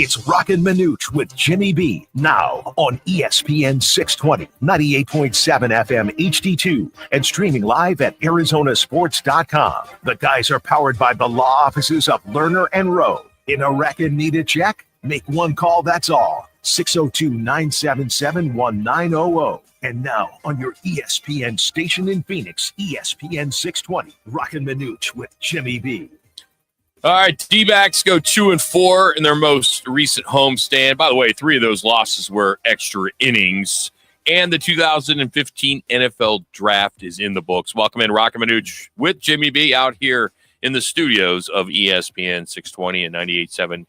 It's Roc and Manuch with Jimmy B. Now on ESPN 620, 98.7 FM HD2, and streaming live at ArizonaSports.com. The guys are powered by the law offices of Lerner and Rowe. In a wreck and need a check? Make one call, that's all. 602-977-1900. And now on your ESPN station in Phoenix, ESPN 620, Roc and Manuch with Jimmy B. All right, D-backs go 2-4 in their most recent homestand. By the way, 3 of those losses were extra innings. And the 2015 NFL Draft is in the books. Welcome in, Roc and Manuch with Jimmy B out here in the studios of ESPN 620 and 98.7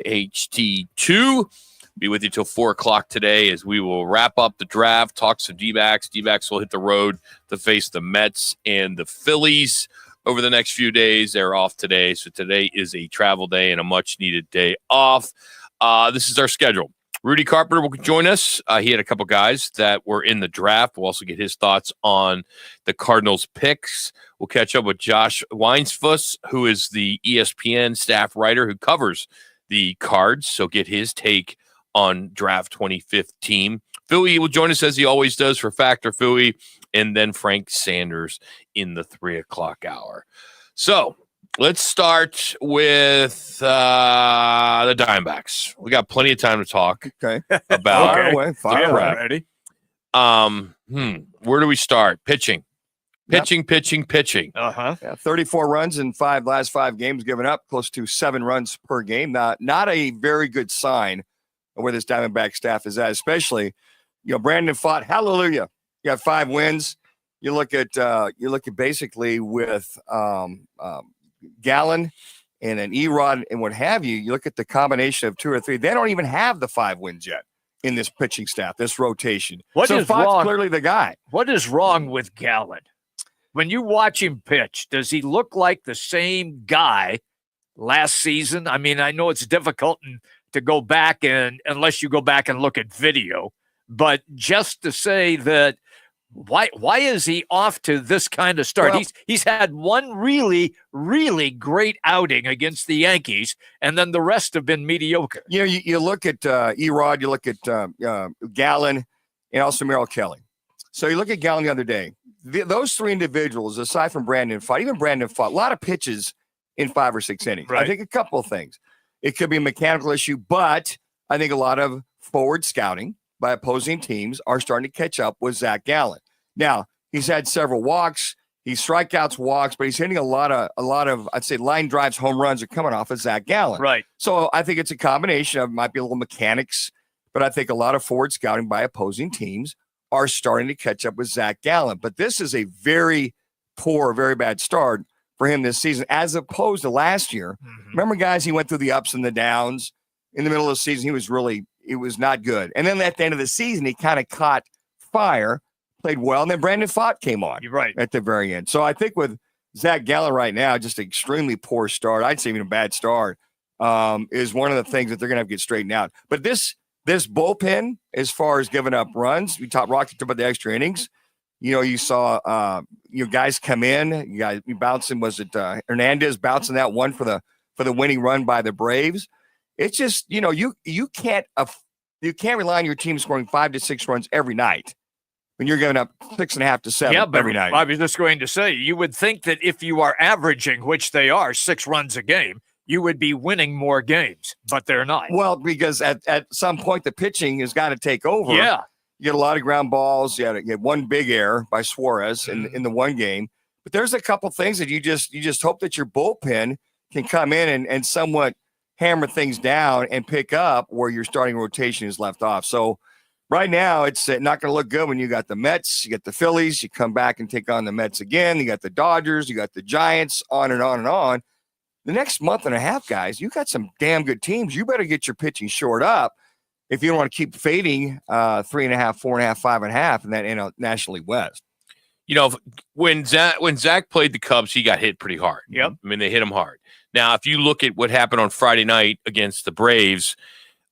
HT2. Be with you till 4 o'clock today as we will wrap up the draft, talk some D-backs. D-backs will hit the road to face the Mets and the Phillies over the next few days. They're off today, so today is a travel day and a much-needed day off. This is our schedule. Rudy Carpenter will join us. He had a couple guys that were in the draft. We'll also get his thoughts on the Cardinals' picks. We'll catch up with Josh Weinsfuss, who is the ESPN staff writer who covers the Cards, so get his take on Draft 2015. Philly will join us as he always does for Factor Philly, and then Frank Sanders in the 3 o'clock hour. So let's start with the Diamondbacks. We got plenty of time to talk about Fire already. Where do we start? Pitching. Pitching. Yeah, 34 runs in last five games given up, close to 7 runs per game. Not a very good sign of where this Diamondback staff is at, especially, Brandon Pfaadt, hallelujah. You got 5 wins. You look at basically with Gallen and an Erod and what have you. You look at the combination of 2 or 3. They don't even have the 5 wins yet in this pitching staff, this rotation. So Pfaadt's clearly the guy. What is wrong with Gallen? When you watch him pitch, does he look like the same guy last season? I mean, I know it's difficult to go back unless you go back and look at video, but just to say that. Why is he off to this kind of start? Well, he's had one really, really great outing against the Yankees, and then the rest have been mediocre. You look at Erod, you look at Gallen, and also Merrill Kelly. So you look at Gallen the other day. Those 3 individuals, aside from Brandon Pfaadt, even Brandon Pfaadt, a lot of pitches in 5 or 6 innings. Right. I think a couple of things. It could be a mechanical issue, but I think a lot of forward scouting by opposing teams are starting to catch up with Zach Gallen. Now, he's had several walks, he's strikeouts, walks, but he's hitting a lot of I'd say line drives, home runs are coming off of Zach Gallen. Right. So I think it's a combination of might be a little mechanics, but I think a lot of forward scouting by opposing teams are starting to catch up with Zach Gallen. But this is a very poor, very bad start for him this season, as opposed to last year. Mm-hmm. Remember, guys, he went through the ups and the downs. In the middle of the season, it was not good. And then at the end of the season, he kind of caught fire, played well, and then Brandon Pfaadt came on. You're right. At the very end. So I think with Zach Gallen right now, just an extremely poor start, I'd say even a bad start, is one of the things that they're going to have to get straightened out. But this bullpen, as far as giving up runs, we talked about the extra innings. You saw guys come in, you bouncing, was it Hernandez bouncing that one for the winning run by the Braves? It's just, you can't rely on your team scoring 5 to 6 runs every night when you're giving up 6.5 to 7 every night. I was just going to say, you would think that if you are averaging, which they are, 6 runs a game, you would be winning more games, but they're not. Well, because at some point the pitching has got to take over. Yeah. You get a lot of ground balls. You had one big error by Suarez in the one game. But there's a couple things that you just hope that your bullpen can come in and somewhat hammer things down and pick up where your starting rotation is left off. So right now it's not going to look good when you got the Mets, you got the Phillies, you come back and take on the Mets again. You got the Dodgers, you got the Giants, on and on and on. The next month and a half, guys, you got some damn good teams. You better get your pitching shored up if you don't want to keep fading 3.5, 4.5, 5.5 in that National League West. When Zach played the Cubs, he got hit pretty hard. Yep. I mean, they hit him hard. Now, if you look at what happened on Friday night against the Braves,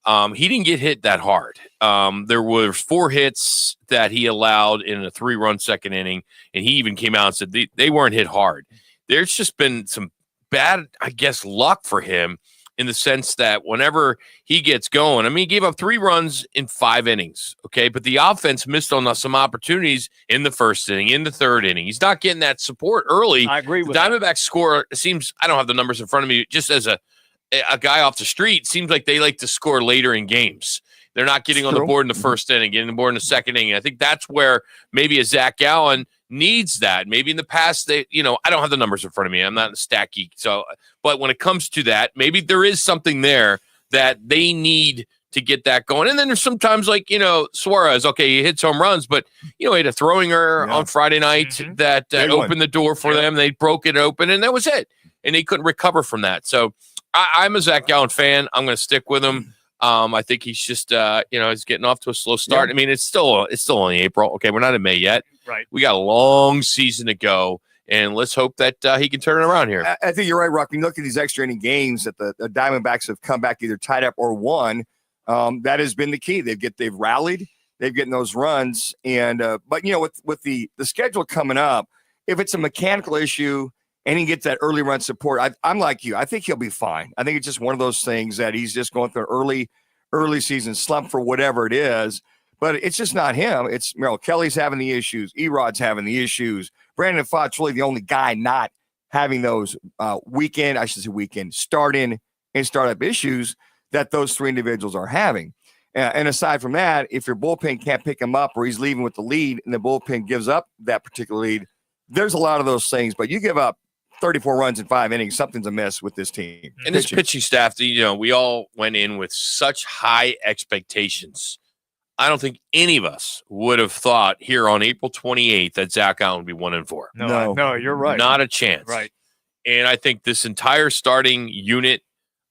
he didn't get hit that hard. There were 4 hits that he allowed in a 3-run second inning, and he even came out and said they weren't hit hard. There's just been some bad, I guess, luck for him in the sense that whenever he gets going, I mean, he gave up 3 runs in 5 innings, okay? But the offense missed on some opportunities in the first inning, in the third inning. He's not getting that support early. I agree with the Diamondbacks score seems, I don't have the numbers in front of me, just as a guy off the street, seems like they like to score later in games. They're not getting on the board in the first inning, getting on the board in the second inning. I think that's where maybe a Zach Gallen needs that. Maybe in the past, I don't have the numbers in front of me. I'm not a stat geek. So, but when it comes to that, maybe there is something there that they need to get that going. And then there's sometimes like, Suarez, okay, he hits home runs, but, he had a throwing error on Friday night that opened the door for them. They broke it open, and that was it. And they couldn't recover from that. So I'm a Zach Gallen fan. I'm going to stick with him. I think he's just, he's getting off to a slow start. I mean, it's still only April. Okay, we're not in May yet. Right. We got a long season to go, and let's hope that he can turn it around here. I think you're right, Rock. When you look at these extra inning games that the Diamondbacks have come back either tied up or won, that has been the key. They've rallied, they've getting those runs, and but with the schedule coming up, if it's a mechanical issue and he gets that early run support, I'm like you. I think he'll be fine. I think it's just one of those things that he's just going through an early season slump for whatever it is. But it's just not him. It's Merrill Kelly's having the issues. Erod's having the issues. Brandon Pfaadt's really the only guy not having those starting and startup issues that those 3 individuals are having. And aside from that, if your bullpen can't pick him up or he's leaving with the lead and the bullpen gives up that particular lead, there's a lot of those things. But you give up 34 runs in 5 innings, something's amiss with this team. And this pitching staff, we all went in with such high expectations. I don't think any of us would have thought here on April 28th that Zach Gallen would be 1-4. No, you're right. Not a chance. Right. And I think this entire starting unit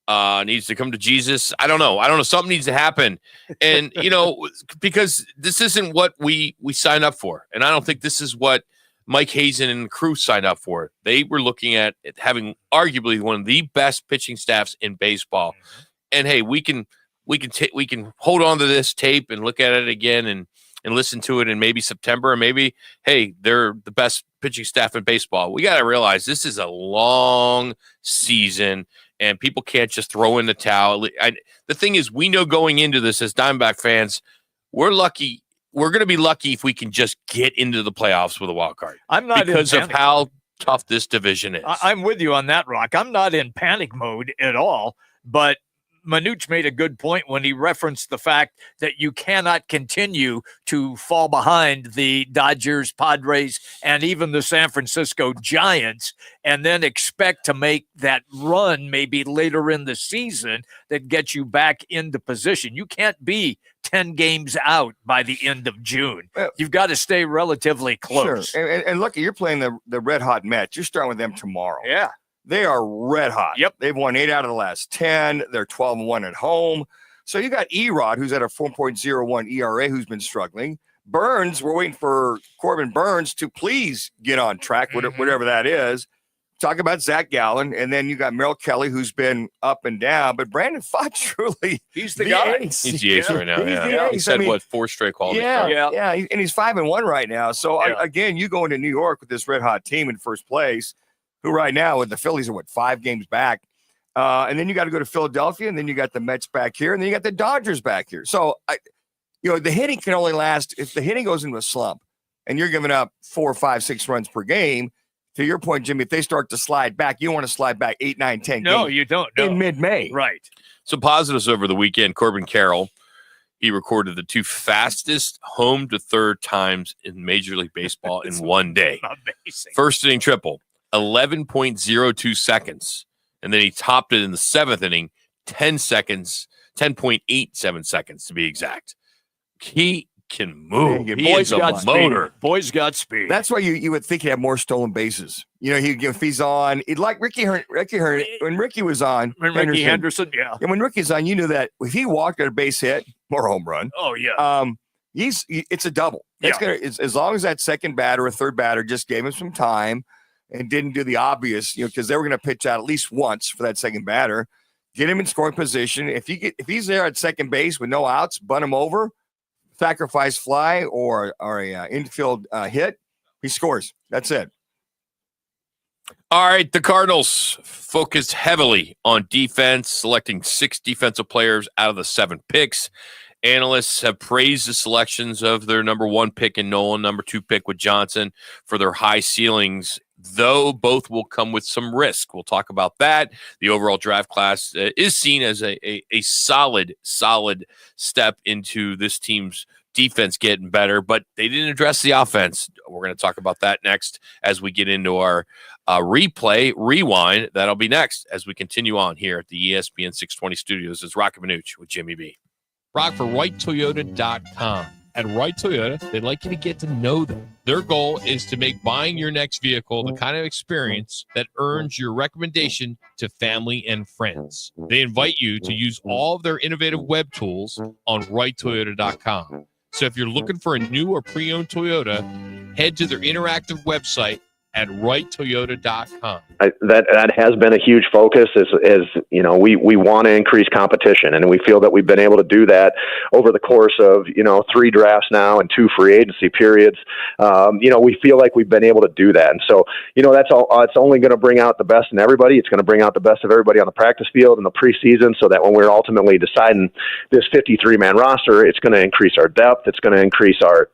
needs to come to Jesus. I don't know. Something needs to happen. And, because this isn't what we signed up for. And I don't think this is what Mike Hazen and the crew signed up for. They were looking at having arguably one of the best pitching staffs in baseball. And hey, we can hold on to this tape and look at it again and listen to it in maybe September, and maybe, hey, they're the best pitching staff in baseball. We got to realize this is a long season and people can't just throw in the towel. The thing is, we know going into this as Diamondback fans, we're lucky. We're going to be lucky if we can just get into the playoffs with a wild card. I'm not because of how tough this division is. I'm with you on that, Rock. I'm not in panic mode at all, but Manuch made a good point when he referenced the fact that you cannot continue to fall behind the Dodgers, Padres, and even the San Francisco Giants and then expect to make that run maybe later in the season that gets you back into position. You can't be 10 games out by the end of June. You've got to stay relatively close. Sure. And look, you're playing the red-hot Mets. You're starting with them tomorrow. Yeah. They are red hot. Yep. They've won 8 out of the last 10. They're 12-1 at home. So you got Erod, who's at a 4.01 ERA, who's been struggling. Burns, we're waiting for Corbin Burns to please get on track, whatever that is. Talk about Zach Gallen, and then you got Merrill Kelly, who's been up and down. But Brandon Pfaadt, truly, he's the guy. Ace. He's the ace right now. Yeah. He said, 4 straight quality starts? Yeah. And he's 5-1 right now. So, again, you go into New York with this red-hot team in first place, who right now with the Phillies are 5 games back. And then you got to go to Philadelphia, and then you got the Mets back here, and then you got the Dodgers back here. So, the hitting can only last if the hitting goes into a slump and you're giving up 4, 5, 6 runs per game. To your point, Jimmy, if they start to slide back, you don't want to slide back 8, 9, 10 games. No, you don't. No. In mid-May. Right. Some positives over the weekend. Corbin Carroll, he recorded the 2 fastest home to third times in Major League Baseball in one day. Amazing. First inning triple, 11.02 seconds. And then he topped it in the 7th inning, 10.87 seconds to be exact. He can move. Boy's got motor. Boy's got speed. That's why you would think he'd have more stolen bases. If he's on, like Ricky Hearn, when Ricky was on. Ricky Henderson, yeah. And when Ricky's on, you knew that if he walked at a base hit or home run. Oh, yeah. It's a double. That's as long as that second batter or third batter just gave him some time and didn't do the obvious, because they were going to pitch out at least once for that second batter, get him in scoring position. If he's there at second base with no outs, bunt him over, sacrifice fly or a infield hit, he scores. That's it. All right, the Cardinals focused heavily on defense, selecting 6 defensive players out of the 7 picks. Analysts have praised the selections of their number 1 pick in Nolan, number 2 pick with Johnson for their high ceilings, though both will come with some risk. We'll talk about that. The overall draft class is seen as a solid step into this team's defense getting better, but they didn't address the offense. We're going to talk about that next as we get into our rewind. That'll be next as we continue on here at the ESPN 620 studios. It's Roc and Manuch with Jimmy B. Rock for WrightToyota.com. At Wright Toyota, they'd like you to get to know them. Their goal is to make buying your next vehicle the kind of experience that earns your recommendation to family and friends. They invite you to use all of their innovative web tools on WrightToyota.com. So if you're looking for a new or pre-owned Toyota, head to their interactive website at WrightToyota.com. That has been a huge focus. We want to increase competition, and we feel that we've been able to do that over the course of 3 drafts now and 2 free agency periods. We feel like we've been able to do that, and so that's all. It's only going to bring out the best in everybody. It's going to bring out the best of everybody on the practice field in the preseason, so that when we're ultimately deciding this 53-man roster, it's going to increase our depth. It's going to increase our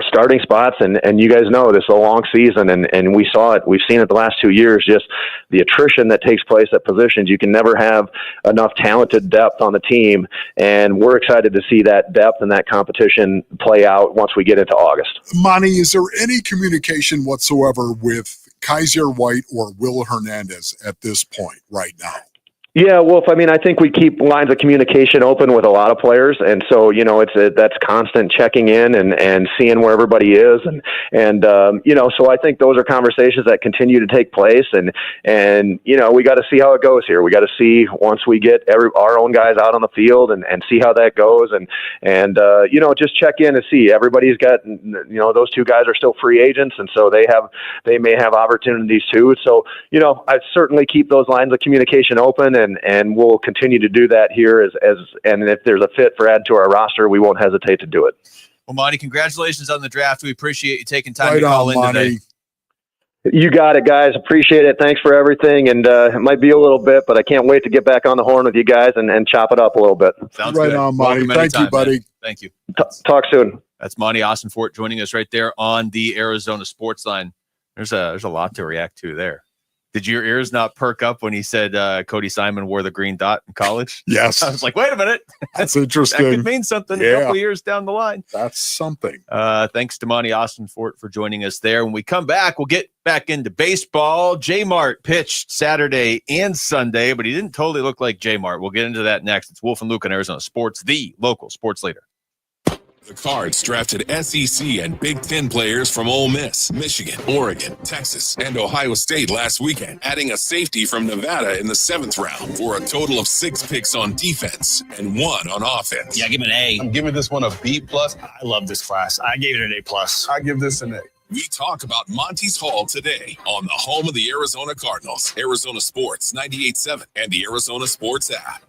starting spots, and you guys know this is a long season, and we saw it. We've seen it the last 2 years, just the attrition that takes place at positions. You can never have enough talented depth on the team, and we're excited to see that depth and that competition play out once we get into August. Monty, is there any communication whatsoever with Kaiser White or Will Hernandez at this point right now? Yeah, Wolf, I think we keep lines of communication open with a lot of players. And so, that's constant checking in and seeing where everybody is. So I think those are conversations that continue to take place. And we got to see how it goes here. We got to see once we get our own guys out on the field and see how that goes. And just check in and see. Everybody's got, those 2 guys are still free agents. And so they may have opportunities too. So, I certainly keep those lines of communication open. And we'll continue to do that here and if there's a fit for add to our roster, we won't hesitate to do it. Well, Monty, congratulations on the draft. We appreciate you taking time to call in today. You got it, guys. Appreciate it. Thanks for everything. And it might be a little bit, but I can't wait to get back on the horn with you guys and chop it up a little bit. Sounds right good. On, Monty. Thank you, buddy. Man. Thank you. Talk soon. That's Monty Austinfort joining us right there on the Arizona Sports Line. There's a lot to react to there. Did your ears not perk up when he said Cody Simon wore the green dot in college? Yes. I was like, wait a minute. That's interesting. That could mean something a couple of years down the line. That's something. Thanks to Monty Austinfort for joining us there. When we come back, we'll get back into baseball. J-Mart pitched Saturday and Sunday, but he didn't totally look like J-Mart. We'll get into that next. It's Wolf and Luke on Arizona Sports, the local sports leader. The Cards drafted SEC and Big Ten players from Ole Miss, Michigan, Oregon, Texas, and Ohio State last weekend, adding a safety from Nevada in the 7th round for a total of 6 picks on defense and 1 on offense. Yeah, give it an A. I'm giving this one a B+. I love this class. I gave it an A+. I give this an A. We talk about Monty's Hall today on the home of the Arizona Cardinals, Arizona Sports 98.7 and the Arizona Sports app.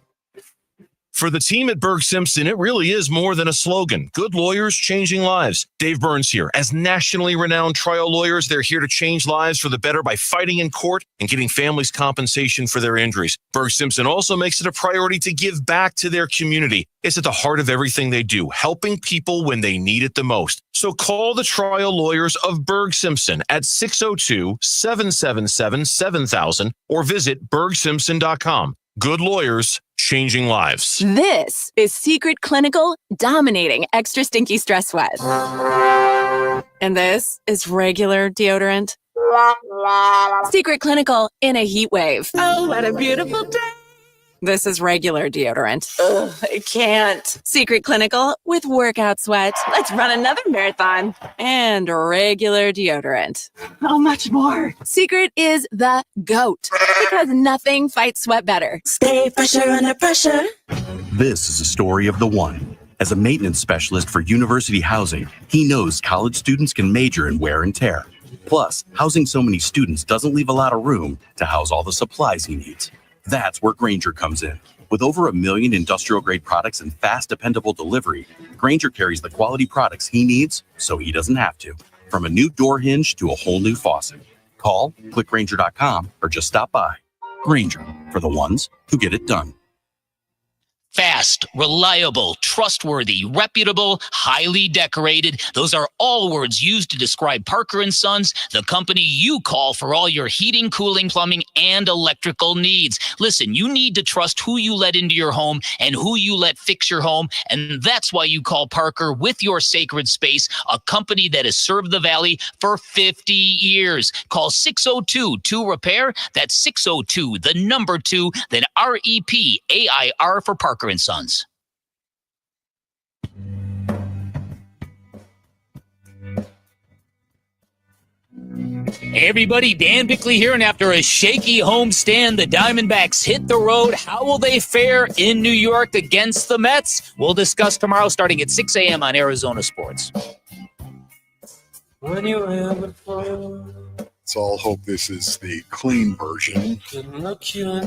For the team at Berg Simpson, it really is more than a slogan. Good lawyers changing lives. Dave Burns here. As nationally renowned trial lawyers, they're here to change lives for the better by fighting in court and getting families compensation for their injuries. Berg Simpson also makes it a priority to give back to their community. It's at the heart of everything they do, helping people when they need it the most. So call the trial lawyers of Berg Simpson at 602-777-7000 or visit bergsimpson.com. Good lawyers, changing lives. This is Secret Clinical dominating extra stinky stress sweat. And this is regular deodorant. Secret Clinical in a heat wave. Oh, what a beautiful day. This is regular deodorant. Ugh, I can't. Secret Clinical with workout sweat. Let's run another marathon. And regular deodorant. How much more? Secret is the GOAT because nothing fights sweat better. Stay fresher under pressure. This is a story of the one. As a maintenance specialist for university housing, he knows college students can major in wear and tear. Plus, housing so many students doesn't leave a lot of room to house all the supplies he needs. That's where Grainger comes in. With over 1 million industrial-grade products and fast, dependable delivery, Grainger carries the quality products he needs so he doesn't have to. From a new door hinge to a whole new faucet. Call, click Grainger.com, or just stop by. Grainger, for the ones who get it done. Fast, reliable, trustworthy, reputable, highly decorated. Those are all words used to describe Parker & Sons, the company you call for all your heating, cooling, plumbing, and electrical needs. Listen, you need to trust who you let into your home and who you let fix your home, and that's why you call Parker with your sacred space, a company that has served the Valley for 50 years. Call 602-2-REPAIR. That's 602, the number 2, then REPAIR for Parker & Sons. Hey everybody, Dan Bickley here, and after a shaky homestand, the Diamondbacks hit the road. How will they fare in New York against the Mets? We'll discuss tomorrow starting at 6 a.m. on Arizona Sports. So I'll hope this is the clean version. Well,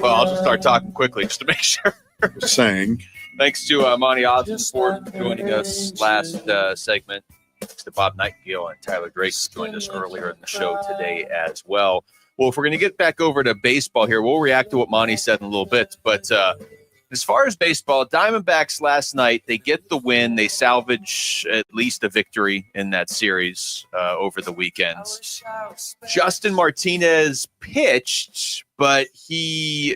I'll just start talking quickly just to make sure. Saying. Thanks to Monty Osmond for joining us last segment. Thanks to Bob Nightingale and Tyler Drake who joined us earlier in the show today as well. Well, if we're going to get back over to baseball here, we'll react to what Monty said in a little bit. But as far as baseball, Diamondbacks last night, they get the win. They salvage at least a victory in that series over the weekends. Justin Martinez pitched, but he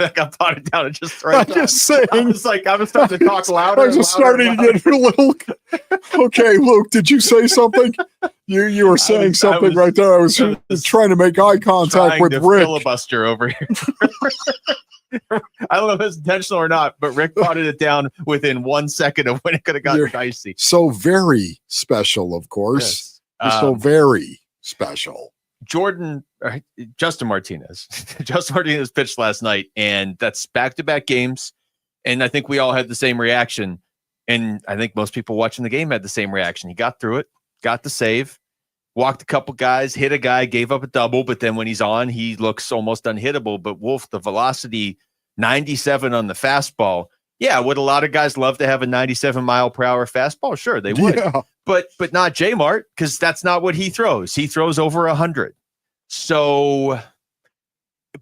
I got potted down and just right. I'm just saying. I was starting to talk louder. I was just starting to get a little. Okay, Luke, did you say something? You were saying something right there. I was trying to make eye contact with Rick. Filibuster over here. I don't know if it's intentional or not, but Rick potted it down within 1 second of when it could have gotten dicey. So very special, of course. Yes. So very special. Justin Martinez. Justin Martinez pitched last night, and that's back-to-back games. And I think we all had the same reaction. And I think most people watching the game had the same reaction. He got through it, got the save, walked a couple guys, hit a guy, gave up a double. But then when he's on, he looks almost unhittable. But Wolf, the velocity, 97 on the fastball. Yeah, would a lot of guys love to have a 97-mile-per-hour fastball? Sure, they would. Yeah. But not J Mart, because that's not what he throws. He throws over 100. So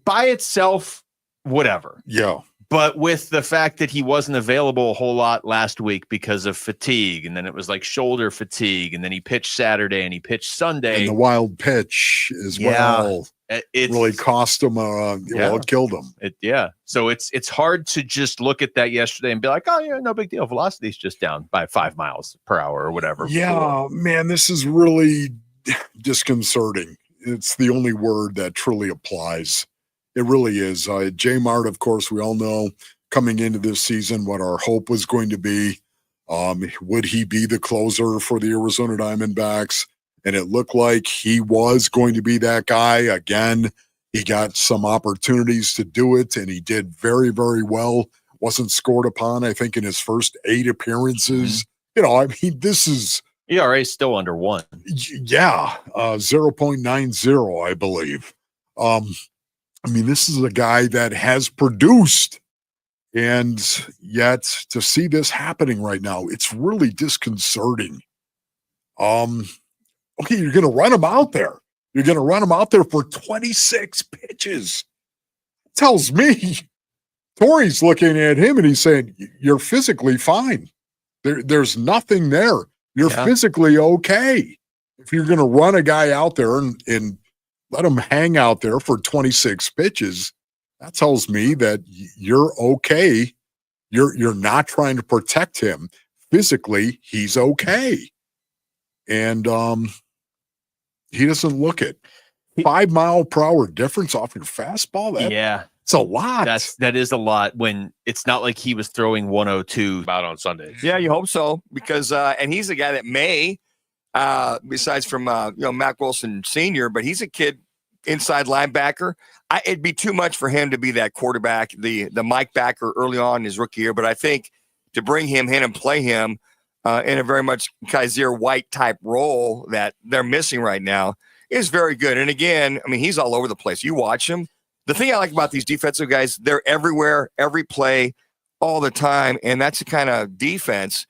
by itself, whatever. Yeah. But with the fact that he wasn't available a whole lot last week because of fatigue, and then it was like shoulder fatigue, and then he pitched Saturday and he pitched Sunday. And the wild pitch as well. It really cost him. It killed him. So it's hard to just look at that yesterday and be like, oh, yeah, no big deal. Velocity's just down by 5 miles per hour or whatever. Yeah, man, this is really disconcerting. It's the only word that truly applies. It really is. J Mart, of course, we all know coming into this season what our hope was going to be. Would he be the closer for the Arizona Diamondbacks? And it looked like he was going to be that guy. Again, he got some opportunities to do it, and he did very, very well. Wasn't scored upon, I think, in his first 8 appearances. Mm-hmm. This is... ERA is still under 1. Yeah, 0.90, I believe. This is a guy that has produced, and yet to see this happening right now, it's really disconcerting. Okay, you're going to run him out there. You're going to run him out there for 26 pitches. Tells me Torrey's looking at him and he's saying, you're physically fine. There's nothing there. You're physically okay. If you're going to run a guy out there and let him hang out there for 26 pitches, that tells me that you're okay. You're not trying to protect him. Physically, he's okay. And he doesn't look it. 5 mile per hour difference off your fastball. It's a lot. That is a lot when it's not like he was throwing 102 about on Sunday. Yeah, you hope so, because and he's a guy that may, besides from Mac Wilson Sr., but he's a kid inside linebacker. It'd be too much for him to be that quarterback, the Mike backer early on in his rookie year. But I think to bring him in and play him in a very much Kaiser White type role that they're missing right now is very good. And again, he's all over the place. You watch him. The thing I like about these defensive guys, they're everywhere, every play, all the time. And that's the kind of defense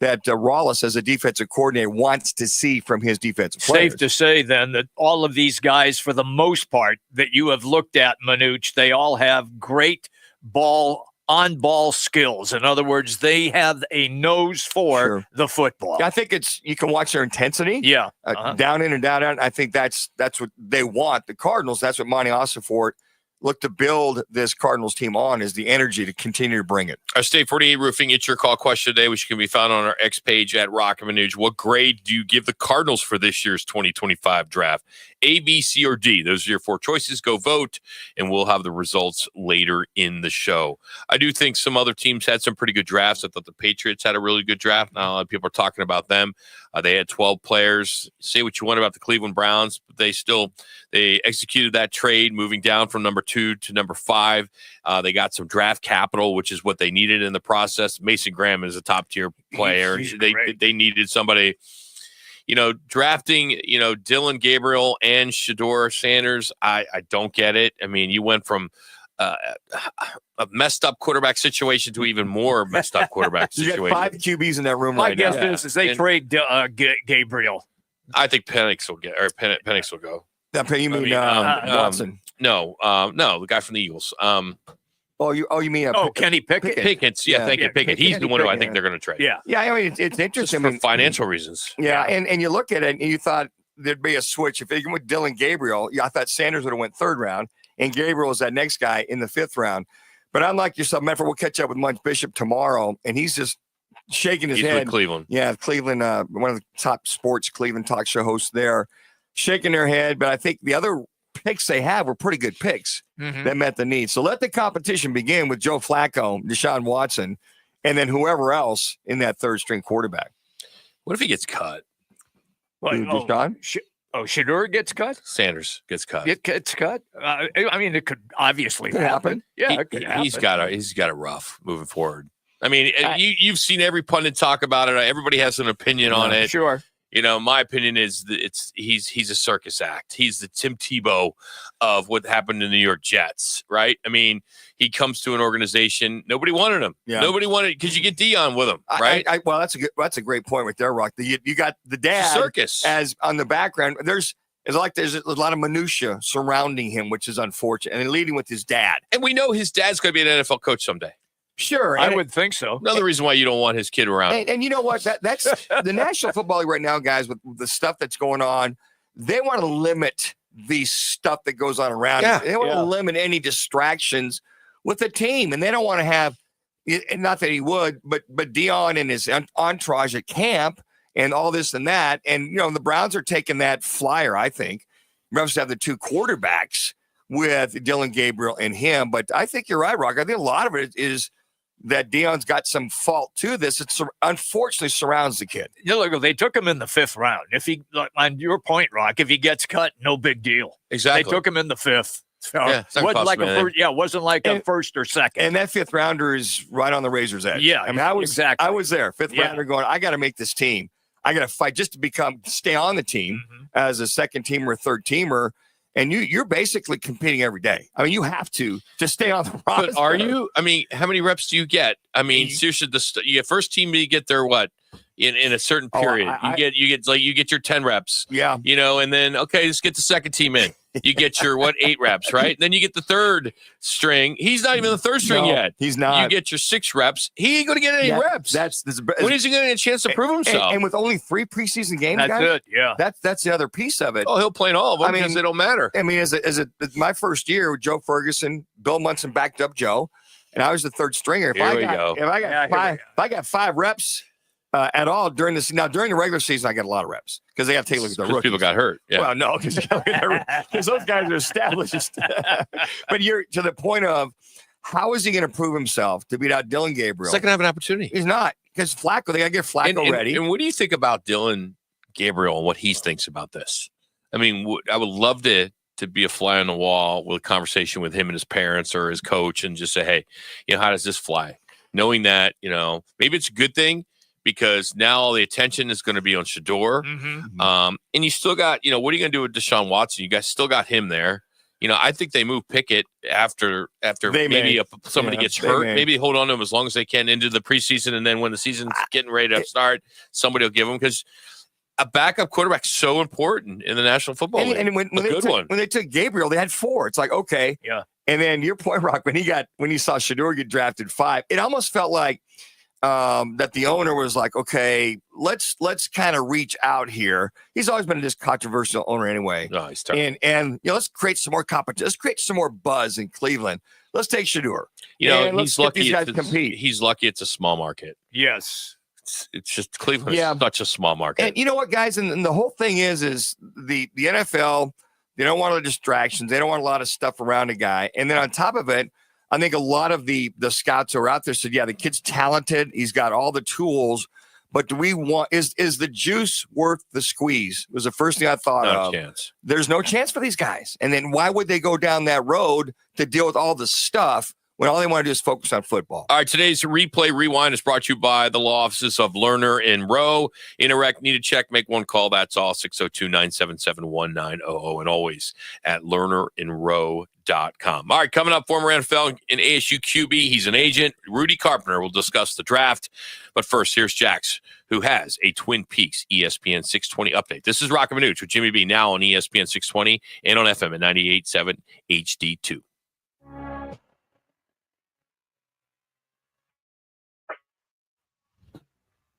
that Rawlis, as a defensive coordinator, wants to see from his defensive players. Safe to say, then, that all of these guys, for the most part, that you have looked at, Manuch, they all have great on-ball skills. In other words, they have a nose for the football. I think you can watch their intensity. Yeah. Down in and down out. I think that's what they want. The Cardinals, that's what Monty Ossenfort looked to build this Cardinals team on, is the energy to continue to bring it. Our State 48 Roofing, it's your call question today, which can be found on our X page at Roc and Manuch. What grade do you give the Cardinals for this year's 2025 draft? A, B, C, or D? Those are your 4 choices. Go vote, and we'll have the results later in the show. I do think some other teams had some pretty good drafts. I thought the Patriots had a really good draft. Now a lot of people are talking about them. They had 12 players. Say what you want about the Cleveland Browns, but they executed that trade, moving down from number 2 to number 5. They got some draft capital, which is what they needed in the process. Mason Graham is a top-tier player. They needed somebody, drafting, Dylan Gabriel and Shedeur Sanders. I don't get it. I mean, you went from a messed up quarterback situation to even more messed up quarterback situation. You got 5 QBs in that room My right now. guess is they trade Gabriel. I think Penix will go. You mean Watson? No, the guy from the Eagles. You mean Kenny Pickett? Pickett, yeah, thank you, Pickett. He's the one who I think they're going to trade. Yeah. I mean, it's interesting. Just for financial reasons. Yeah, and you look at it, and you thought there'd be a switch. If they went with Dylan Gabriel, I thought Sanders would have went 3rd round, and Gabriel was that next guy in the 5th round. But unlike yourself, Medford, we'll catch up with Munch Bishop tomorrow, and he's just shaking his head. With Cleveland. Yeah, Cleveland, one of the top sports Cleveland talk show hosts there, shaking their head. But I think the other picks they have were pretty good picks that met the need. So let the competition begin with Joe Flacco, Deshaun Watson, and then whoever else in that 3rd-string quarterback. What if he gets cut? Deshaun? Shedeur gets cut? Sanders gets cut. Gets cut? I mean, it could obviously happen. Yeah, it could happen. He's got it rough moving forward. I mean, you've seen every pundit talk about it. Everybody has an opinion on it. Sure. My opinion is that he's a circus act. He's the Tim Tebow of what happened in the New York Jets, right? I mean, he comes to an organization, nobody wanted him. Yeah. Nobody wanted, because you get Dion with him, right? Well, that's a great point right there, Rock. You got the dad circus as on the background. There's a lot of minutia surrounding him, which is unfortunate, and leading with his dad. And we know his dad's going to be an NFL coach someday. Sure. I would think so. Another reason why you don't want his kid around. And you know what? That's the National Football League right now, guys, with the stuff that's going on. They want to limit the stuff that goes on around. Yeah. They want to limit any distractions with the team. And they don't want to have, not that he would, but Dion and his entourage at camp and all this and that. And, the Browns are taking that flyer, I think. Browns have the 2 quarterbacks with Dylan Gabriel and him. But I think you're right, Rock. I think a lot of it is that Dion's got some fault to this. It unfortunately surrounds the kid. Look, they took him in the 5th round. If he, on your point, Rock, if he gets cut, no big deal. Exactly. They took him in the 5th. So wasn't like wasn't like a 1st or 2nd. And that 5th rounder is right on the razor's edge. Yeah, I mean, I was there, 5th rounder going, I got to make this team. I got to fight just to stay on the team as a 2nd teamer, 3rd teamer. And you're basically competing every day. I mean, you have to stay on the roster. But are you? I mean, how many reps do you get? I mean, seriously, you get first team, you get their what? In a certain period, you get your 10 reps. Yeah. And then let's get the 2nd team in. You get your 8 reps, right? Then you get the 3rd string. He's not even the 3rd string yet. He's not. You get your 6 reps. He ain't going to get any reps. When is he going to get a chance to prove himself? And with only 3 preseason games, that's guys, it. Yeah, that's the other piece of it. Oh, he'll play in all of them because they don't matter. I mean, as my first year with Joe Ferguson, Bill Munson backed up Joe, and I was the 3rd stringer. If I got 5 reps. At all during the regular season, I got a lot of reps because they have to take a look at the rookies. People got hurt. Yeah. Well, no, because those guys are established. But you're to the point of how is he going to prove himself to beat out Dylan Gabriel? He's not going to have an opportunity. He's not, because Flacco. They got to get Flacco ready. And what do you think about Dylan Gabriel and what he thinks about this? I mean, I would love to be a fly on the wall with a conversation with him and his parents or his coach, and just say, hey, how does this fly? Knowing that maybe it's a good thing, because now all the attention is going to be on Shedeur. And you still got, what are you going to do with Deshaun Watson? You guys still got him there. I think they move Pickett after somebody gets hurt. Maybe hold on to him as long as they can into the preseason, and then when the season's getting ready to start, somebody will give him, because a backup quarterback is so important in the National Football League. And when they took Gabriel, they had 4. It's like, okay. Yeah. And then your point, Rock, when he saw Shedeur get drafted 5, it almost felt like that the owner was like, okay, let's kind of reach out here. He's always been this controversial owner anyway. No, he's tough. And let's create some more competition. Let's create some more buzz in Cleveland. Let's take Shedeur. He's lucky. He's lucky it's a small market. Yes. It's just Cleveland is such a small market. And you know what, guys? And the whole thing is the NFL, they don't want a lot of distractions. They don't want a lot of stuff around a guy. And then on top of it, I think a lot of the scouts who are out there said, yeah, the kid's talented. He's got all the tools. But do we want is the juice worth the squeeze? Was the first thing I thought of. Chance. There's no chance for these guys. And then why would they go down that road to deal with all the stuff when all they want to do is focus on football? All right, today's Replay Rewind is brought to you by the law offices of Lerner and Rowe. Interact, need a check, make one call. That's all, 602-977-1900. And always at lernerandrowe.com. All right, coming up, former NFL and ASU QB. He's an agent. Rudy Carpenter will discuss the draft. But first, here's Jax, who has a Twin Peaks ESPN 620 update. This is Roc and Manuch with Jimmy B, now on ESPN 620 and on FM at 98.7 HD2.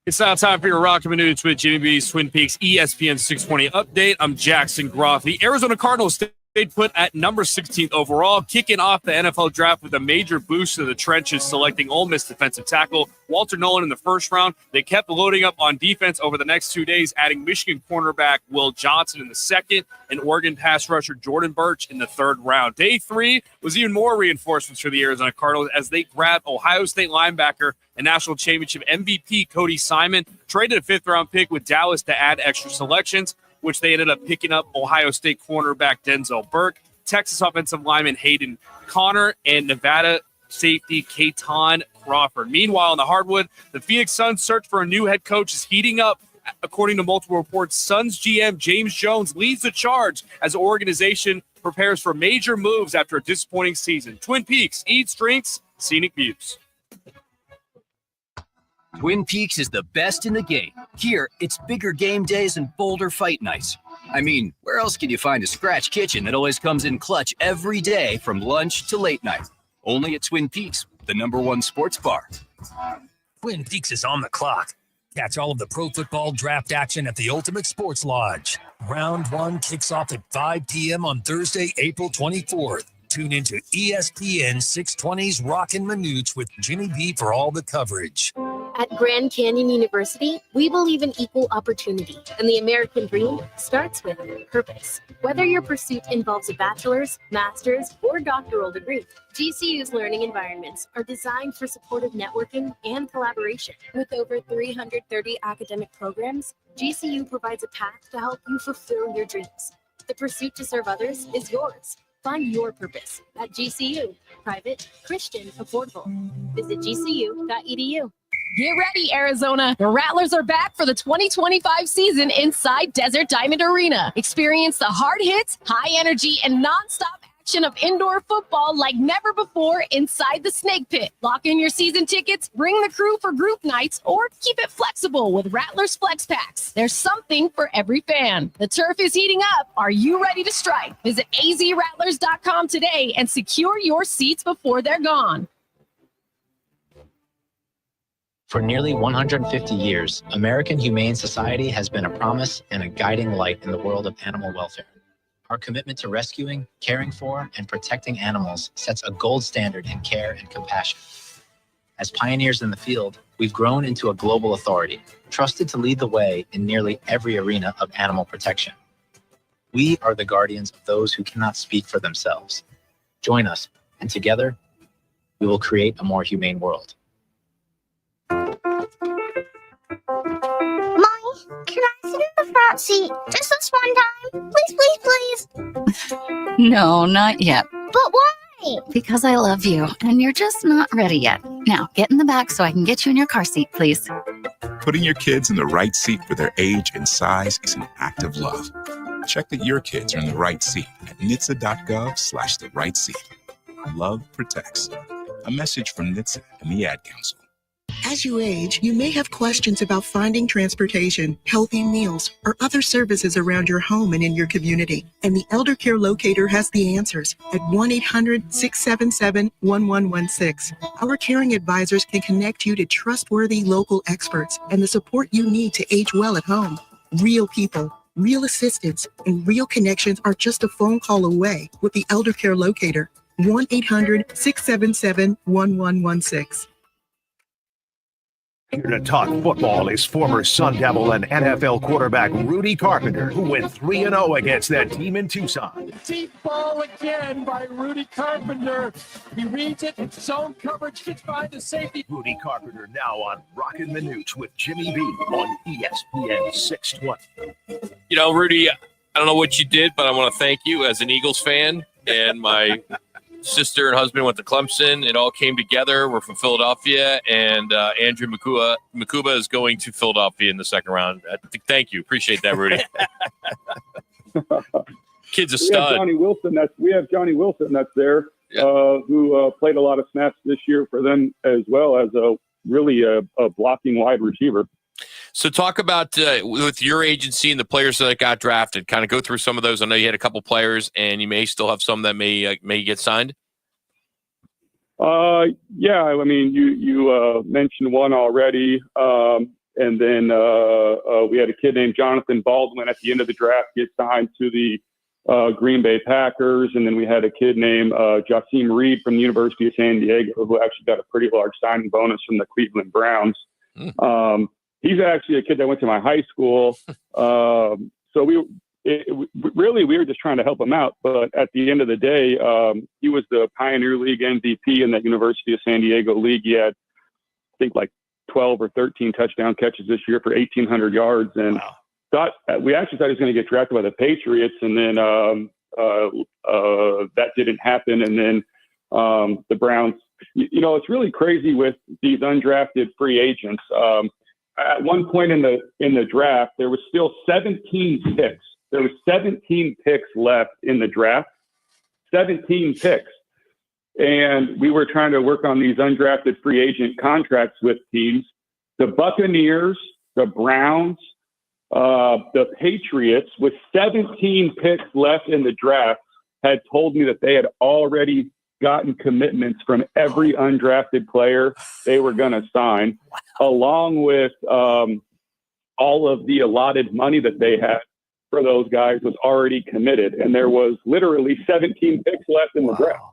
It's now time for your Roc and Manuch with Jimmy B's Twin Peaks ESPN 620 update. I'm Jackson Groff. The Arizona Cardinals stayed put at number 16 overall, kicking off the NFL draft with a major boost to the trenches, selecting Ole Miss defensive tackle Walter Nolan in the first round. They kept loading up on defense over the next 2 days, adding Michigan cornerback Will Johnson in the second and Oregon pass rusher Jordan Birch in the third round. Day 3 was even more reinforcements for the Arizona Cardinals as they grabbed Ohio State linebacker and national championship MVP Cody Simon, traded a 5th-round pick with Dallas to add extra selections, which they ended up picking up Ohio State cornerback Denzel Burke, Texas offensive lineman Hayden Connor, and Nevada safety Katon Crawford. Meanwhile, on the hardwood, the Phoenix Suns' search for a new head coach is heating up. According to multiple reports, Suns GM James Jones leads the charge as the organization prepares for major moves after a disappointing season. Twin Peaks, eats, drinks, scenic views. Twin Peaks is the best in the game. Here, it's bigger game days and bolder fight nights. I mean, where else can you find a scratch kitchen that always comes in clutch every day from lunch to late night? Only at Twin Peaks, the #1 sports bar. Twin Peaks is on the clock. Catch all of the pro football draft action at the Ultimate Sports Lodge. Round 1 kicks off at 5 p.m. on Thursday, April 24th. Tune into ESPN 620's Roc and Manuch with Jimmy B for all the coverage. At Grand Canyon University, we believe in equal opportunity, and the American dream starts with purpose. Whether your pursuit involves a bachelor's, master's, or doctoral degree, GCU's learning environments are designed for supportive networking and collaboration. With over 330 academic programs, GCU provides a path to help you fulfill your dreams. The pursuit to serve others is yours. Find your purpose at GCU. Private, Christian, affordable. Visit gcu.edu. Get ready, Arizona. The Rattlers are back for the 2025 season inside Desert Diamond Arena. Experience the hard hits, high energy, and nonstop action of indoor football like never before inside the Snake Pit. Lock in your season tickets, bring the crew for group nights, or keep it flexible with Rattlers Flex Packs. There's something for every fan. The turf is heating up. Are you ready to strike? Visit azrattlers.com today and secure your seats before they're gone. For nearly 150 years, American Humane Society has been a promise and a guiding light in the world of animal welfare. Our commitment to rescuing, caring for, and protecting animals sets a gold standard in care and compassion. As pioneers in the field, we've grown into a global authority, trusted to lead the way in nearly every arena of animal protection. We are the guardians of those who cannot speak for themselves. Join us, and together, we will create a more humane world. Can I sit in the front seat just this one time? Please, please, please. No, not yet. But why? Because I love you, and you're just not ready yet. Now, get in the back so I can get you in your car seat, please. Putting your kids in the right seat for their age and size is an act of love. Check that your kids are in the right seat at NHTSA.gov/the right seat. Love protects. A message from NHTSA and the Ad Council. As you age, you may have questions about finding transportation, healthy meals, or other services around your home and in your community. And the Elder Care Locator has the answers at 1-800-677-1116. Our caring advisors can connect you to trustworthy local experts and the support you need to age well at home. Real people, real assistance, and real connections are just a phone call away with the Elder Care Locator. 1-800-677-1116. Here to talk football is former Sun Devil and NFL quarterback Rudy Carpenter, who went 3-0 against that team in Tucson. Deep ball again by Rudy Carpenter. He reads it, zone coverage, gets behind the safety. Rudy Carpenter now on Roc and Manuch with Jimmy B on ESPN 620. You know, Rudy, I don't know what you did, but I want to thank you as an Eagles fan. And my sister and husband went to Clemson. It all came together. We're from Philadelphia, and Andrew Makuba is going to Philadelphia in the second round. Thank you. Appreciate that, Rudy. Kid's a stud. We have Johnny Wilson that's there, who played a lot of snaps this year for them as well as a blocking wide receiver. So talk about with your agency and the players that got drafted, kind of go through some of those. I know you had a couple players and you may still have some that may get signed. Yeah, I mean, you mentioned one already. And then we had a kid named Jonathan Baldwin at the end of the draft get signed to the Green Bay Packers. And then we had a kid named Jasim Reed from the University of San Diego, who actually got a pretty large signing bonus from the Cleveland Browns. He's actually a kid that went to my high school. So we were just trying to help him out. But at the end of the day, he was the Pioneer League MVP in that University of San Diego league. He had, I think, like 12 or 13 touchdown catches this year for 1,800 yards. And we actually thought he was going to get drafted by the Patriots. And then that didn't happen. And then the Browns, it's really crazy with these undrafted free agents. At one point in the draft, there was still 17 picks. There was 17 picks left in the draft, 17 picks. And we were trying to work on these undrafted free agent contracts with teams. The Buccaneers, the Browns, the Patriots, with 17 picks left in the draft, had told me that they had already gotten commitments from every undrafted player they were going to sign, along with all of the allotted money that they had for those guys was already committed. And there was literally 17 picks left in the draft.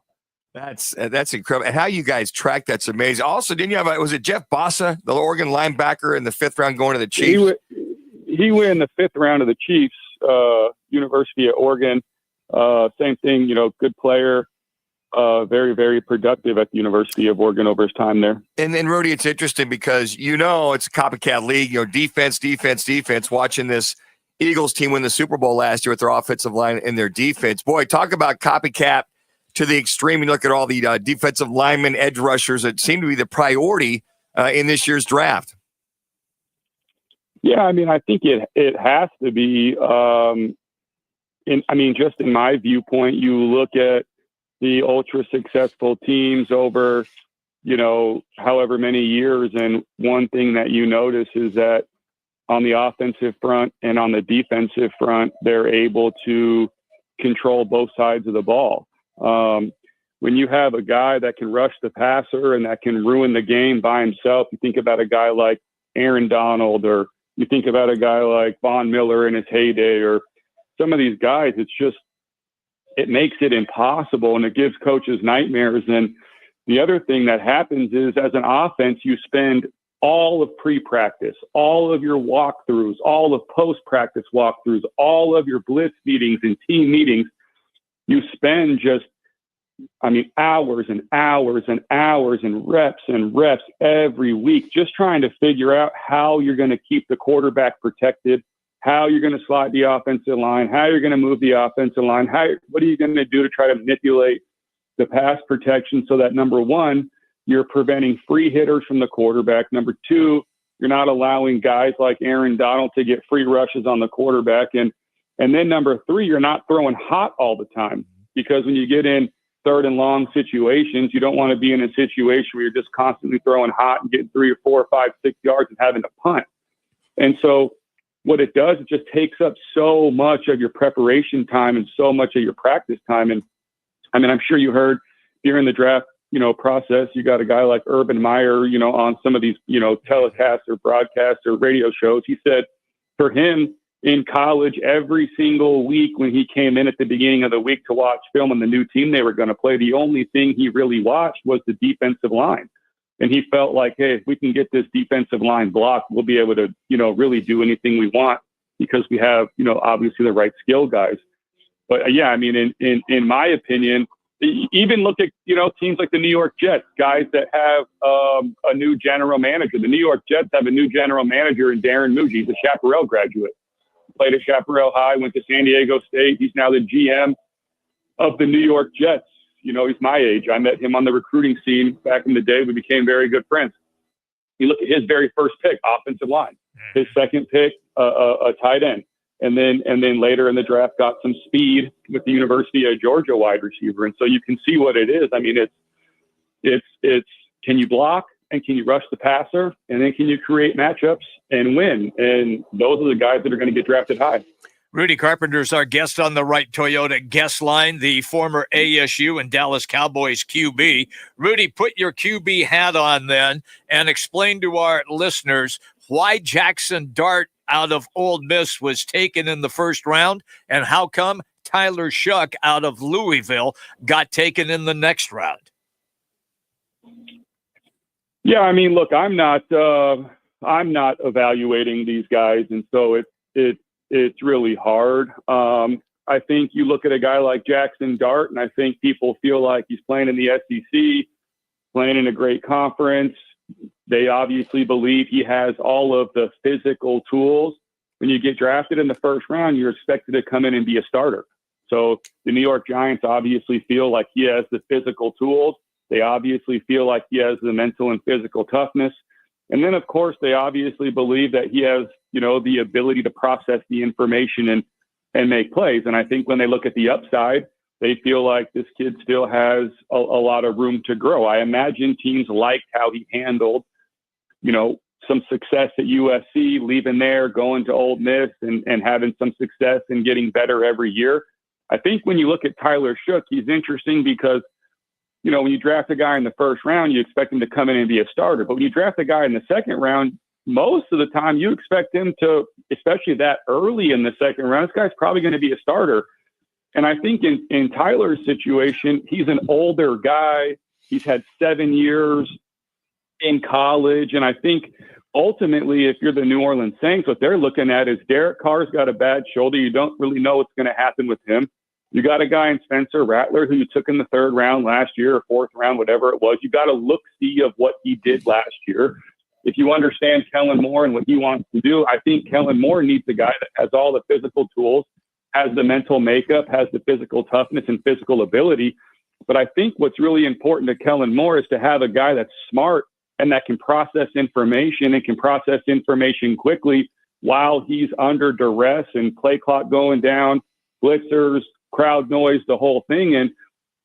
That's incredible. And how you guys track that's amazing. Also, didn't you have was it Jeff Bossa, the Oregon linebacker, in the 5th round going to the Chiefs? He went in the 5th round of the Chiefs, University of Oregon. Same thing, good player. Very, very productive at the University of Oregon over his time there. And then, Rudy, it's interesting because, it's a copycat league, defense, watching this Eagles team win the Super Bowl last year with their offensive line and their defense. Boy, talk about copycat to the extreme. You look at all the defensive linemen, edge rushers that seem to be the priority in this year's draft. Yeah, I mean, I think it has to be. Just in my viewpoint, you look at the ultra successful teams over, however many years. And one thing that you notice is that on the offensive front and on the defensive front, they're able to control both sides of the ball. When you have a guy that can rush the passer and that can ruin the game by himself, you think about a guy like Aaron Donald, or you think about a guy like Von Miller in his heyday, or some of these guys, it makes it impossible, and it gives coaches nightmares. And the other thing that happens is, as an offense, you spend all of pre-practice, all of your walkthroughs, all of post-practice walkthroughs, all of your blitz meetings and team meetings. You spend hours and hours and hours and reps every week just trying to figure out how you're going to keep the quarterback protected, how you're going to slide the offensive line, how you're going to move the offensive line, what are you going to do to try to manipulate the pass protection so that, number one, you're preventing free hitters from the quarterback. Number two, you're not allowing guys like Aaron Donald to get free rushes on the quarterback. And And then number 3, you're not throwing hot all the time, because when you get in third and long situations, you don't want to be in a situation where you're just constantly throwing hot and getting 3 or 4 or 5, 6 yards and having to punt. And so what it does, it just takes up so much of your preparation time and so much of your practice time. And I mean, I'm sure you heard during the draft, process, you got a guy like Urban Meyer, on some of these, telecasts or broadcasts or radio shows. He said for him in college, every single week when he came in at the beginning of the week to watch film on the new team they were going to play, the only thing he really watched was the defensive line. And he felt like, hey, if we can get this defensive line blocked, we'll be able to, really do anything we want, because we have, obviously the right skill guys. But yeah, I mean, in my opinion, even look at, teams like the New York Jets, guys that have a new general manager. The New York Jets have a new general manager in Darren Muge. He's a Chaparral graduate. Played at Chaparral High, went to San Diego State. He's now the GM of the New York Jets. He's my age. I met him on the recruiting scene back in the day. We became very good friends. You look at his very first pick, offensive line. His second pick, a tight end. And then later in the draft, got some speed with the University of Georgia wide receiver. And so you can see what it is. I mean, it's can you block and can you rush the passer, and then can you create matchups and win? And those are the guys that are going to get drafted high. Rudy Carpenter is our guest on the Right Toyota guest line, the former ASU and Dallas Cowboys QB. Rudy, put your QB hat on then and explain to our listeners why Jackson Dart out of Ole Miss was taken in the first round, and how come Tyler Shuck out of Louisville got taken in the next round. Yeah, I mean, look, I'm not evaluating these guys, and so it's really hard. I think you look at a guy like Jackson Dart, and I think people feel like he's playing in the SEC, playing in a great conference. They obviously believe he has all of the physical tools. When you get drafted in the first round, you're expected to come in and be a starter. So the New York Giants obviously feel like he has the physical tools. They obviously feel like he has the mental and physical toughness. And then, of course, they obviously believe that he has, the ability to process the information and make plays. And I think when they look at the upside, they feel like this kid still has a lot of room to grow. I imagine teams liked how he handled, some success at USC, leaving there, going to Ole Miss and having some success and getting better every year. I think when you look at Tyler Shuck, he's interesting because, when you draft a guy in the first round, you expect him to come in and be a starter. But when you draft a guy in the second round, most of the time you expect him to, especially that early in the second round, this guy's probably going to be a starter. And I think in Tyler's situation, he's an older guy. He's had 7 years in college. And I think ultimately, if you're the New Orleans Saints, what they're looking at is Derek Carr's got a bad shoulder. You don't really know what's going to happen with him. You got a guy in Spencer Rattler who you took in the third round last year or fourth round, whatever it was. You got to look-see of what he did last year. If you understand Kellen Moore and what he wants to do, I think Kellen Moore needs a guy that has all the physical tools, has the mental makeup, has the physical toughness and physical ability. But I think what's really important to Kellen Moore is to have a guy that's smart and that can process information and can process information quickly while he's under duress and play clock going down, blitzers, crowd noise, the whole thing. And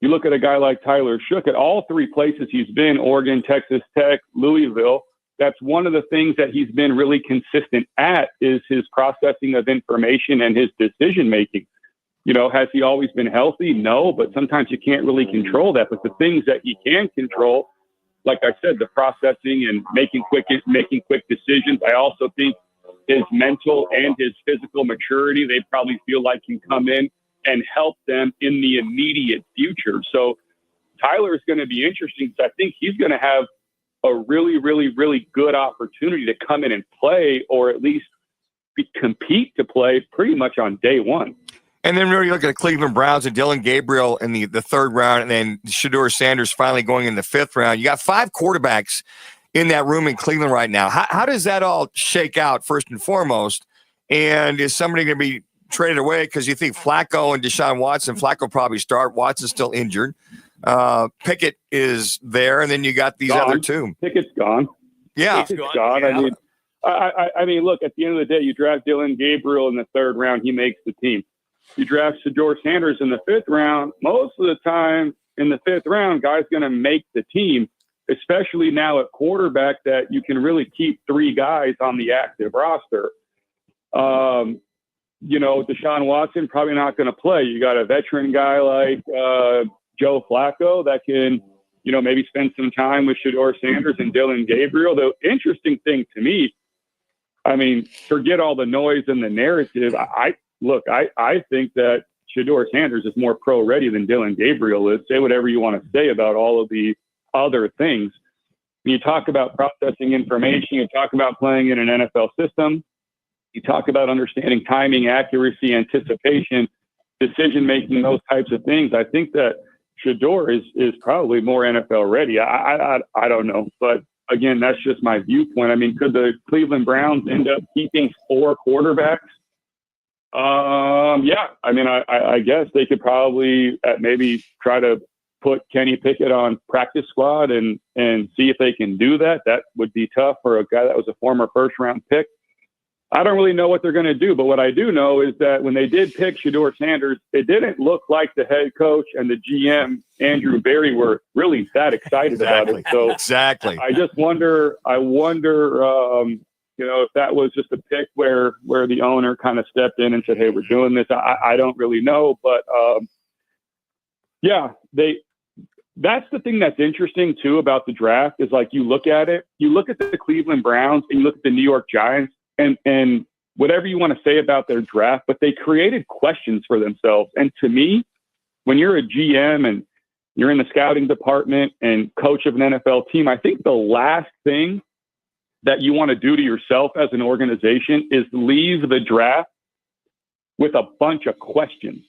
you look at a guy like Tyler Shuck, at all three places he's been, Oregon, Texas Tech, Louisville, that's one of the things that he's been really consistent at is his processing of information and his decision making. Has he always been healthy? No, but sometimes you can't really control that. But the things that he can control, like I said, the processing and making quick decisions. I also think his mental and his physical maturity, they probably feel like can come in and help them in the immediate future. So Tyler is going to be interesting because I think he's going to have a really, really, really good opportunity to come in and play, or at least compete to play pretty much on day one. And then really look at the Cleveland Browns and Dylan Gabriel in the third round, and then Shedeur Sanders finally going in the fifth round. You got 5 quarterbacks in that room in Cleveland right now. How does that all shake out, first and foremost? And is somebody going to be traded away because you think Flacco and Deshaun Watson? Flacco probably start. Watson's still injured. Pickett is there, and then you got these other two. Pickett's gone. Yeah, Pickett's gone. I mean, I mean, look, at the end of the day, you draft Dylan Gabriel in the 3rd round, he makes the team. You draft Shedeur Sanders in the 5th round, most of the time in the 5th round, guy's going to make the team, especially now at quarterback that you can really keep 3 guys on the active roster. You know, Deshaun Watson probably not going to play. You got a veteran guy like Joe Flacco that can, you know, maybe spend some time with Shedeur Sanders and Dylan Gabriel. The interesting thing to me, I mean, forget all the noise and the narrative. I think that Shedeur Sanders is more pro-ready than Dylan Gabriel is. Say whatever you want to say about all of the other things. When you talk about processing information, you talk about playing in an NFL system, you talk about understanding timing, accuracy, anticipation, decision-making, those types of things. I think that Shedeur is probably more NFL ready. I don't know. But again, that's just my viewpoint. I mean, could the Cleveland Browns end up keeping 4 quarterbacks? Yeah. I mean, I guess they could probably maybe try to put Kenny Pickett on practice squad and see if they can do that. That would be tough for a guy that was a former 1st-round pick. I don't really know what they're going to do, but what I do know is that when they did pick Shedeur Sanders, it didn't look like the head coach and the GM, Andrew Berry, were really that excited about it. So exactly. I just wonder, you know, if that was just a pick where the owner kind of stepped in and said, hey, we're doing this. I don't really know, but yeah, that's the thing that's interesting too about the draft is like, you look at the Cleveland Browns and you look at the New York Giants, and whatever you want to say about their draft, but they created questions for themselves. And to me, when you're a GM and you're in the scouting department and coach of an NFL team, I think the last thing that you want to do to yourself as an organization is leave the draft with a bunch of questions.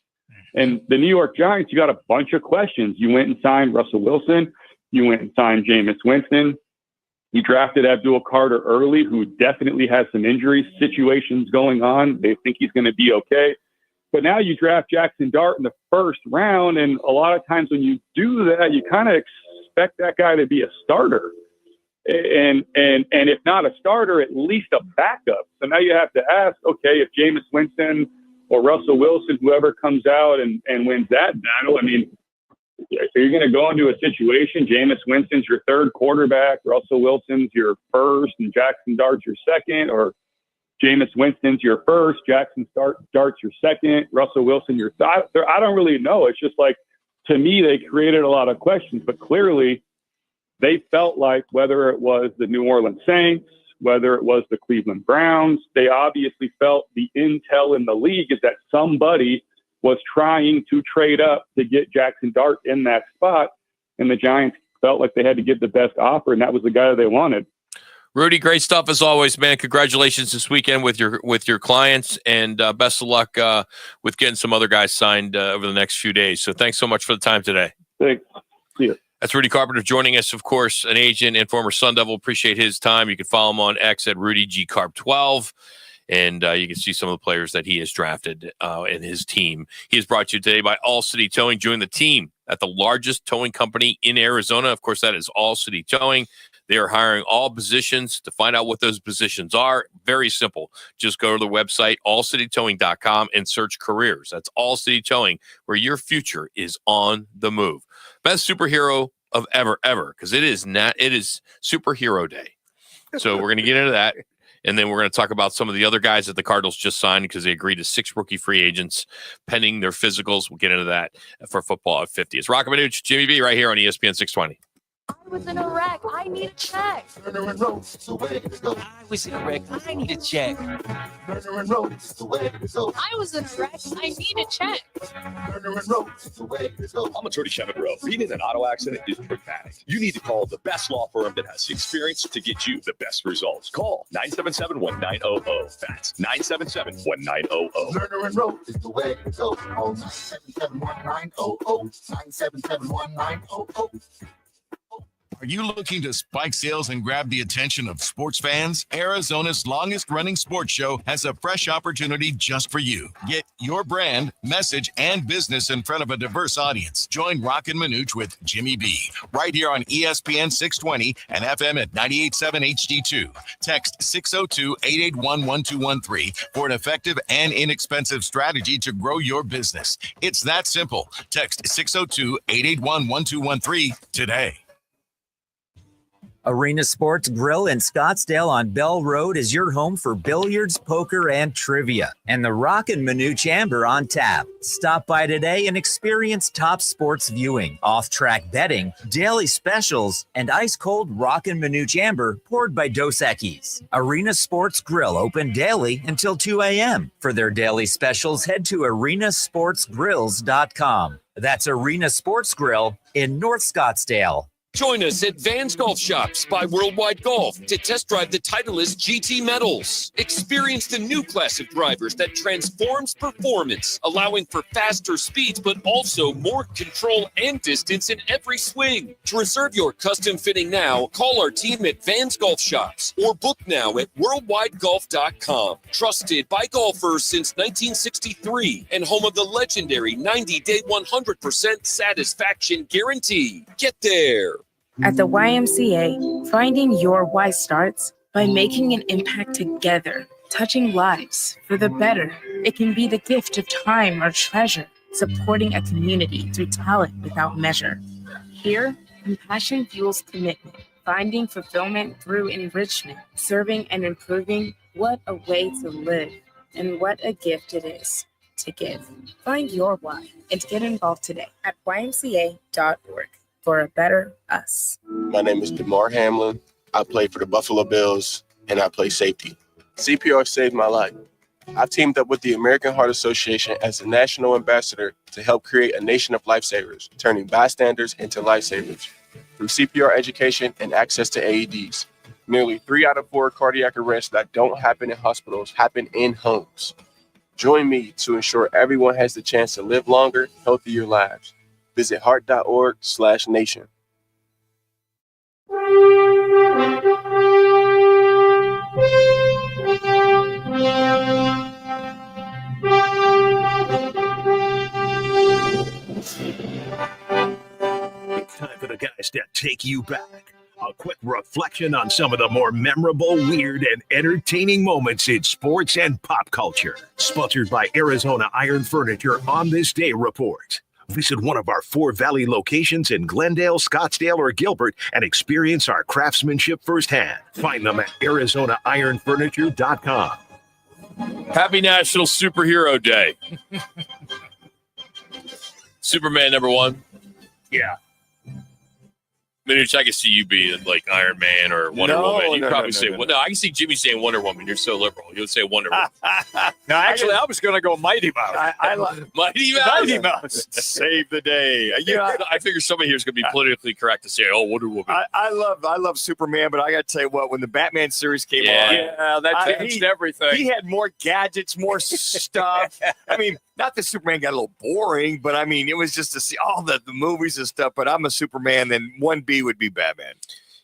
And the New York Giants, you got a bunch of questions. You went and signed Russell Wilson. You went and signed Jameis Winston. You drafted Abdul Carter early, who definitely has some injury situations going on. They think he's going to be okay. But now you draft Jackson Dart in the 1st round, and a lot of times when you do that, you kind of expect that guy to be a starter. And if not a starter, at least a backup. So now you have to ask, okay, if Jameis Winston or Russell Wilson, whoever comes out and wins that battle, I mean, are you going to go into a situation, Jameis Winston's your 3rd quarterback, Russell Wilson's your 1st, and Jackson Dart's your 2nd, or Jameis Winston's your 1st, Jackson Dart's your 2nd, Russell Wilson your 3rd? I don't really know. It's just like, to me, they created a lot of questions, but clearly they felt like whether it was the New Orleans Saints, whether it was the Cleveland Browns, they obviously felt the intel in the league is that somebody was trying to trade up to get Jackson Dart in that spot, and the Giants felt like they had to get the best offer, and that was the guy they wanted. Rudy, great stuff as always, man. Congratulations this weekend with your clients, and best of luck with getting some other guys signed over the next few days. So thanks so much for the time today. Thanks. See you. That's Rudy Carpenter joining us, of course, an agent and former Sun Devil. Appreciate his time. You can follow him on X at RudyGCarp12. And you can see some of the players that he has drafted in his team. He is brought to you today by All City Towing. Join the team at the largest towing company in Arizona. Of course, that is All City Towing. They are hiring all positions. To find out what those positions are, very simple. Just go to the website, allcitytowing.com, and search careers. That's All City Towing, where your future is on the move. Best superhero of ever, because it is Superhero Day. So we're going to get into that. And then we're going to talk about some of the other guys that the Cardinals just signed because they agreed to 6 rookie free agents pending their physicals. We'll get into that for Football at 50. It's Roc and Manuch, Jimmy B right here on ESPN 620. I was in a wreck. I need a check. I was in a wreck. I need a check. I was in a wreck. I need a check. I'm attorney Kevin Rowe. Being in an auto accident is dramatic. You need to call the best law firm that has the experience to get you the best results. Call 977-1900. That's 977-1900. Lerner and Rowe is the way to go. Call 977-1900. 977-1900. Are you looking to spike sales and grab the attention of sports fans? Arizona's longest running sports show has a fresh opportunity just for you. Get your brand, message, and business in front of a diverse audience. Join Roc and Manuch with Jimmy B right here on ESPN 620 and FM at 98.7 HD2. Text 602-881-1213 for an effective and inexpensive strategy to grow your business. It's that simple. Text 602-881-1213 today. Arena Sports Grill in Scottsdale on Bell Road is your home for billiards, poker, and trivia. And the Roc and Manuch Amber on tap. Stop by today and experience top sports viewing, off-track betting, daily specials, and ice-cold Roc and Manuch Amber poured by Dos Equis. Arena Sports Grill open daily until 2 a.m. For their daily specials, head to arenasportsgrills.com. That's Arena Sports Grill in North Scottsdale. Join us at Vans Golf Shops by Worldwide Golf to test drive the Titleist GT Metals. Experience the new class of drivers that transforms performance, allowing for faster speeds, but also more control and distance in every swing. To reserve your custom fitting now, call our team at Vans Golf Shops or book now at worldwidegolf.com. Trusted by golfers since 1963 and home of the legendary 90-day 100% satisfaction guarantee. Get there. At the YMCA, finding your why starts by making an impact together, touching lives for the better. It can be the gift of time or treasure, supporting a community through talent without measure. Here, compassion fuels commitment, finding fulfillment through enrichment, serving and improving. What a way to live, and what a gift it is to give. Find your why and get involved today at ymca.org. For a better us. My name is DeMar Hamlin. I play for the Buffalo Bills, and I play safety. CPR saved my life. I've teamed up with the American Heart Association as a national ambassador to help create a nation of lifesavers, turning bystanders into lifesavers. Through CPR education and access to AEDs, nearly 3 out of 4 cardiac arrests that don't happen in hospitals happen in homes. Join me to ensure everyone has the chance to live longer, healthier lives. Visit heart.org/nation. It's time for the guys to take you back. A quick reflection on some of the more memorable, weird, and entertaining moments in sports and pop culture. Sponsored by Arizona Iron Furniture on This Day Report. Visit one of our 4 Valley locations in Glendale, Scottsdale, or Gilbert and experience our craftsmanship firsthand. Find them at ArizonaIronFurniture.com. Happy National Superhero Day. Superman #1. Yeah. Manuch, I can see you being like Iron Man or Wonder Woman. You'd probably say, no. well, no, I can see Jimmy saying Wonder Woman. You're so liberal. You'll say Wonder Woman. No, actually, I was going to go Mighty Mouse. I love Mighty Mouse. Mighty Mouse. Save the day. I figure somebody here is going to be politically correct to say, oh, Wonder Woman. I love Superman, but I got to tell you what, when the Batman series came on, Yeah, that changed everything. He had more gadgets, more stuff. I mean, not that Superman got a little boring, but I mean, it was just to see all the movies and stuff. But I'm a Superman, then 1B would be Batman.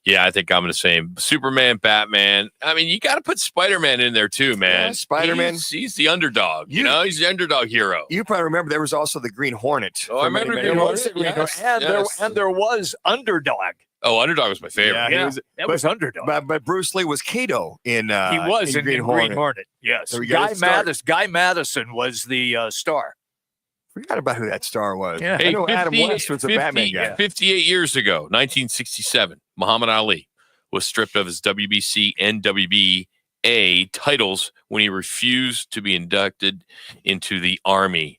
Yeah, I think I'm the same. Superman, Batman. I mean, you got to put Spider-Man in there too, man. Yeah, Spider-Man. He's the underdog. You know, he's the underdog hero. You probably remember there was also the Green Hornet. Oh, I remember many Green years. Hornet. And there was Underdog. Oh, Underdog was my favorite. Yeah, that was Underdog. But Bruce Lee was Kato in He was in Green Hornet. Yes. So Guy Madison was the star. Forgot about who that star was. Yeah. I know Adam West was a Batman guy. 58 years ago, 1967, Muhammad Ali was stripped of his WBC and WBA titles when he refused to be inducted into the Army.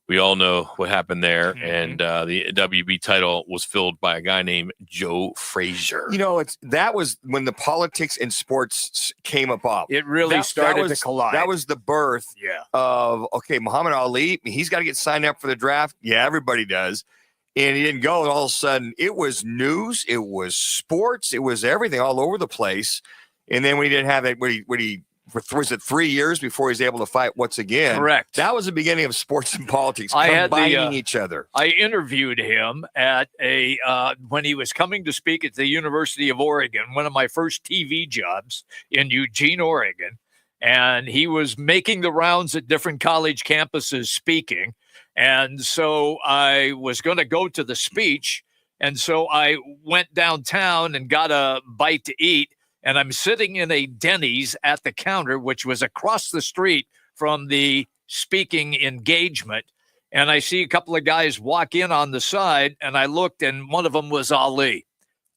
We all know what happened there, and the WB title was filled by a guy named Joe Frazier. You know, that was when the politics in sports came up. It really started to collide. That was the birth of, okay, Muhammad Ali, he's got to get signed up for the draft. Yeah, everybody does. And he didn't go, and all of a sudden, it was news, it was sports, it was everything all over the place. And then when he didn't have it, when he was it 3 years before he's able to fight once again? Correct. That was the beginning of sports and politics I had combining each other. I interviewed him at when he was coming to speak at the University of Oregon, one of my first TV jobs in Eugene, Oregon. And he was making the rounds at different college campuses speaking. And so I was going to go to the speech. And so I went downtown and got a bite to eat. And I'm sitting in a Denny's at the counter, which was across the street from the speaking engagement. And I see a couple of guys walk in on the side. And I looked, and one of them was Ali.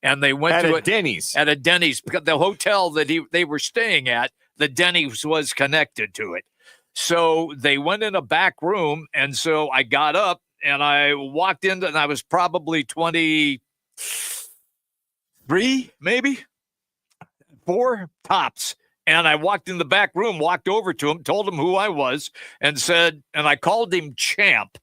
And they went At to a Denny's. At a Denny's. The hotel that they were staying at, the Denny's was connected to it. So they went in a back room. And so I got up and I walked in, and I was probably 23, maybe 4 tops. And I walked in the back room, walked over to him, told him who I was, and said, and I called him Champ.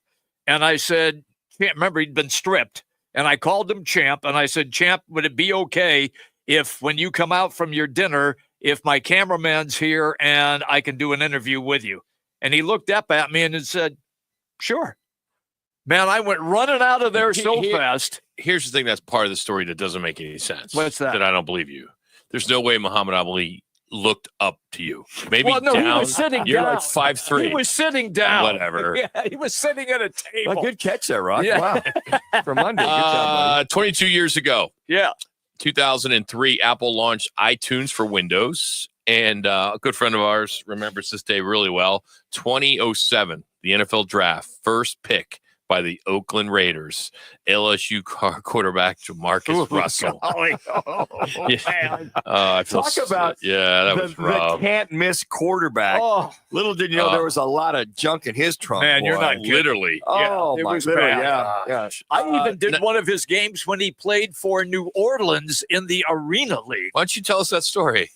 And I said, remember, he'd been stripped. And I called him Champ. And I said, Champ, would it be okay if when you come out from your dinner, if my cameraman's here and I can do an interview with you? And he looked up at me and said, sure. Man, I went running out of there so fast. Here's the thing that's part of the story that doesn't make any sense. What's that? That I don't believe you. There's no way Muhammad Ali looked up to you. Maybe well, no, down. He was sitting You're down. like 5'3". He was sitting down. Whatever. Yeah, he was sitting at a table. Well, good catch there, Rock. Yeah. Wow. For Monday. Good job, buddy. 22 years ago. Yeah. 2003, Apple launched iTunes for Windows. And a good friend of ours remembers this day really well. 2007, the NFL draft, first pick by the Oakland Raiders, LSU quarterback Jamarcus Russell. Man. I feel Talk about that was rough. the can't miss quarterback. Oh. Little did you know there was a lot of junk in his trunk. Man, you're boy. not kidding. Literally. Oh, it my was literally, bad. yeah. I even did one of his games when he played for New Orleans in the Arena League. Why don't you tell us that story?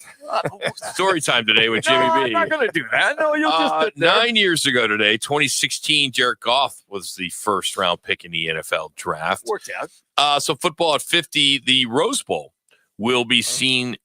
Story time today with Jimmy No, B. I'm not going to do that. No, you'll just sit there. 9 years ago today, 2016, Jared Goff was the first round pick in the NFL draft. Worked out. So football at 50, the Rose Bowl will be seen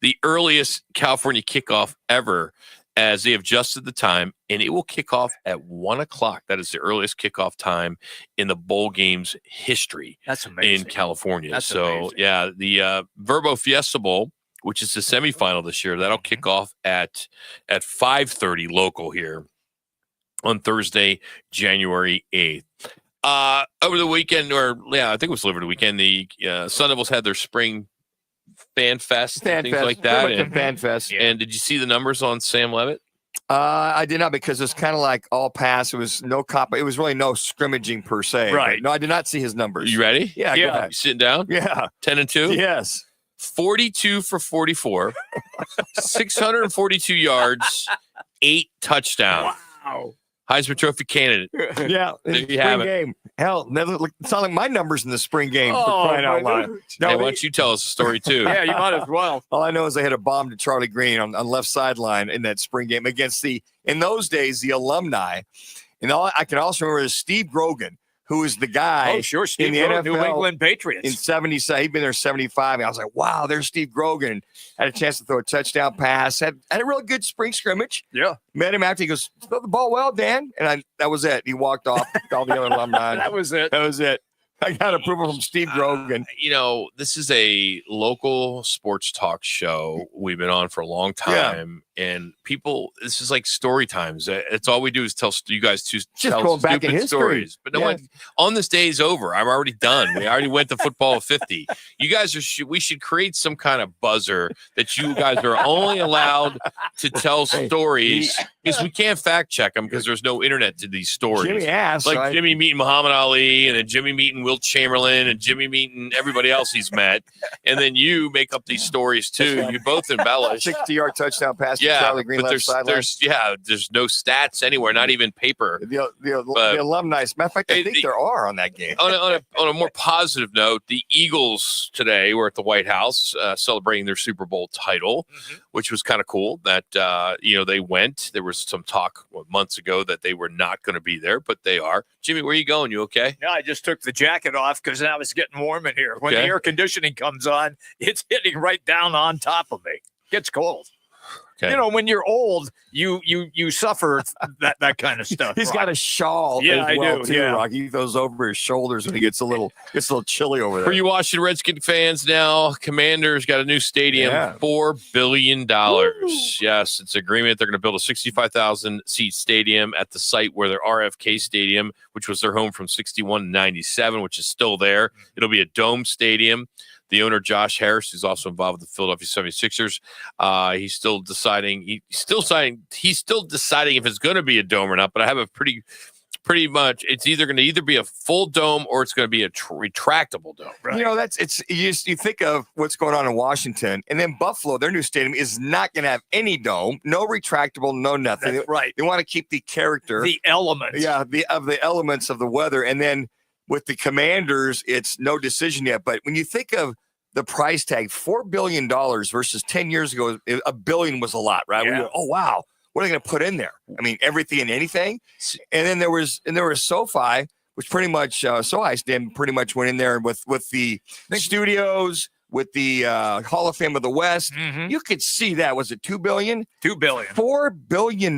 the earliest California kickoff ever, as they have adjusted the time, and it will kick off at 1 o'clock. That is the earliest kickoff time in the bowl game's history. That's amazing. In California. That's so amazing. yeah, the Verbo Fiesta Bowl, which is the semifinal this year, that'll kick off at 5:30 local here on Thursday, January 8th. Over the weekend, I think it was over the weekend, the Sun Devils had their spring fan fest and things like that. And fan fest. And did you see the numbers on Sam Levitt? I did not, because it's kind of like all pass. It was no cop. It was really no scrimmaging per se. Right. No, I did not see his numbers. You ready? Yeah. Go ahead. You sitting down? Yeah. 10-2? Yes. 42 for 44, 642 yards, 8 touchdowns. Wow. Heisman Trophy candidate. Yeah. There you spring have it. game. Hell, it's not like my numbers in the spring game. Oh, for crying out my loud. God. No, Hey, why don't you tell us a story too? Yeah, you might as well. all I know is they had a bomb to Charlie Green on left sideline in that spring game against in those days, the alumni. And I can also remember is Steve Grogan, who was the guy Oh, sure. Steve in the Grogan, NFL New England Patriots. in 77. He'd been there 75. And I was like, wow, there's Steve Grogan. Had a chance to throw a touchdown pass. Had a real good spring scrimmage. Yeah. Met him after. He goes, throw the ball well, Dan. And that was it. He walked off with all the other alumni. That was it. That was it. I got approval from Steve Grogan. This is a local sports talk show we've been on for a long time. And people, this is like story times. It's all we do is tell you guys to tell going back in stupid history. stories. But no one on this day is over. I'm already done. We already went to football at 50. You guys we should create some kind of buzzer that you guys are only allowed to tell stories, because we can't fact check them because there's no internet to these stories. Jimmy asked, like right? Jimmy meeting Muhammad Ali, and then Jimmy meeting Wilt Chamberlain, and Jimmy meeting everybody else he's met, and then you make up these stories too. You both embellish. 60-yard touchdown pass to Yeah, Charlie Green but left sideline. there's no stats anywhere, not even paper. The alumni. Matter of fact, I think there are on that game. On a more positive note, the Eagles today were at the White House celebrating their Super Bowl title, which was kind of cool. That they went. There was some talk months ago that they were not going to be there, but they are. Jimmy, where are you going? You okay? Yeah, I just took the jacket off because now it's getting warm in here. When the Okay. air conditioning comes on, it's hitting right down on top of me. Gets cold. Okay. You know, when you're old, you suffer that kind of stuff. He's got a shawl. Yeah, as well, I do. too, Yeah. Rocky. He those over his shoulders when he gets a little chilly over there. For you Washington Redskin fans now, Commanders got a new stadium, $4 billion. Woo. Yes, it's an agreement. They're going to build a 65,000-seat stadium at the site where their RFK Stadium, which was their home from 61 to 97, which is still there. It'll be a dome stadium. The owner, Josh Harris, who's also involved with the Philadelphia 76ers, he's still deciding. He's still deciding if it's going to be a dome or not. But I have a pretty much. It's either going to be a full dome or it's going to be a retractable dome. Right. You know, you think of what's going on in Washington, and then Buffalo, their new stadium is not going to have any dome, no retractable, no nothing. That's right. They want to keep the character, the elements. Yeah, the elements of the weather, and then with the Commanders, it's no decision yet. But when you think of the price tag, $4 billion versus 10 years ago, $1 billion was a lot, right? Yeah. We go, oh, wow. What are they going to put in there? I mean, everything and anything. And then there was SoFi, which pretty much SoFi Stadium pretty much went in there with the studios, with the Hall of Fame of the West. Mm-hmm. You could see that. Was it $2 billion? $2 billion. $4 billion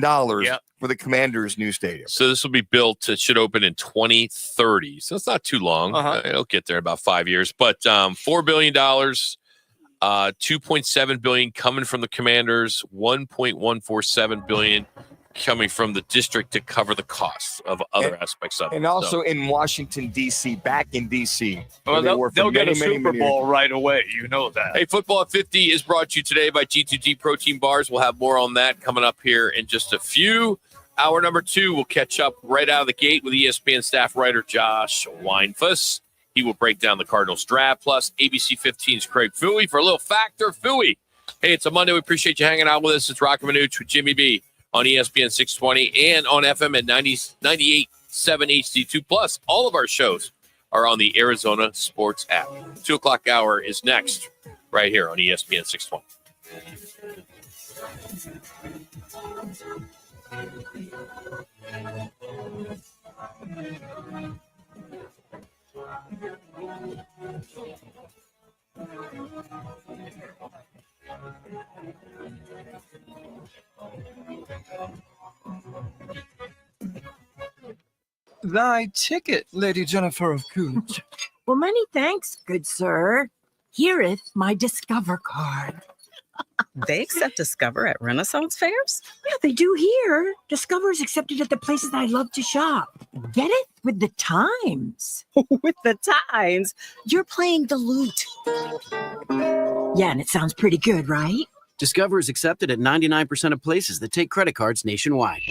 for the Commanders' new stadium. So this will be built. It should open in 2030. So it's not too long. It'll get there in about 5 years. But $4 billion. $2.7 billion coming from the Commanders, $1.147 billion coming from the district to cover the costs of other aspects of it. And also in Washington, D.C., back in D.C. Well, they'll get a Super Bowl right away. You know that. Hey, Football at 50 is brought to you today by G2G Protein Bars. We'll have more on that coming up here in just a few. Hour number 2, we'll catch up right out of the gate with ESPN staff writer Josh Weinfuss. He will break down the Cardinals draft, plus ABC 15's Craig Fooey for a little factor. Fooey, hey, it's a Monday. We appreciate you hanging out with us. It's Roc and Manuch with Jimmy B on ESPN 620 and on FM at 98.7 HD2. Plus, all of our shows are on the Arizona Sports app. 2 o'clock hour is next right here on ESPN 620. Thy ticket, Lady Jennifer of Cooch. Well, many thanks, good sir. Hereeth my Discover card. They accept Discover at Renaissance fairs? Yeah, they do here. Discover is accepted at the places I love to shop. Get it? With the times. With the times? You're playing the lute. Yeah, and it sounds pretty good, right? Discover is accepted at 99% of places that take credit cards nationwide.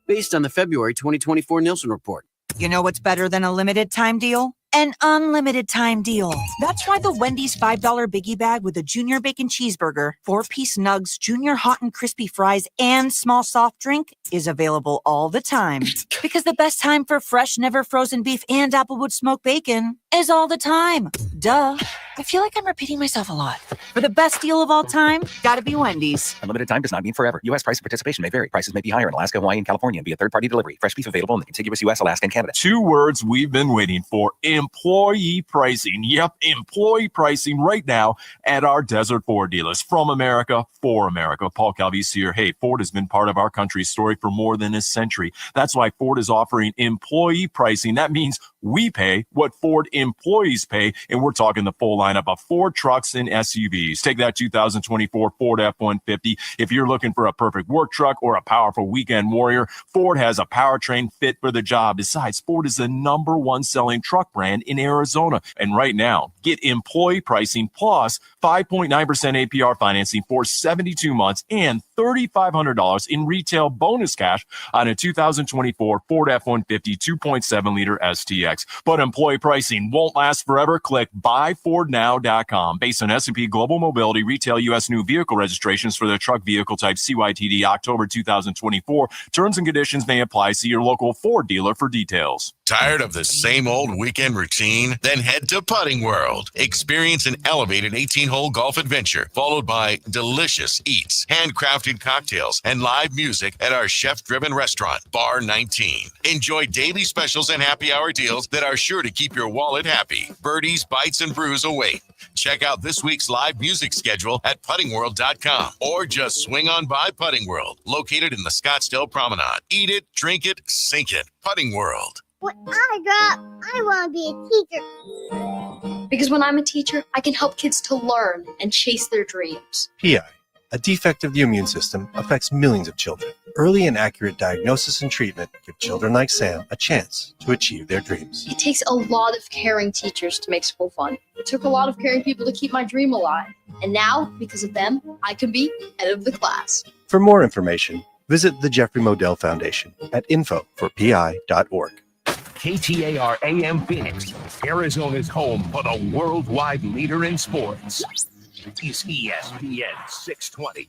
Based on the February 2024 Nielsen report. You know what's better than a limited time deal? An unlimited time deal. That's why the Wendy's $5 Biggie Bag with a Junior Bacon Cheeseburger, 4-piece nugs, Junior Hot and Crispy Fries, and small soft drink is available all the time. Because the best time for fresh, never frozen beef and Applewood smoked bacon is all the time. Duh. I feel like I'm repeating myself a lot. For the best deal of all time, gotta be Wendy's. Unlimited time does not mean forever. U.S. price and participation may vary. Prices may be higher in Alaska, Hawaii, and California and via third-party delivery. Fresh beef available in the contiguous U.S., Alaska, and Canada. 2 words we've been waiting for: employee pricing. Yep, employee pricing right now at our Desert Ford dealers. From America, for America. Paul Calvisi here. Hey, Ford has been part of our country's story for more than a century. That's why Ford is offering employee pricing. That means we pay what Ford employees pay, and we're talking the full lineup of Ford trucks and SUVs. Take that 2024 Ford F-150. If you're looking for a perfect work truck or a powerful weekend warrior, Ford has a powertrain fit for the job. Besides, Ford is the #1 selling truck brand in Arizona. And right now, get employee pricing plus 5.9% APR financing for 72 months and $3,500 in retail bonus cash on a 2024 Ford F-150 2.7-liter STX. But employee pricing won't last forever. Click buyfordnow.com. Based on S&P Global Mobility retail U.S. new vehicle registrations for the truck vehicle type CYTD October 2024. Terms and conditions may apply. See your local Ford dealer for details. Tired of the same old weekend routine? Then head to Putting World. Experience an elevated 18-hole golf adventure, followed by delicious eats, handcrafted cocktails, and live music at our chef-driven restaurant, Bar 19. Enjoy daily specials and happy hour deals that are sure to keep your wallet happy. Birdies, bites, and brews await. Check out this week's live music schedule at puttingworld.com or just swing on by Putting World, located in the Scottsdale Promenade. Eat it, drink it, sink it. Putting World. When I grow up, I want to be a teacher. Because when I'm a teacher, I can help kids to learn and chase their dreams. PI, a defect of the immune system, affects millions of children. Early and accurate diagnosis and treatment give children like Sam a chance to achieve their dreams. It takes a lot of caring teachers to make school fun. It took a lot of caring people to keep my dream alive. And now, because of them, I can be head of the class. For more information, visit the Jeffrey Modell Foundation at info4pi.org. KTAR AM Phoenix, Arizona's home for the worldwide leader in sports. Is ESPN 620.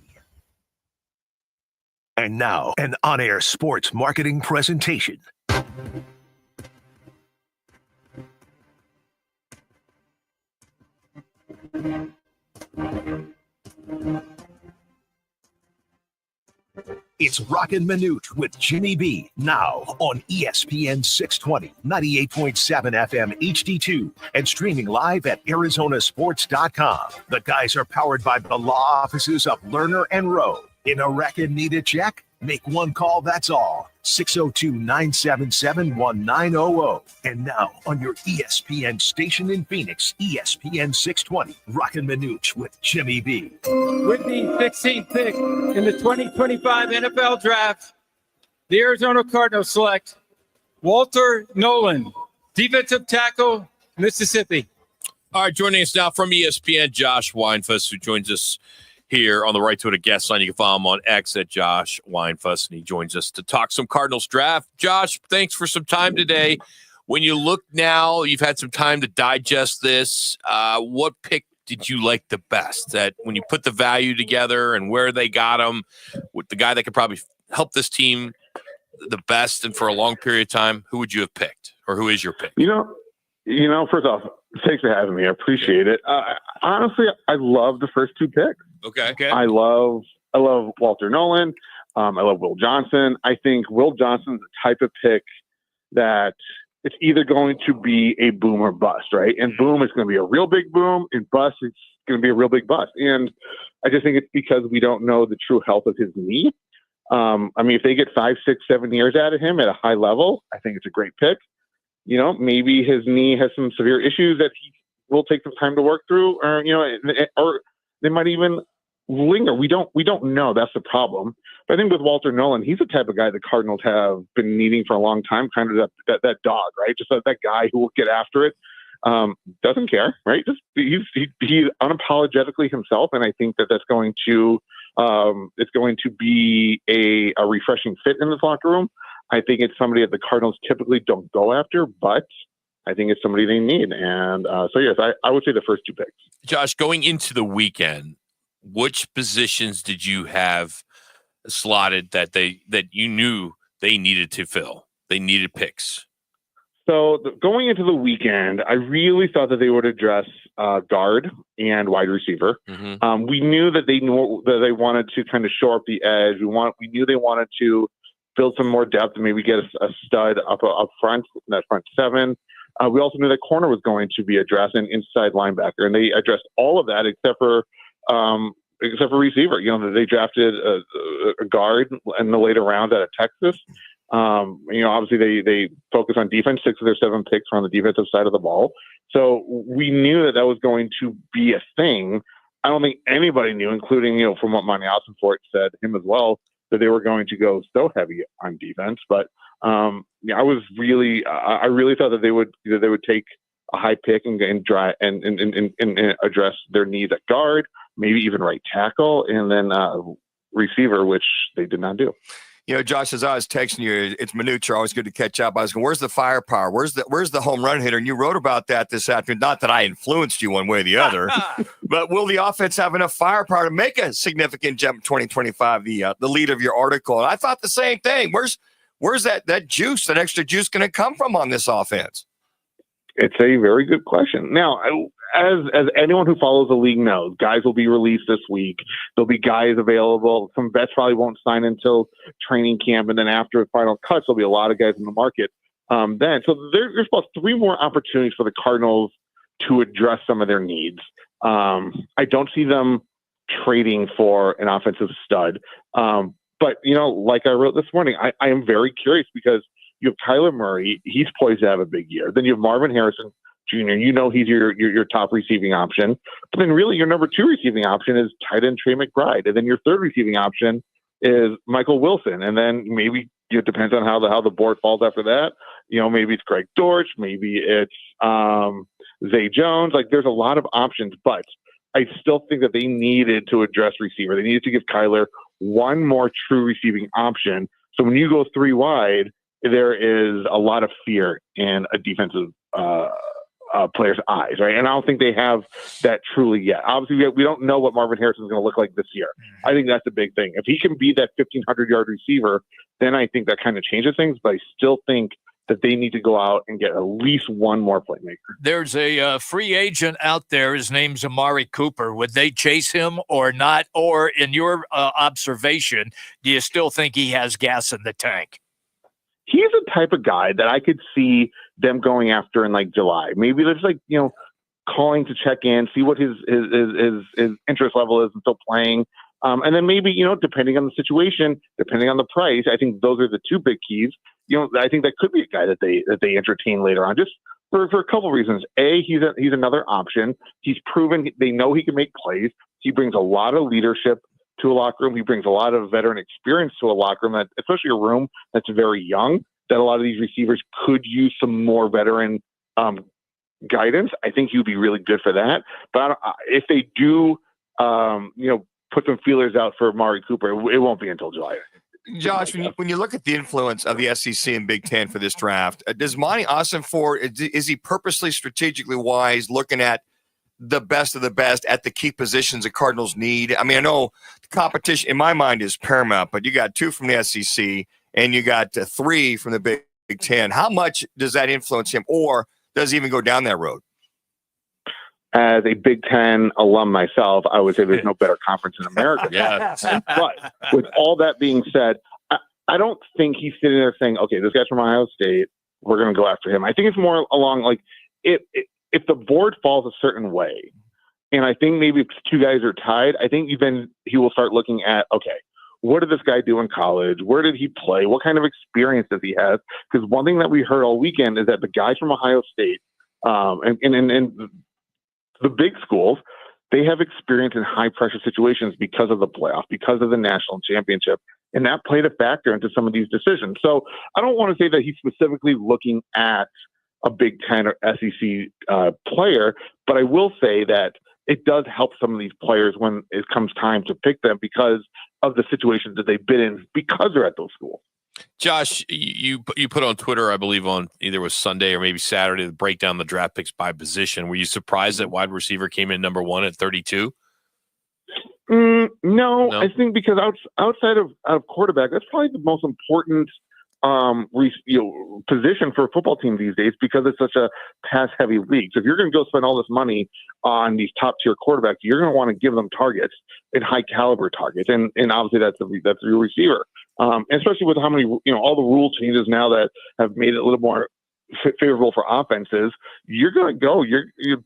And now, an on-air sports marketing presentation. It's Roc and Manuch with Jimmy B, now on ESPN 620, 98.7 FM HD2, and streaming live at arizonasports.com. The guys are powered by the law offices of Lerner and Rowe. In a wreck and need a check? Make one call, that's all. 602-977-1900. And now on your ESPN station in Phoenix, ESPN 620, Roc and Manuch with Jimmy B. With the 16th pick in the 2025 NFL Draft, the Arizona Cardinals select Walter Nolan, defensive tackle, Mississippi. All right, joining us now from ESPN, Josh Weinfuss, who joins us here on the Right to It, a guest line. You can follow him on X at Josh Weinfuss, and he joins us to talk some Cardinals draft. Josh, thanks for some time today. When you look now, you've had some time to digest this. What pick did you like the best? That when you put the value together and where they got him, with the guy that could probably help this team the best and for a long period of time, who would you have picked, or who is your pick? You know, first off, thanks for having me. I appreciate it. Honestly, I love the first two picks. Okay. I love Walter Nolan. I love Will Johnson. I think Will Johnson's the type of pick that it's either going to be a boom or bust, right? And boom, it's going to be a real big boom, and bust, it's going to be a real big bust. And I just think it's because we don't know the true health of his knee. I mean, if they get 5, 6, 7 years out of him at a high level, I think it's a great pick. You know, maybe his knee has some severe issues that he will take some time to work through, or, you know, or they might even linger. We don't know. That's the problem. But I think with Walter Nolan, he's the type of guy the Cardinals have been needing for a long time, kind of that dog, right? Just that guy who will get after it, doesn't care, right? Just he's unapologetically himself, and I think that's going to it's going to be a refreshing fit in this locker room. I think it's somebody that the Cardinals typically don't go after, but I think it's somebody they need. And so, yes, I would say the first two picks. Josh, going into the weekend, which positions did you have slotted that you knew they needed to fill? They needed picks. So going into the weekend, I really thought that they would address guard and wide receiver. Mm-hmm. We knew that they wanted to kind of shore up the edge. We knew they wanted to build some more depth and maybe get a stud up front, that front seven. We also knew that corner was going to be addressed, and inside linebacker, and they addressed all of that except for receiver. You know, they drafted a guard in the later round out of Texas. You know, obviously they focus on defense. 6 of their 7 picks were on the defensive side of the ball. So we knew that was going to be a thing. I don't think anybody knew, including, you know, from what Monty Altenfort said, him as well, that they were going to go so heavy on defense. But yeah, I really thought that they would take a high pick and address their needs at guard, maybe even right tackle, and then receiver, which they did not do. You know, Josh, as I was texting you, it's Manuch, always good to catch up. I was going, where's the firepower? Where's the home run hitter? And you wrote about that this afternoon. Not that I influenced you one way or the other, but will the offense have enough firepower to make a significant jump in 2025? The lead of your article. And I thought the same thing. Where's where's that juice, that extra juice going to come from on this offense? It's a very good question. Now, as anyone who follows the league knows, guys will be released this week. There'll be guys available. Some vets probably won't sign until training camp, and then after the final cuts, there'll be a lot of guys in the market then. So there's about 3 more opportunities for the Cardinals to address some of their needs. I don't see them trading for an offensive stud. But, like I wrote this morning, I am very curious because you have Kyler Murray. He's poised to have a big year. Then you have Marvin Harrison Jr. He's your top receiving option. But then really your number 2 receiving option is tight end Trey McBride. And then your third receiving option is Michael Wilson. And then maybe it depends on how the board falls after that. Maybe it's Greg Dortch. Maybe it's Zay Jones. Like, there's a lot of options. But I still think that they needed to address receiver. They needed to give Kyler one more true receiving option. So when you go 3 wide, there is a lot of fear in a defensive player's eyes, right? And I don't think they have that truly yet. Obviously, we don't know what Marvin Harrison is going to look like this year. I think that's a big thing. If he can be that 1,500-yard receiver, then I think that kind of changes things. But I still think that they need to go out and get at least one more playmaker. There's a free agent out there. His name's Amari Cooper. Would they chase him or not? Or in your observation, do you still think he has gas in the tank? He's the type of guy that I could see them going after in like July. Maybe there's calling to check in, see what his interest level is until playing. And then maybe, depending on the situation, depending on the price, I think those are the 2 big keys. I think that could be a guy that they entertain later on, just for a couple of reasons. A, he's another option. He's proven they know he can make plays. He brings a lot of leadership to a locker room. He brings a lot of veteran experience to a locker room, especially a room that's very young, that a lot of these receivers could use some more veteran guidance. I think he would be really good for that. But if they do, put some feelers out for Amari Cooper, it won't be until July. Josh, when you look at the influence of the SEC and Big Ten for this draft, does Monty Ossenfort, is he purposely, strategically wise, looking at the best of the best at the key positions the Cardinals need? I mean, I know the competition in my mind is paramount, but you got 2 from the SEC and you got 3 from the Big Ten. How much does that influence him, or does he even go down that road? As a Big Ten alum myself, I would say there's no better conference in America. But with all that being said, I don't think he's sitting there saying, okay, this guy's from Ohio State, we're going to go after him. I think it's more along like if the board falls a certain way, and I think maybe if 2 guys are tied, I think then he will start looking at, okay, what did this guy do in college? Where did he play? What kind of experience does he have? Because one thing that we heard all weekend is that the guys from Ohio State and the big schools, they have experience in high pressure situations because of the playoff, because of the national championship. And that played a factor into some of these decisions. So I don't want to say that he's specifically looking at a Big Ten or SEC player, but I will say that it does help some of these players when it comes time to pick them because of the situations that they've been in because they're at those schools. Josh, you put on Twitter, I believe on either was Sunday or maybe Saturday, to break down the draft picks by position. Were you surprised that wide receiver came in number 1 at 32? No, I think because outside of quarterback, that's probably the most important position for a football team these days because it's such a pass-heavy league. So if you're going to go spend all this money on these top-tier quarterbacks, you're going to want to give them targets and high-caliber targets, and obviously that's your receiver. And especially with how many all the rule changes now that have made it a little more favorable for offenses, you're going to go. Your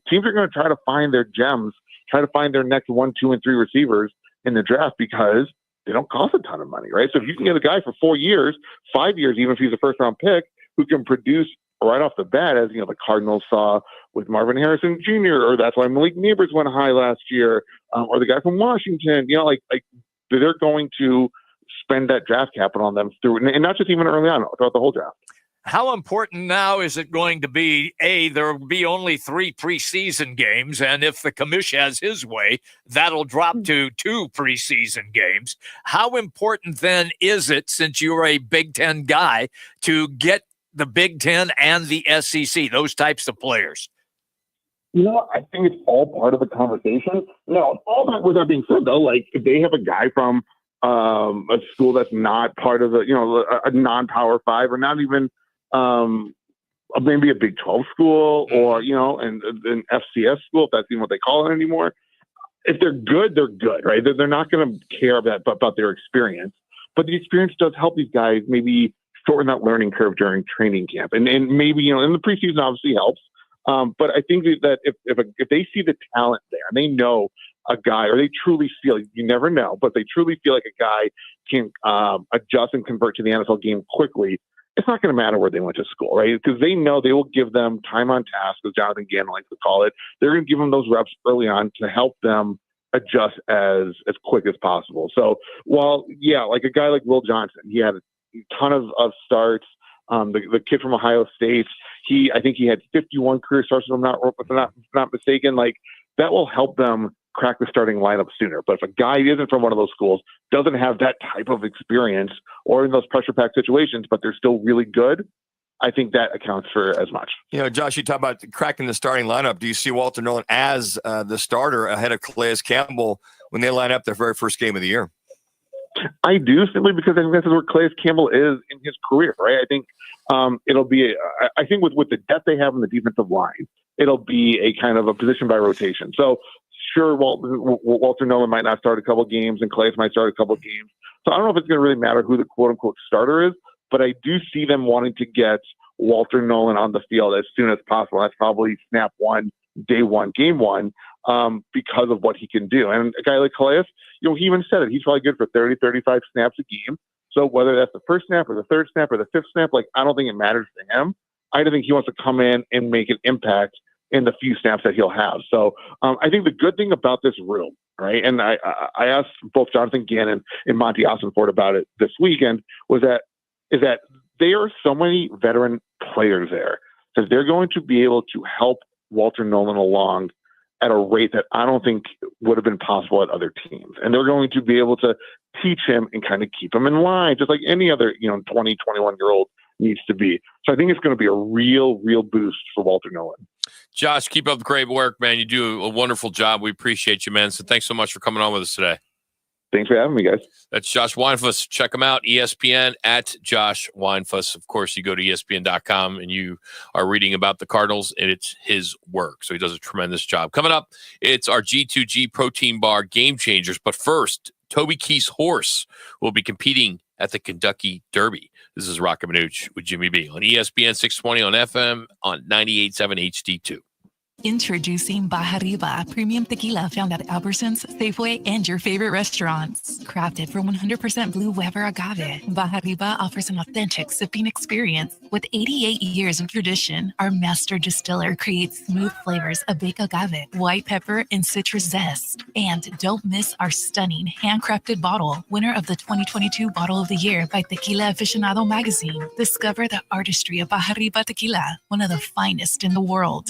teams are going to try to find their gems, try to find their next 1, 2, and 3 receivers in the draft because they don't cost a ton of money, right? So if you can get a guy for 4 years, 5 years, even if he's a first-round pick, who can produce right off the bat, as the Cardinals saw with Marvin Harrison Jr., or that's why Malik Neighbors went high last year, or the guy from Washington, like they're going to spend that draft capital on them through, and not just even early on, throughout the whole draft. How important now is it going to be, there will be only 3 preseason games, and if the commission has his way, that'll drop to 2 preseason games. How important then is it, since you're a Big Ten guy, to get the Big Ten and the SEC, those types of players? I think it's all part of the conversation. Now, all that with that being said, though, like if they have a guy from a school that's not part of a non-Power 5 or not even maybe a Big 12 school or, an FCS school, if that's even what they call it anymore. If they're good, they're good, right? They're not going to care about their experience. But the experience does help these guys maybe shorten that learning curve during training camp. And maybe, in the preseason obviously helps. But I think that if they see the talent there and they know a guy, or they truly feel, you never know, but they truly feel like a guy can adjust and convert to the NFL game quickly, it's not going to matter where they went to school, right? Because they know they will give them time on task, as Jonathan Gannon likes to call it. They're going to give them those reps early on to help them adjust as quick as possible. So while, like a guy like Will Johnson, he had a ton of starts. The kid from Ohio State, I think he had 51 career starts, if I'm not mistaken. Like, that will help them crack the starting lineup sooner. But if a guy isn't from one of those schools, doesn't have that type of experience or in those pressure-packed situations, but they're still really good, I think that accounts for as much. Josh, you talk about cracking the starting lineup. Do you see Walter Nolen as the starter ahead of Calais Campbell when they line up their very first game of the year? I do, simply because I think this is where Calais Campbell is in his career, right? I think it'll be, I think with the depth they have in the defensive line, it'll be a kind of a position by rotation. So sure, Walter Nolen might not start a couple games and Calais might start a couple games. So I don't know if it's going to really matter who the quote unquote starter is, but I do see them wanting to get Walter Nolen on the field as soon as possible. That's probably snap one, day one, game one, because of what he can do. And a guy like Calais, he even said it. He's probably good for 30, 35 snaps a game. So whether that's the first snap or the third snap or the fifth snap, I don't think it matters to him. I don't think he wants to come in and make an impact in the few snaps that he'll have. So I think the good thing about this room, right, and I asked both Jonathan Gannon and Monty Ossenford about it this weekend, is that there are so many veteran players there that they're going to be able to help Walter Nolen along at a rate that I don't think would have been possible at other teams. And they're going to be able to teach him and kind of keep him in line, just like any other 20, 21-year-old needs to be. So I think it's going to be a real boost for Walter Nolen. Josh, keep up the great work, man. You do a wonderful job. We appreciate you, man. So thanks so much for coming on with us today. Thanks for having me, guys. That's Josh Weinfuss. Check him out, ESPN at Josh Weinfuss. Of course, you go to ESPN.com and you are reading about the Cardinals, and it's his work. So he does a tremendous job. Coming up, it's our G2G protein bar game changers. But first, Toby Keith's horse will be competing at the Kentucky Derby. This is Roc and Manuch with Jimmy B on ESPN 620 on FM on 98.7 HD2. Introducing Baja Riba, premium tequila found at Albertsons, Safeway, and your favorite restaurants. Crafted from 100% blue Weber agave, Baja Riba offers an authentic sipping experience. With 88 years of tradition, our master distiller creates smooth flavors of baked agave, white pepper, and citrus zest. And don't miss our stunning handcrafted bottle, winner of the 2022 Bottle of the Year by Tequila Aficionado magazine. Discover the artistry of Baja Riba tequila, one of the finest in the world.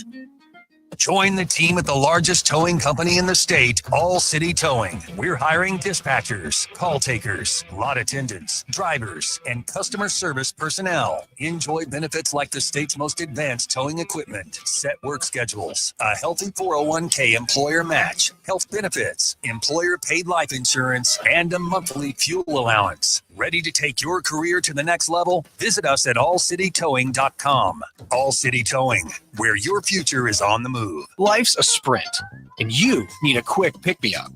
Join the team at the largest towing company in the state, All City Towing. We're hiring dispatchers, call takers, lot attendants, drivers, and customer service personnel. Enjoy benefits like the state's most advanced towing equipment, set work schedules, a healthy 401k employer match, health benefits, employer paid life insurance, and a monthly fuel allowance. Ready to take your career to the next level? Visit us at allcitytowing.com. All City Towing, where your future is on the move. Life's a sprint, and you need a quick pick-me-up.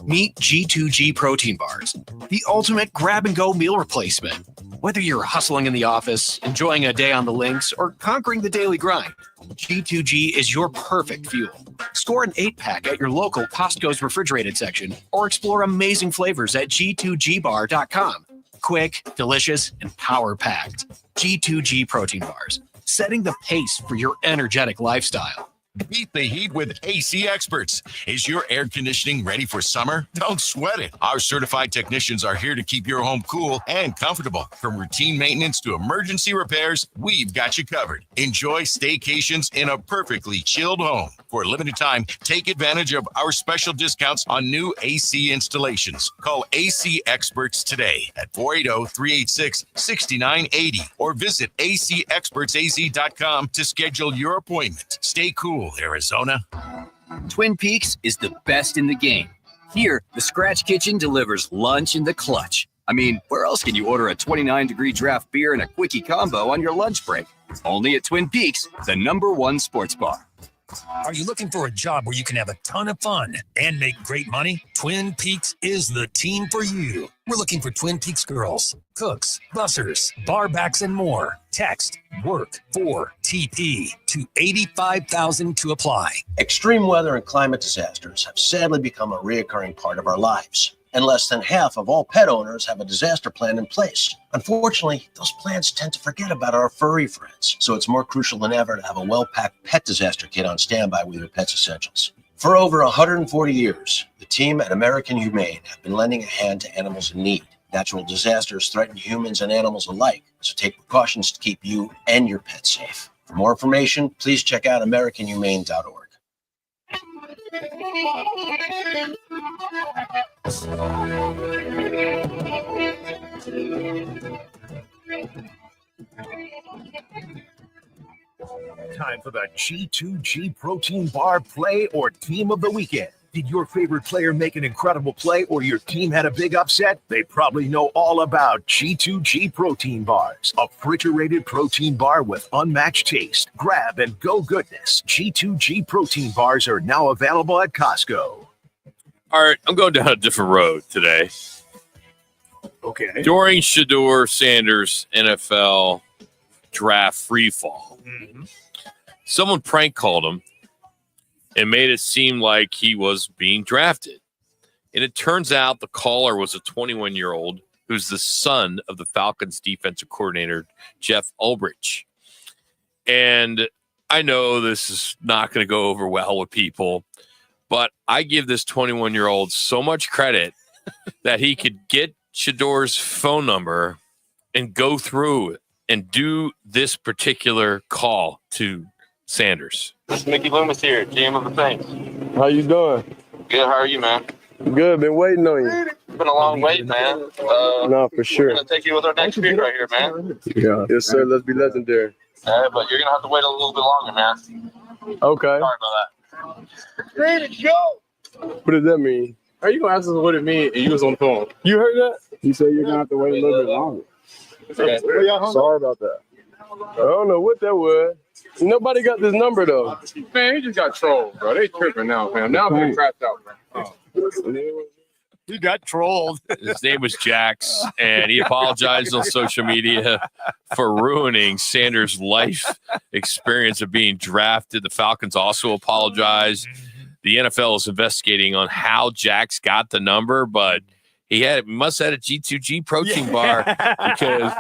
Meet G2G protein bars, the ultimate grab-and-go meal replacement. Whether you're hustling in the office, enjoying a day on the links, or conquering the daily grind, G2G is your perfect fuel. Score an 8-pack at your local Costco's refrigerated section, or explore amazing flavors at G2GBar.com. Quick, delicious, and power-packed. G2G protein bars, setting the pace for your energetic lifestyle. Beat the heat with AC Experts. Is your air conditioning ready for summer? Don't sweat it. Our certified technicians are here to keep your home cool and comfortable. From routine maintenance to emergency repairs, we've got you covered. Enjoy staycations in a perfectly chilled home. For a limited time, take advantage of our special discounts on new AC installations. Call AC Experts today at 480-386-6980 or visit acexpertsaz.com to schedule your appointment. Stay cool, Arizona. Twin Peaks is the best in the game. Here, the Scratch Kitchen delivers lunch in the clutch. I mean, where else can you order a 29-degree draft beer and a quickie combo on your lunch break? Only at Twin Peaks, the #1 sports bar. Are you looking for a job where you can have a ton of fun and make great money? Twin Peaks is the team for you. We're looking for Twin Peaks girls, cooks, bussers, barbacks, and more. Text WORK4TP to 85,000 to apply. Extreme weather and climate disasters have sadly become a reoccurring part of our lives. And less than half of all pet owners have a disaster plan in place. Unfortunately, those plans tend to forget about our furry friends. So it's more crucial than ever to have a well-packed pet disaster kit on standby with your pet's essentials. For over 140 years, the team at American Humane have been lending a hand to animals in need. Natural disasters threaten humans and animals alike, so take precautions to keep you and your pet safe. For more information, please check out AmericanHumane.org. Time for the G2G Protein Bar Play or Team of the Weekend. Did your favorite player make an incredible play or your team had a big upset? They probably know all about G2G Protein Bars, a refrigerated protein bar with unmatched taste, grab and go goodness. G2G Protein Bars are now available at Costco. All right, I'm going down a different road today. Okay. During Shedeur Sanders' NFL draft freefall, someone prank called him and made it seem like he was being drafted. And it turns out the caller was a 21-year-old who's the son of the Falcons defensive coordinator, Jeff Ulbrich. And I know this is not going to go over well with people, but I give this 21-year-old so much credit that he could get Shedeur's phone number and go through and do this particular call to Sanders. This is Mickey Loomis here, GM of the Saints. How you doing? Good, how are you, man? Good, been waiting on you. It's been a long wait, man. No, for sure. We're going to take you with our next pick right here, man. Yeah. Yes, sir. Let's be legendary. But you're going to have to wait a little bit longer, man. Okay. Sorry about that. Ready to go! What does that mean? How you going to ask us what it means and you was on the phone? You heard that? He said you're going to have to wait a little bit longer. Okay. Sorry about that. I don't know what that was. Nobody got this number, though. Man, he just got trolled, bro. They tripping now, man. Now they're trapped out, bro. He got trolled. His name was Jax, and he apologized on social media for ruining Sanders' life experience of being drafted. The Falcons also apologized. The NFL is investigating on how Jax got the number, but he must have had a G2G protein bar because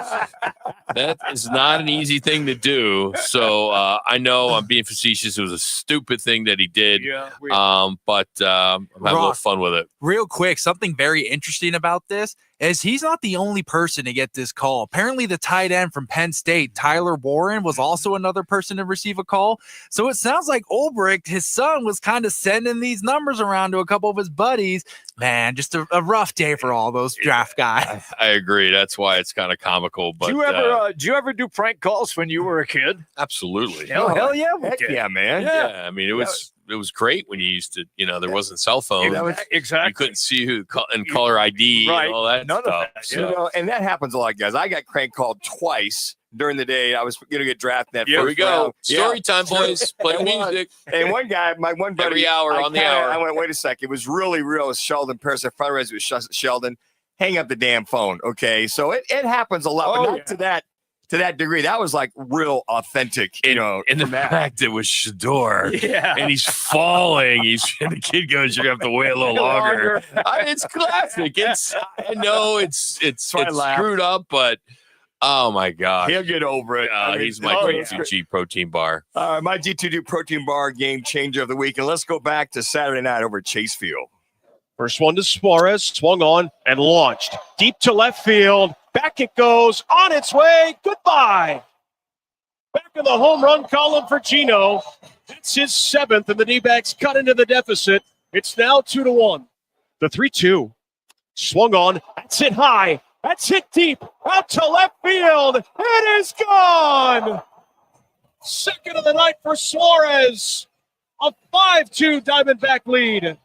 that is not an easy thing to do. So I know I'm being facetious. It was a stupid thing that he did. But I'm having a little fun with it. Real quick, something very interesting about this is he's not the only person to get this call. Apparently, the tight end from Penn State, Tyler Warren, was also another person to receive a call. So it sounds like Ulbrich, his son, was kind of sending these numbers around to a couple of his buddies. Man, just a rough day for all those draft guys. I agree. That's why it's kind of comical. But did you ever do prank calls when you were a kid? Absolutely. Hell yeah, Heck yeah, man. Yeah, I mean, it was great when you used to, there wasn't cell phones. Exactly. You couldn't see who and caller ID and all that None stuff. of that. So. And that happens a lot, guys. I got crank called twice during the day. I was going to get drafted that Here first we go. round. Story time, boys. Play music. And one guy, my one buddy. Every hour on the hour. I went, wait a second. It was really real. It was Sheldon Pierce. I front it was Sheldon. Hang up the damn phone. Okay. So it happens a lot, but not to that degree. That was like real authentic, And the fact it was Shedeur, and he's falling, and the kid goes, "You're gonna have to wait a little longer." It's classic. I know it's screwed up, but oh my gosh, he'll get over it. He's my G2G protein bar. My G2G protein bar game changer of the week, and let's go back to Saturday night over at Chase Field. First one to Suarez, swung on and launched deep to left field. Back it goes, on its way. Goodbye. Back in the home run column for Gino. That's his 7th, and the D-backs cut into the deficit. It's now 2-1. The 3-2. Swung on. That's hit high. That's hit deep. Out to left field. It is gone. Second of the night for Suarez. A 5-2 Diamondback lead.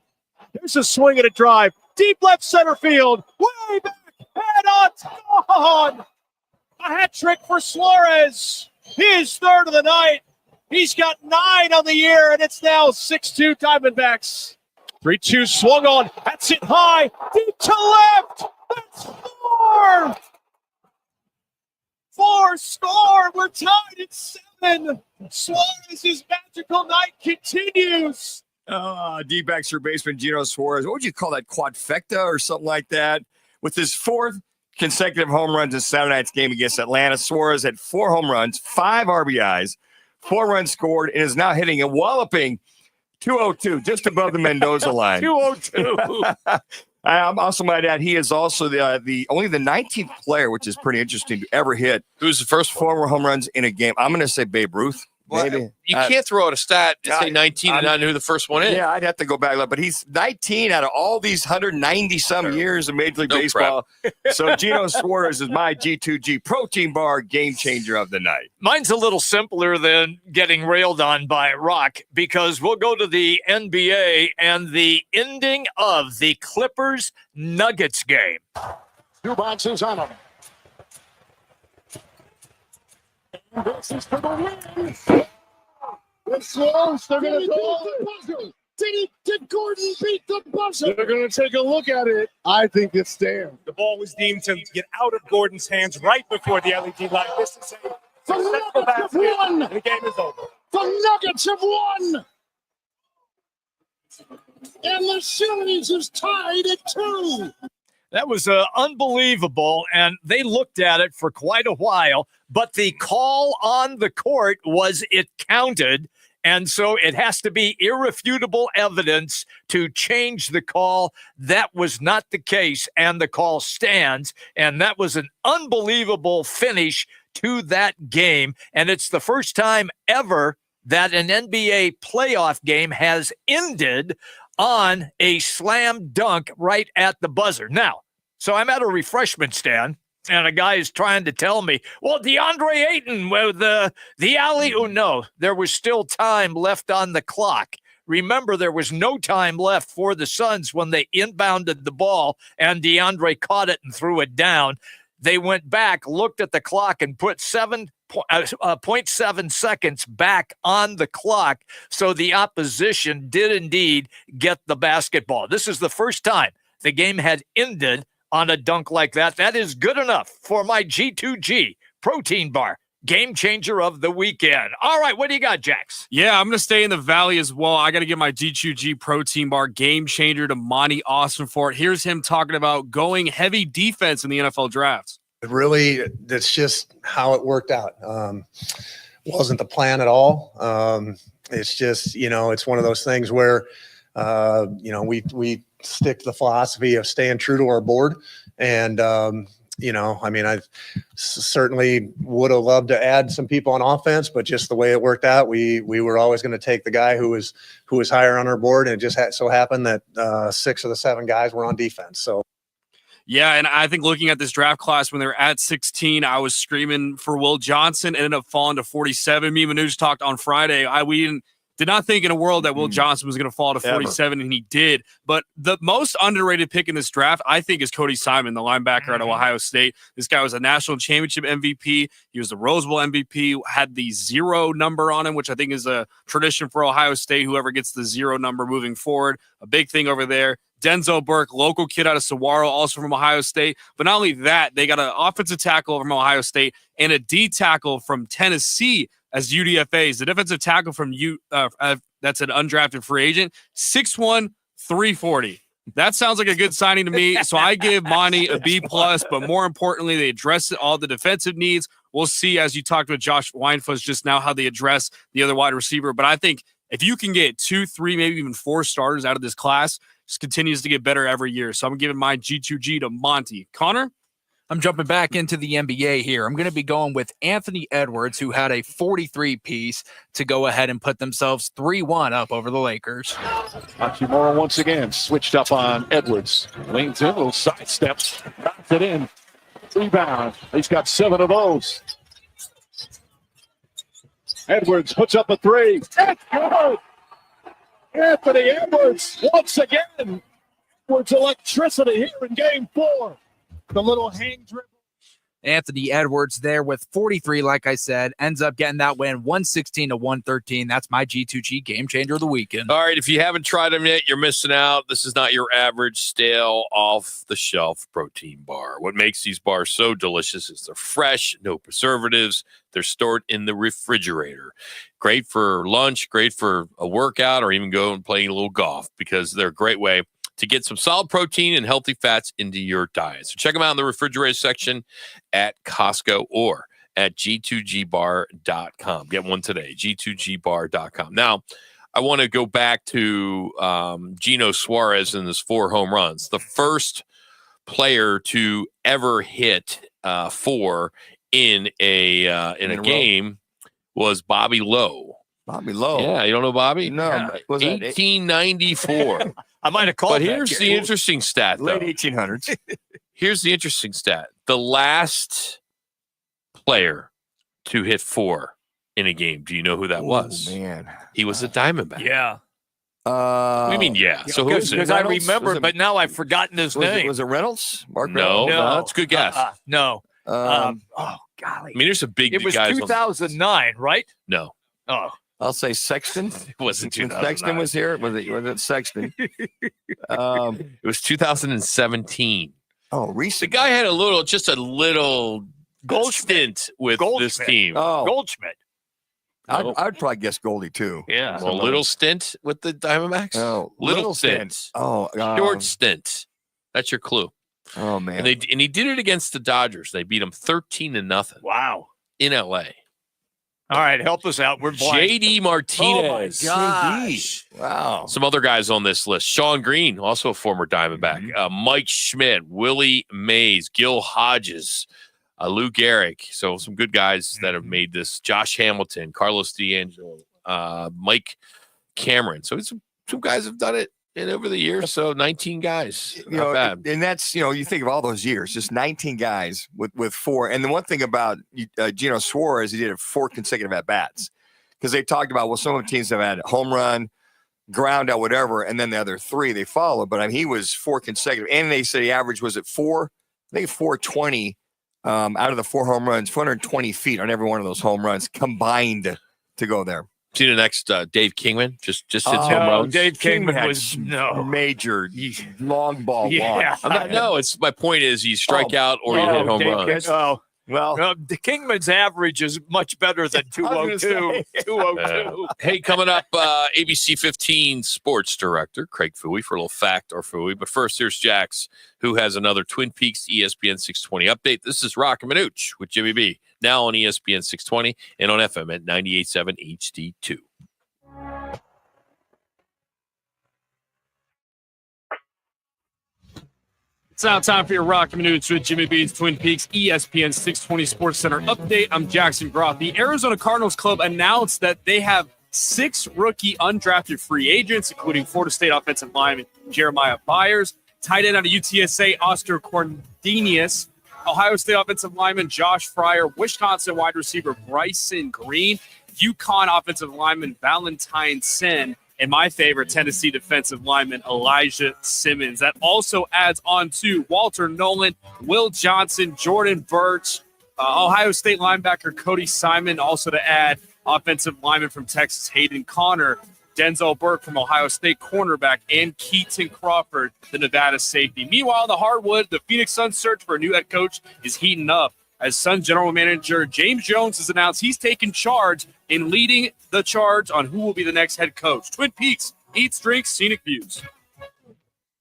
There's a swing and a drive. Deep left center field. Way back. Head on. Gone. A hat trick for Suarez. His third of the night. He's got 9 on the year, and it's now 6-2 Diamondbacks. 3-2 swung on. That's it high. Deep to left. That's 4. 4 scored. We're tied at 7. Suarez's magical night continues. D-backs for baseman Gino Suarez. What would you call that? Quadfecta or something like that? With his 4th consecutive home runs in Saturday night's game against Atlanta, Suarez had 4 home runs, 5 RBIs, 4 runs scored, and is now hitting a walloping 202, just above the Mendoza line. 202. I also might add he is also the only the 19th player, which is pretty interesting, to ever hit. Who's the first 4 home runs in a game? I'm going to say Babe Ruth. Maybe. You can't throw out a stat and say 19 and not know who the first one is. Yeah, I'd have to go back. But he's 19 out of all these 190-some years of Major League Baseball. So Gino Suarez is my G2G protein bar game changer of the night. Mine's a little simpler than getting railed on by Rock, because we'll go to the NBA and the ending of the Clippers-Nuggets game. 2 bounces on them. This is for the win. It's close. They're going to go. Did Gordon beat the buzzer? They're going to take a look at it. I think it's there. The ball was deemed to get out of Gordon's hands right before the LED line. This is a The Nuggets have won. The game is over. The Nuggets have won. And the series is tied at 2. That was unbelievable, and they looked at it for quite a while, but the call on the court was it counted, and so it has to be irrefutable evidence to change the call. That was not the case, and the call stands, and that was an unbelievable finish to that game, and it's the first time ever that an NBA playoff game has ended on a slam dunk right at the buzzer. Now, so I'm at a refreshment stand, and a guy is trying to tell me, well, DeAndre Ayton with the alley. Oh, no, there was still time left on the clock. Remember, there was no time left for the Suns when they inbounded the ball, and DeAndre caught it and threw it down. They went back, looked at the clock, and put 0.7 seconds back on the clock. So the opposition did indeed get the basketball. This is the first time the game had ended on a dunk like that. That is good enough for my G2G protein bar. Game changer of the weekend. All right, what do you got, Jax? Yeah, I'm going to stay in the Valley as well. I got to give my G2G protein bar game changer to Monty Austin for it. Here's him talking about going heavy defense in the NFL drafts. Really, that's just how it worked out. Wasn't the plan at all. It's just, it's one of those things where, we stick to the philosophy of staying true to our board. And, I certainly would have loved to add some people on offense, but just the way it worked out, we were always going to take the guy who was higher on our board. And it just so happened that 6 of the 7 guys were on defense. So. Yeah, and I think looking at this draft class, when they were at 16, I was screaming for Will Johnson, ended up falling to 47. Me and Manuch talked on Friday. We did not think in a world that Will Johnson was going to fall to 47, and he did. But the most underrated pick in this draft, I think, is Cody Simon, the linebacker out of Ohio State. This guy was a national championship MVP. He was the Rose Bowl MVP, had the 0 number on him, which I think is a tradition for Ohio State. Whoever gets the 0 number moving forward, a big thing over there. Denzel Burke, local kid out of Saguaro, also from Ohio State. But not only that, they got an offensive tackle from Ohio State and a D tackle from Tennessee as UDFAs. The defensive tackle from that's an undrafted free agent, 6'1", 340. That sounds like a good signing to me. So I give Monty a B+, but more importantly, they address all the defensive needs. We'll see, as you talked with Josh Weinfuss just now, how they address the other wide receiver. But I think if you can get 2, 3, maybe even 4 starters out of this class, just continues to get better every year. So I'm giving my G2G to Monty. Connor? I'm jumping back into the NBA here. I'm going to be going with Anthony Edwards, who had a 43-piece to go ahead and put themselves 3-1 up over the Lakers. Hachimura once again switched up on Edwards. Leans in, little sidestep, knocks it in. Rebound. He's got 7 of those. Edwards puts up a 3. That's good. Anthony Edwards once again. Edwards electricity here in game 4. The little hang dribble. Anthony Edwards there with 43, like I said, ends up getting that win 116-113. That's my G2G game changer of the weekend. All right, if you haven't tried them yet, you're missing out. This is not your average stale, off-the-shelf protein bar. What makes these bars so delicious is they're fresh, no preservatives. They're stored in the refrigerator. Great for lunch, great for a workout, or even go and play a little golf because they're a great way to get some solid protein and healthy fats into your diet. So check them out in the refrigerator section at Costco or at g2gbar.com. Get one today, g2gbar.com. Now, I want to go back to Gino Suarez and his 4 home runs. The first player to ever hit 4 in a game was Bobby Lowe. Bobby Lowe. Yeah, you don't know Bobby? No. Yeah. Was that 1894. I might have called But that. here's the interesting stat, though. Late 1800s. Here's the interesting stat. The last player to hit 4 in a game, do you know who that was? Man. He was a Diamondback. Yeah. What do you mean, yeah? So who is it? Because I remember, but now I've forgotten his name. Was it Reynolds? Mark No, Reynolds? no, that's a good guess. No. Um, Oh, golly. I mean, there's some big It was guys. 2009, right? No. Oh. I'll say Sexton. It wasn't When 2009. Sexton was here. Was it Sexton? It was 2017. Oh, The recent. guy had just a little stint with this team. Oh, Goldschmidt. I'd probably guess Goldie too. Yeah. Well, little stint with the Diamondbacks. Oh, little stint. Oh, Short stint. That's your clue. Oh man. And he did it against the Dodgers. They beat them 13-0 Wow. in LA. All right, help us out. We're blind. JD Martinez. Oh, my gosh. Wow. Some other guys on this list. Sean Green, also a former Diamondback. Mike Schmidt, Willie Mays, Gil Hodges, Lou Gehrig. So some good guys that have made this. Josh Hamilton, Carlos D'Angelo, Mike Cameron. So some guys have done it over the years. So 19 guys. Not bad. And that's, you think of all those years, just 19 guys with 4. And the one thing about Gino Suarez, he did it 4 consecutive at-bats. Because they talked about, well, some of the teams have had home run, ground out, whatever, and then the other 3 they followed. But I mean, he was 4 consecutive. And they said the average was at 4, I think 420 out of the 4 home runs, 420 feet on every one of those home runs combined to go there. See the next Dave Kingman just hits home runs. Dave Kingman had was major long ball Yeah. walk. My point is you strike out or you hit home Dave runs. Well, the Kingman's average is much better than 202. 202. Hey, coming up, ABC 15 sports director Craig Fouey for a little fact or Fouey. But first, here's Jax, who has another Twin Peaks ESPN 620 update. This is Roc and Manuch with Jimmy B, now on ESPN 620 and on FM at 98.7 HD2. It's now time for your Roc and Manuch with Jimmy B's Twin Peaks ESPN 620 Sports Center update. I'm Jackson Groth. The Arizona Cardinals Club announced that they have 6 rookie undrafted free agents, including Florida State offensive lineman Jeremiah Byers, tight end out of UTSA Oscar Cordenius, Ohio State offensive lineman Josh Fryer, Wisconsin wide receiver Bryson Green, UConn offensive lineman Valentine Sen, and my favorite, Tennessee defensive lineman Elijah Simmons. That also adds on to Walter Nolan, Will Johnson, Jordan Birch, Ohio State linebacker Cody Simon, also to add offensive lineman from Texas Hayden Connor, Denzel Burke from Ohio State cornerback, and Keaton Crawford, the Nevada safety. Meanwhile, the hardwood, the Phoenix Suns search for a new head coach is heating up as Suns general manager James Jones has announced he's taking charge in leading the charge on who will be the next head coach. Twin Peaks, eats, drinks, scenic views.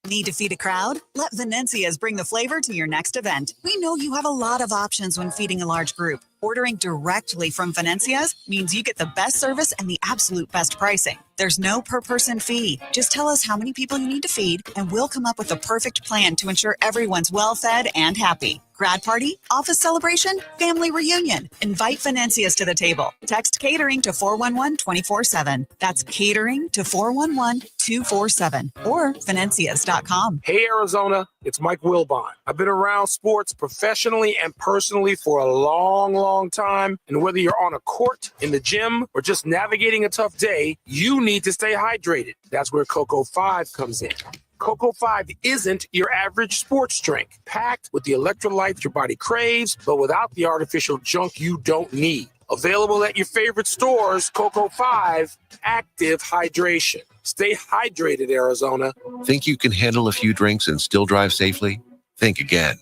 Need to feed a crowd? Let Venencia's bring the flavor to your next event. We know you have a lot of options when feeding a large group. Ordering directly from Venencia's means you get the best service and the absolute best pricing. There's no per-person fee. Just tell us how many people you need to feed, and we'll come up with the perfect plan to ensure everyone's well-fed and happy. Grad party, office celebration, family reunion. Invite Venencia's to the table. Text catering to 411-24/7. That's catering to 411-247 or Venencias.com. Hey, Arizona, It's Mike Wilbon. I've been around sports professionally and personally for a long, long time. And whether you're on a court, in the gym, or just navigating a tough day, you need to stay hydrated. That's where Cocoa 5 comes in. Cocoa 5 isn't your average sports drink, packed with the electrolytes your body craves, but without the artificial junk you don't need. Available at your favorite stores, Cocoa 5 Active Hydration. Stay hydrated, Arizona. Think you can handle a few drinks and still drive safely? Think again.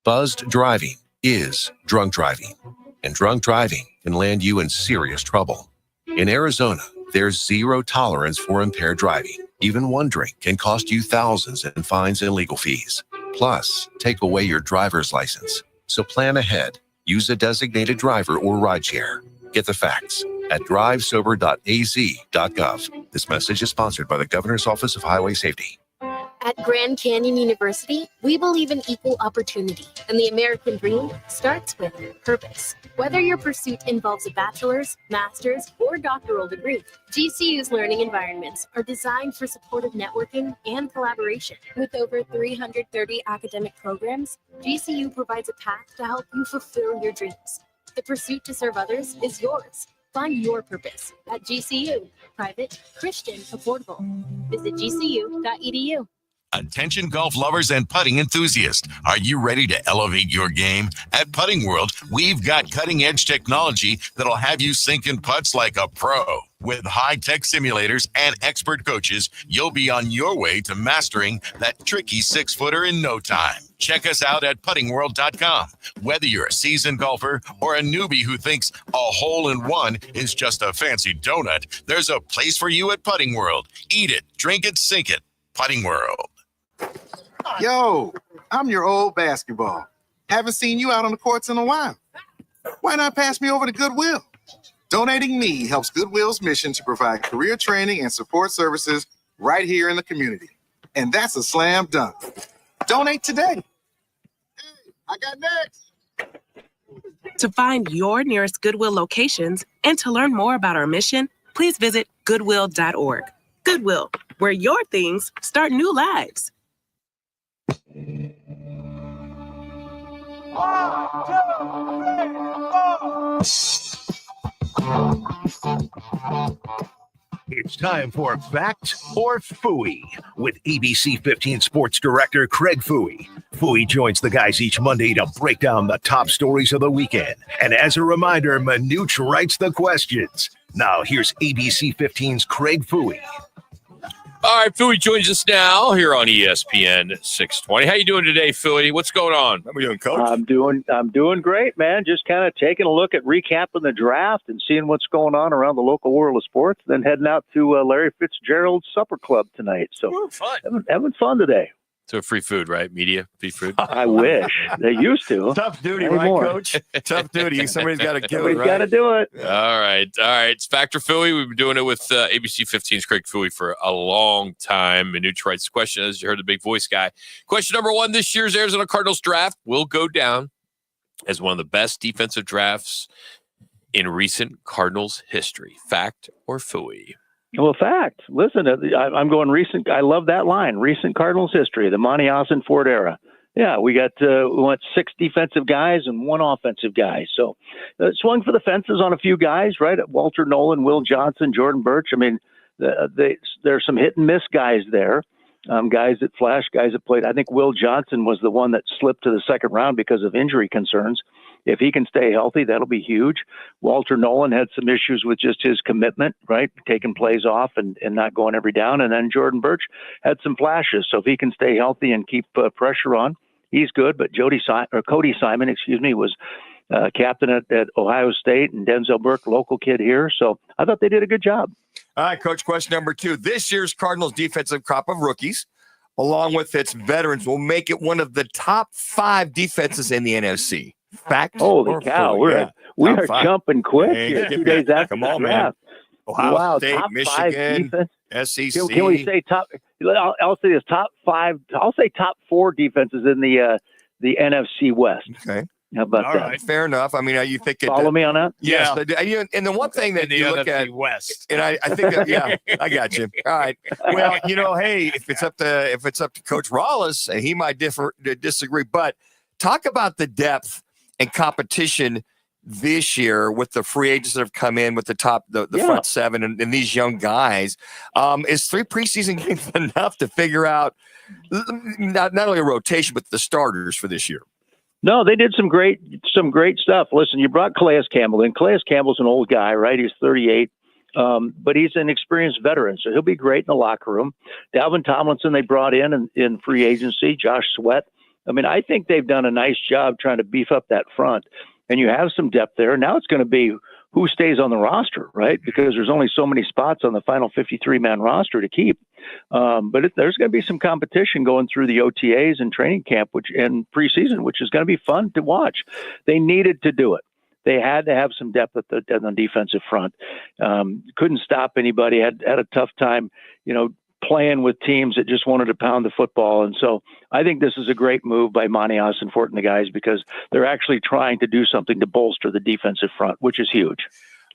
Buzzed driving is drunk driving, and drunk driving can land you in serious trouble. In Arizona, there's zero tolerance for impaired driving. Even one drink can cost you thousands in fines and legal fees. Plus, take away your driver's license. So plan ahead. Use a designated driver or rideshare. Get the facts at drivesober.az.gov. This message is sponsored by the Governor's Office of Highway Safety. At Grand Canyon University, we believe in equal opportunity, and the American dream starts with purpose. Whether your pursuit involves a bachelor's, master's, or doctoral degree, GCU's learning environments are designed for supportive networking and collaboration. With over 330 academic programs, GCU provides a path to help you fulfill your dreams. The pursuit to serve others is yours. Find your purpose at GCU. Private, Christian, affordable. Visit gcu.edu. Attention golf lovers and putting enthusiasts. Are you ready to elevate your game? At Putting World, we've got cutting-edge technology that'll have you sinking putts like a pro. With high-tech simulators and expert coaches, you'll be on your way to mastering that tricky six-footer in no time. Check us out at puttingworld.com. Whether you're a seasoned golfer or a newbie who thinks a hole-in-one is just a fancy donut, there's a place for you at Putting World. Eat it, drink it, sink it. Putting World. Yo, I'm your old basketball. Haven't seen you out on the courts in a while. Why not pass me over to Goodwill? Donating me helps Goodwill's mission to provide career training and support services right here in the community. And that's a slam dunk. Donate today. Hey, I got next. To find your nearest Goodwill locations and to learn more about our mission, please visit goodwill.org. Goodwill, where your things start new lives. It's time for Fact or Phooey with ABC 15 Sports Director Craig Phooey. Phooey joins the guys each Monday to break down the top stories of the weekend. And as a reminder, Manuch writes the questions. Now here's ABC 15's Craig Phooey. All right, Phooey joins us now here on ESPN 620. How you doing today, Phooey? What's going on? How are we doing, Coach? I'm doing great, man. Just kind of taking a look at recapping the draft and seeing what's going on around the local world of sports, then heading out to Larry Fitzgerald's Supper Club tonight. So having fun today. So free food, right? Media, free food. I wish they used to. Tough duty, Anymore. right, Coach? Tough duty. Somebody's got to do it, Somebody's right? got to do it. All right. It's Factor Phooey. We've been doing it with ABC 15's Craig Phooey for a long time. Manuch writes the question, as you heard the big voice guy. Question number one, this year's Arizona Cardinals draft will go down as one of the best defensive drafts in recent Cardinals history. Fact or Phooey? Well, fact. Listen, I'm going recent. I love that line. Recent Cardinals history, the Monty Ossenford era. Yeah, we went 6 defensive guys and 1 offensive guy. So swung for the fences on a few guys, right? Walter Nolan, Will Johnson, Jordan Birch. I mean, there's some hit and miss guys there. Guys that flash, guys that played. I think Will Johnson was the one that slipped to the second round because of injury concerns. If he can stay healthy, that'll be huge. Walter Nolan had some issues with just his commitment, right? Taking plays off and not going every down. And then Jordan Birch had some flashes. So if he can stay healthy and keep pressure on, he's good. But Cody Simon, was captain at Ohio State, and Denzel Burke, local kid here. So I thought they did a good job. All right, Coach, question number 2. This year's Cardinals defensive crop of rookies, along with its veterans, will make it one of the top 5 defenses in the NFC. Fact? Holy cow, we are jumping quick here 2 days after Come on, the draft. man. Ohio State, top Michigan, 5 SEC. Can we say top? I'll say it's top 5. I'll say top 4 defenses in the NFC West. Okay. How about All that? right. Fair enough. I mean, you think Follow me on that? Yes. And the one thing that In the you look NFC at, West. and I think that, yeah, I got you. All right. Well, hey, if it's up to Coach Rollis, he might disagree. But talk about the depth and competition this year with the free agents that have come in with the front seven and these young guys. Is 3 preseason games enough to figure out not only a rotation but the starters for this year? No, they did some great stuff. Listen, you brought Calais Campbell in. Calais Campbell's an old guy, right? He's 38, but he's an experienced veteran, so he'll be great in the locker room. Dalvin Tomlinson they brought in free agency. Josh Sweat. I mean, I think they've done a nice job trying to beef up that front, and you have some depth there. Now it's going to be who stays on the roster, right? Because there's only so many spots on the final 53-man roster to keep. But there's going to be some competition going through the OTAs and training camp, and preseason, which is going to be fun to watch. They needed to do it. They had to have some depth on the defensive front. Couldn't stop anybody. Had a tough time, playing with teams that just wanted to pound the football. And so I think this is a great move by Monty Ossenfort and the guys, because they're actually trying to do something to bolster the defensive front, which is huge.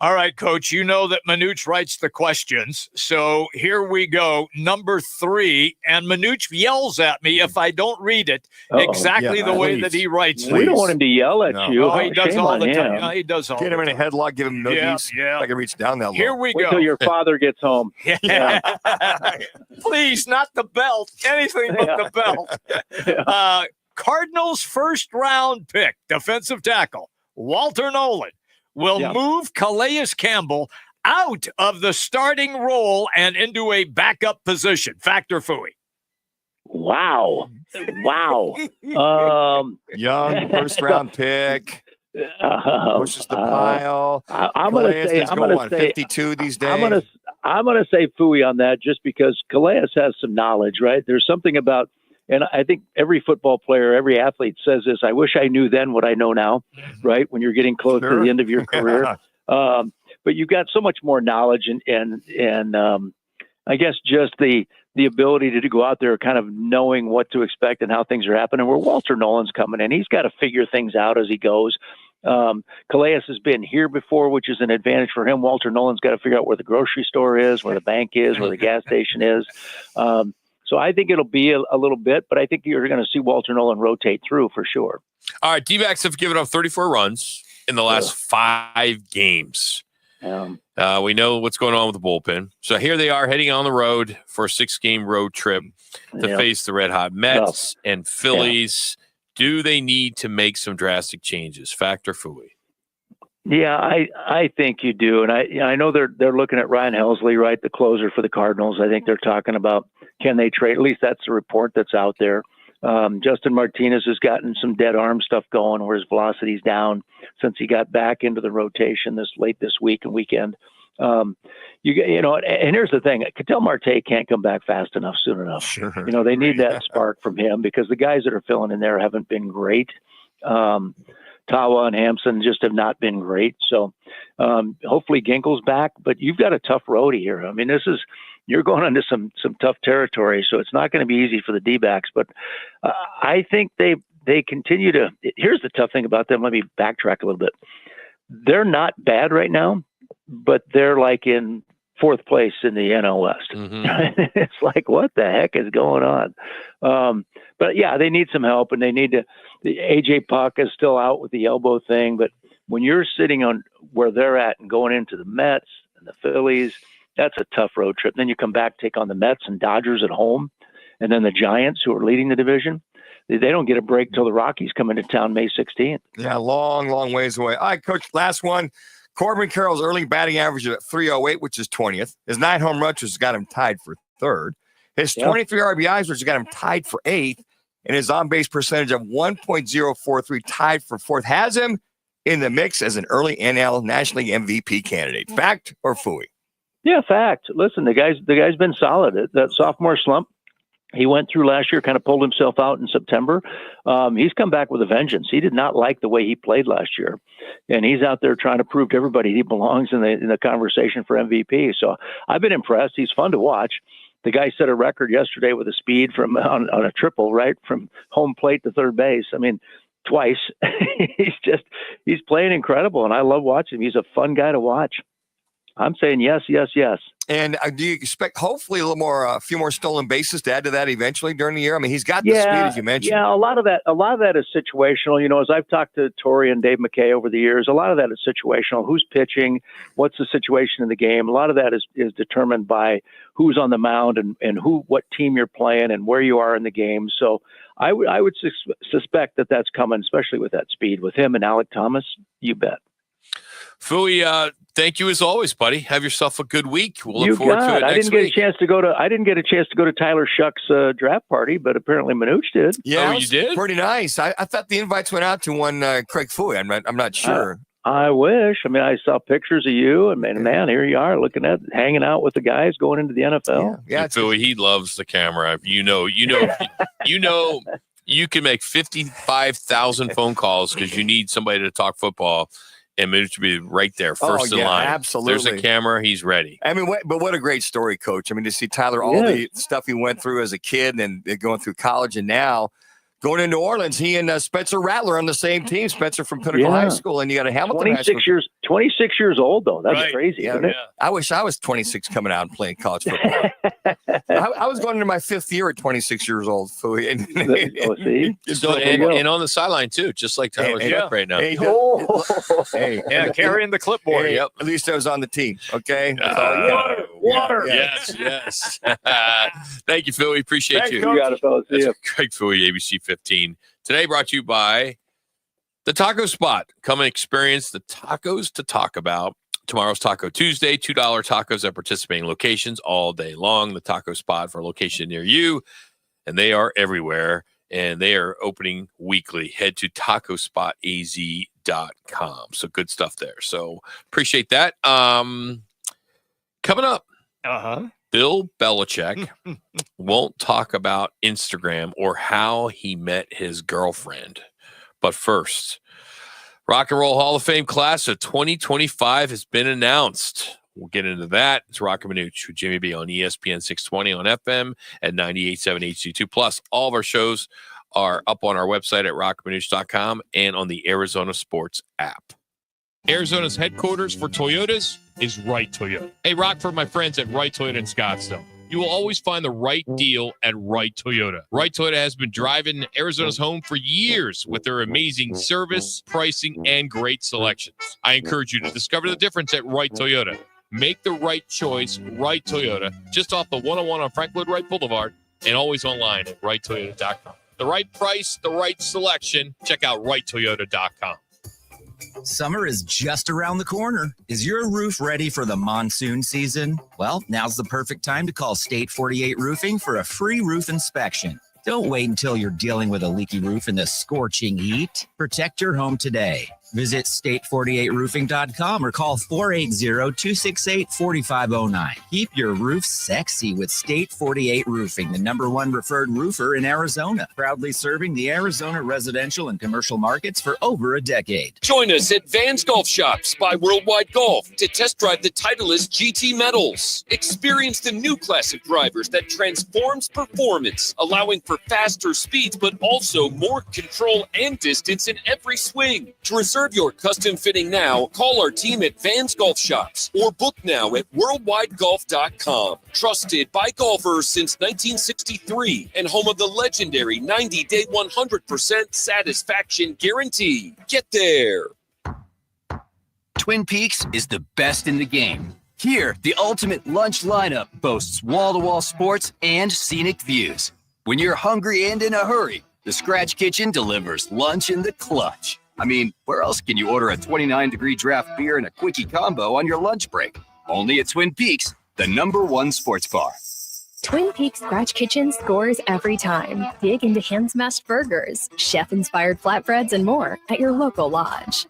All right, Coach, you know that Manuch writes the questions. So here we go. Number 3, and Manuch yells at me if I don't read it exactly the way that he writes it. We don't want him to yell at you. Oh, he does all the time. Him. No, he does all Get him in a headlock, give him noogies. Yeah. I can reach down that low. Here we Wait go. till your father gets home. Yeah. Please, not the belt. Anything but the belt. Cardinals' first-round pick, defensive tackle, Walter Nolan, will move Calais Campbell out of the starting role and into a backup position. Fact or phooey? Wow. Young first-round pick. Pushes the pile. I'm going to say 52 these days. I'm going to say phooey on that, just because Calais has some knowledge, right? There's something about, and I think every football player, every athlete says this, I wish I knew then what I know now, right? When you're getting close to the end of your career. But you've got so much more knowledge and I guess just the ability to go out there kind of knowing what to expect and how things are happening. Where Walter Nolan's coming in, he's got to figure things out as he goes. Calais has been here before, which is an advantage for him. Walter Nolan's got to figure out where the grocery store is, where the bank is, where the gas station is. So I think it'll be a little bit, but I think you're going to see Walter Nolan rotate through for sure. All right, D-backs have given up 34 runs in the last 5 games. We know what's going on with the bullpen. So here they are heading on the road for a 6-game road trip to face the red-hot Mets and Phillies. Do they need to make some drastic changes? Fact or phooey? Yeah, I think you do. And I know they're looking at Ryan Helsley, right, the closer for the Cardinals. I think they're talking about, can they trade? At least that's the report that's out there. Justin Martinez has gotten some dead arm stuff going where his velocity's down since he got back into the rotation late this week and weekend. And here's the thing. Ketel Marte can't come back fast enough, soon enough. Sure. They need that spark from him, because the guys that are filling in there haven't been great. Tawa and Hampson just have not been great. So hopefully Ginkel's back, but you've got a tough roadie here. I mean, you're going into some tough territory, so it's not going to be easy for the D-backs. But I think they continue to. Here's the tough thing about them. Let me backtrack a little bit. They're not bad right now, but they're like in 4th place in the NL West. It's like, what the heck is going on? But yeah, they need some help, and they need to. AJ Puck is still out with the elbow thing, but when you're sitting on where they're at and going into the Mets and the Phillies, that's a tough road trip. Then you come back, take on the Mets and Dodgers at home, and then the Giants, who are leading the division. They don't get a break till the Rockies come into town May 16th. Yeah, long ways away. All right, Coach, last one. Corbin Carroll's early batting average at 308, which is 20th. His 9 home runs has got him tied for 3rd. His 23 RBIs, which has got him tied for 8th. And his on-base percentage of 1.043, tied for 4th, has him in the mix as an early NL National League MVP candidate. Fact or phooey? Yeah, fact. Listen, the guy's been solid. That sophomore slump he went through last year, kind of pulled himself out in September. He's come back with a vengeance. He did not like the way he played last year, and he's out there trying to prove to everybody he belongs in the conversation for MVP. So I've been impressed. He's fun to watch. The guy set a record yesterday with a speed on a triple, right, from home plate to third base. I mean, twice. he's playing incredible, and I love watching him. He's a fun guy to watch. I'm saying yes, yes, yes. And do you expect hopefully a few more stolen bases to add to that eventually during the year? I mean, he's got the speed, as you mentioned. Yeah, a lot of that is situational. You know, as I've talked to Torrey and Dave McKay over the years, a lot of that is situational. Who's pitching? What's the situation in the game? A lot of that is determined by who's on the mound and what team you're playing and where you are in the game. So I would suspect that that's coming, especially with that speed with him and Alec Thomas. You bet. Fooey, thank you as always, buddy. Have yourself a good week. We'll look forward to it next week. I didn't get a chance to go to Tyler Shuck's draft party, but apparently Manuch did. Yeah, you did? Pretty nice. I thought the invites went out to one Craig Fooey. I'm not sure. I wish. I mean, I saw pictures of you, and man, here you are hanging out with the guys going into the NFL. Yeah, Fooey, he loves the camera. You know, you can make 55,000 phone calls because you need somebody to talk football. And Manuch to be right there, first in line. Absolutely. There's a camera. He's ready. I mean, but what a great story, Coach. I mean, to see Tyler, all the stuff he went through as a kid and going through college and now going into New Orleans, he and Spencer Rattler on the same team. Spencer from Pinnacle High School, and you got a Hamilton High School. 26 years old, though. That's crazy, isn't it? I wish I was 26 coming out and playing college football. I was going into my 5th year at 26 years old. And on the sideline, too, just like Tyler Shuck right now. Carrying the clipboard. Yep. At least I was on the team, okay? Water. Yes. Thank you, Philly. Appreciate you. You got it, fellas. See ya. Craig Fooey, ABC 15. Today brought to you by The Taco Spot. Come and experience the tacos to talk about. Tomorrow's Taco Tuesday, $2 tacos at participating locations all day long. The Taco Spot for a location near you, and they are everywhere, and they are opening weekly. Head to tacospotaz.com. So good stuff there. So appreciate that. Coming up, Bill Belichick won't talk about Instagram or how he met his girlfriend. But first, Rock and Roll Hall of Fame class of 2025 has been announced. We'll get into that. It's Roc and Manuch with Jimmy B on ESPN 620 on FM at 98.7 HD2. Plus, all of our shows are up on our website at rockmanuch.com and on the Arizona Sports app. Arizona's headquarters for Toyotas is Wright Toyota. Hey, Rock, for my friends at Wright Toyota in Scottsdale. You will always find the right deal at Wright Toyota. Wright Toyota has been driving Arizona's home for years with their amazing service, pricing, and great selections. I encourage you to discover the difference at Wright Toyota. Make the right choice, Wright Toyota, just off the 101 on Frank Lloyd Wright Boulevard, and always online at WrightToyota.com. The right price, the right selection. Check out WrightToyota.com. Summer is just around the corner. Is your roof ready for the monsoon season? Well, now's the perfect time to call State 48 Roofing for a free roof inspection. Don't wait until you're dealing with a leaky roof in the scorching heat. Protect your home today. Visit state48roofing.com or call 480-268-4509. Keep your roof sexy with State 48 Roofing, the #1 referred roofer in Arizona, proudly serving the Arizona residential and commercial markets for over a decade. Join us at Van's Golf Shops by Worldwide Golf to test drive the Titleist GT Metals. Experience the new classic drivers that transforms performance, allowing for faster speeds, but also more control and distance in every swing. To reserve your custom fitting now, call our team at Van's Golf Shops or book now at worldwidegolf.com. Trusted by golfers since 1963 and home of the legendary 90-day 100% satisfaction guarantee. Get there. Twin Peaks is the best in the game. Here, the ultimate lunch lineup boasts wall-to-wall sports and scenic views. When you're hungry and in a hurry, the Scratch Kitchen delivers lunch in the clutch. I mean, where else can you order a 29-degree draft beer and a quickie combo on your lunch break? Only at Twin Peaks, the #1 sports bar. Twin Peaks Scratch Kitchen scores every time. Dig into hand-smashed burgers, chef-inspired flatbreads, and more at your local lodge.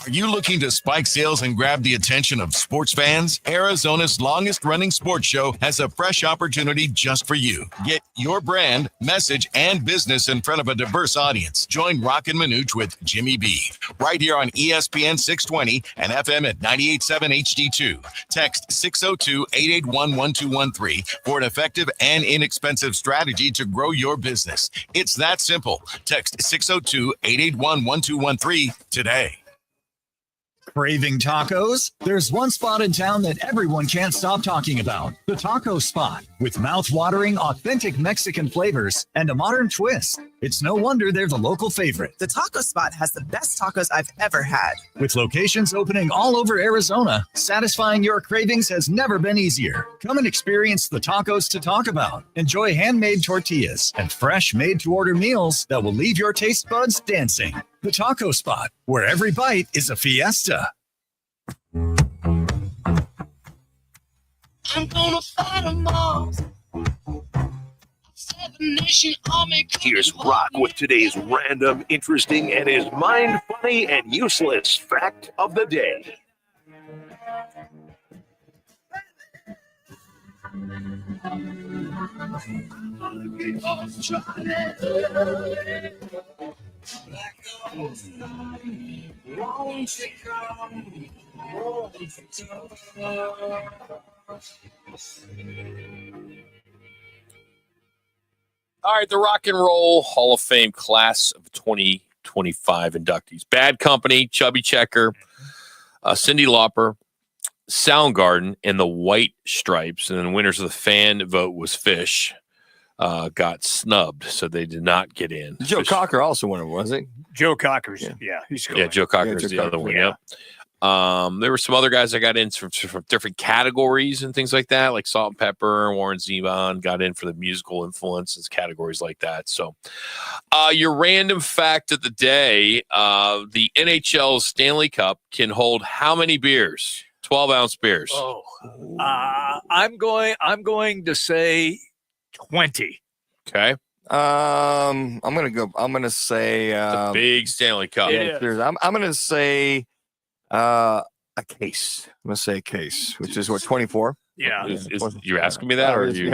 Are you looking to spike sales and grab the attention of sports fans? Arizona's longest running sports show has a fresh opportunity just for you. Get your brand, message, and business in front of a diverse audience. Join Roc and Manuch with Jimmy B. right here on ESPN 620 and FM at 98.7 HD2. Text 602-881-1213 for an effective and inexpensive strategy to grow your business. It's that simple. Text 602-881-1213 today. Craving tacos? There's one spot in town that everyone can't stop talking about. The Taco Spot. With mouth-watering, authentic Mexican flavors and a modern twist. It's no wonder they're the local favorite. The Taco Spot has the best tacos I've ever had. With locations opening all over Arizona, satisfying your cravings has never been easier. Come and experience the tacos to talk about. Enjoy handmade tortillas and fresh made-to-order meals that will leave your taste buds dancing. The Taco Spot, where every bite is a fiesta. I'm gonna fight them all. Here's Rock with today's random, interesting, and his mind funny and useless fact of the day. All right, the Rock and Roll Hall of Fame class of 2025 inductees. Bad Company, Chubby Checker, Cyndi Lauper, Soundgarden, and the White Stripes. And then winners of the fan vote was Fish. Got snubbed, so they did not get in. Joe Cocker also won it, was it? Joe Cocker's, he's going. Yeah, Joe Cocker's the other one. Yeah. There were some other guys that got in from different categories and things like that, like Salt and Pepper, Warren Zevon got in for the musical influences, categories like that. So, your random fact of the day: the NHL Stanley Cup can hold how many beers? 12-ounce beers. Oh, I'm going to say 20. Okay. I'm gonna say the big Stanley Cup. I'm gonna say a case. I'm gonna say a case, which is what, 24. Yeah. You're asking me that, or are you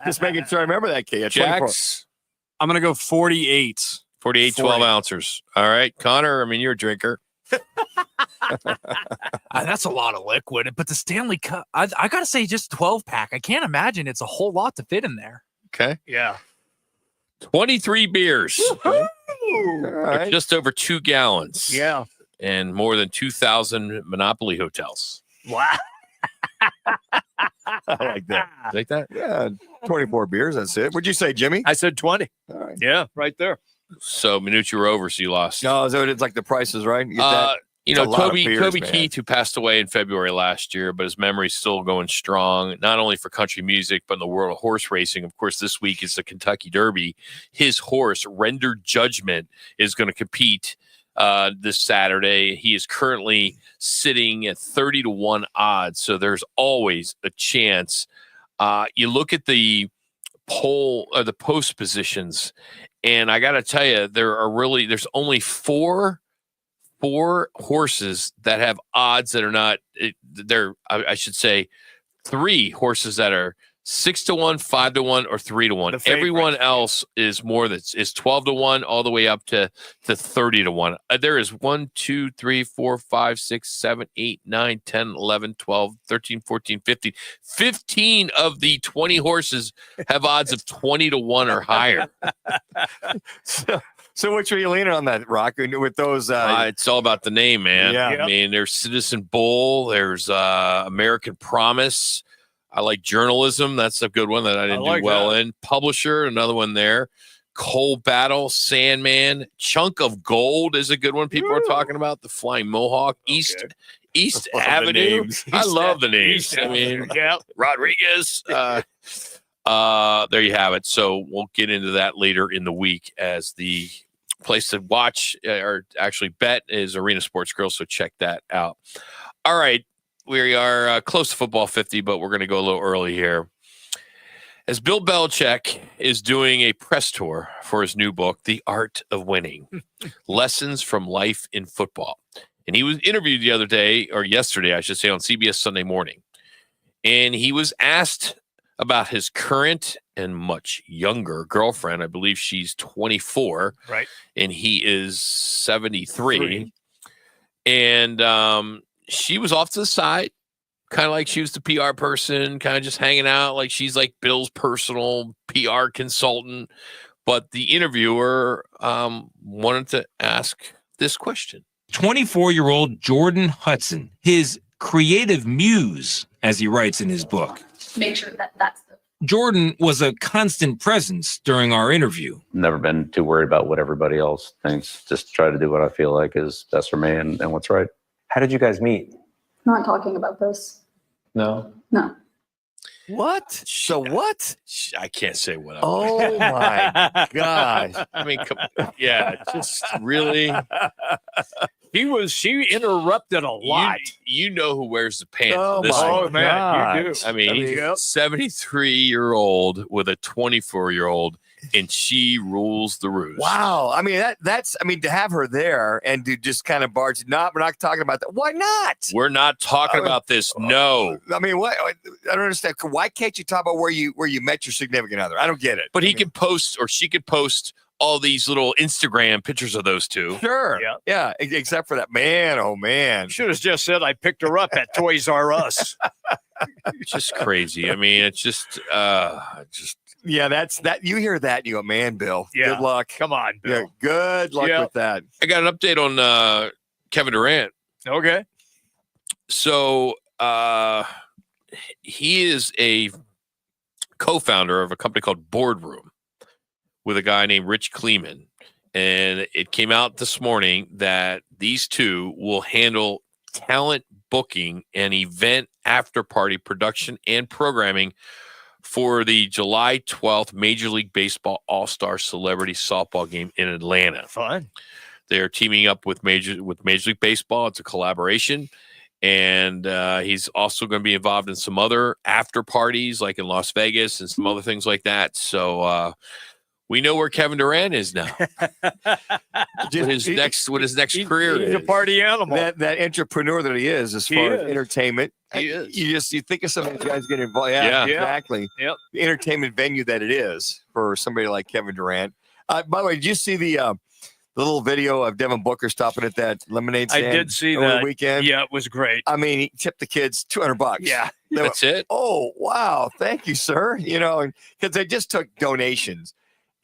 just making sure I remember that case? Jax? I'm gonna go 48. 48 12-ounces. All right, Connor. I mean, you're a drinker. That's a lot of liquid, but the Stanley Cup, I gotta say, just 12-pack. I can't imagine it's a whole lot to fit in there. Okay. Yeah. 23 beers. Right. Just over 2 gallons. Yeah. And more than 2,000 Monopoly hotels. Wow. I like that. Like that? Yeah. 24 beers. That's it. What'd you say, Jimmy? I said 20. All right. Yeah, right there. So Manuch, were over, so you lost. No, so it's like the prices, right? You get that? You know, It's a lot of Toby beers, man. Keith, who passed away in February last year, but his memory's still going strong, not only for country music, but in the world of horse racing. Of course, this week is the Kentucky Derby. His horse, Rendered Judgment, is going to compete this Saturday. He is currently sitting at 30-1 odds, so there's always a chance. You look at the poll or the post positions, and I got to tell you, there's only four horses that have odds that are not I should say 3 horses that are 6-1, 5-1, or 3-1. Everyone else is more is 12-1 all the way up to 30-1. There is 1, 2, 3, 4, 5, 6, 7, 8, 9, 10, 11, 12, 13, 14, 15. 15 of the 20 horses have odds of 20-1 or higher. So which are you leaning on that, Rock? With those, it's all about the name, man. Yeah. I mean, there's Citizen Bull, there's American Promise. I like Journalism. That's a good one that I didn't do well in. Publisher, another one there. Coal Battle, Sandman, Chunk of Gold is a good one. People are talking about the Flying Mohawk, East Avenue. I love the names. I mean, Rodriguez. There you have it. So we'll get into that later in the week, as the place to watch or actually bet is Arena Sports Grill. So check that out. All right. We are close to Football 50, but we're going to go a little early here. As Bill Belichick is doing a press tour for his new book, The Art of Winning, Lessons from Life in Football. And he was interviewed the other day, or yesterday, I should say, on CBS Sunday Morning. And he was asked about his current and much younger girlfriend. I believe she's 24. Right. And he is 73. And she was off to the side, kind of like she was the PR person, kind of just hanging out like she's like Bill's personal PR consultant. But the interviewer wanted to ask this question. 24-year-old Jordan Hudson, his creative muse, as he writes in his book. Make sure that that's the Jordan was a constant presence during our interview. Never been too worried about what everybody else thinks. Just try to do what I feel like is best for me and what's right. How did you guys meet? not talking about this. No. No. What? So what? I can't say what. Oh my gosh! I mean, yeah, just really. She interrupted a lot. You know who wears the pants? Oh, this my one. man, you do. I mean, he's 73-year-old with a 24-year-old, and she rules the roost. Wow. I mean, that's to have her there and to just kind of barge. We're not talking about that. Why not? We're not talking about this. No. I mean, what? I don't understand. Why can't you talk about where you met your significant other? I don't get it. But he could post, or she could post, all these little Instagram pictures of those two. Sure. Yeah. Except for that man. Oh man. Should have just said I picked her up at Toys R Us. It's just crazy. I mean, it's just. Yeah, that's that. You hear that, you go, man, Bill. Yeah. Good luck. Come on, Bill. Yeah, good luck with that. I got an update on Kevin Durant. Okay. So he is a co-founder of a company called Boardroom with a guy named Rich Kleeman. And it came out this morning that these two will handle talent booking and event after party production and programming for the July 12th Major League Baseball All-Star Celebrity Softball game in Atlanta. Fun. They're teaming up with Major League Baseball. It's a collaboration. And he's also going to be involved in some other after parties like in Las Vegas and some other things like that. So we know where Kevin Durant is now. what his next career is. He's a party animal. That entrepreneur that he is as far as entertainment. He is. You think of some of these guys getting involved. Yeah, exactly. Yep. The entertainment venue that it is for somebody like Kevin Durant. By the way, did you see the little video of Devin Booker stopping at that lemonade stand? I did see over that. the weekend. Yeah, it was great. I mean, he tipped the kids $200. Yeah. That's it. Oh, wow. Thank you, sir. Because they just took donations.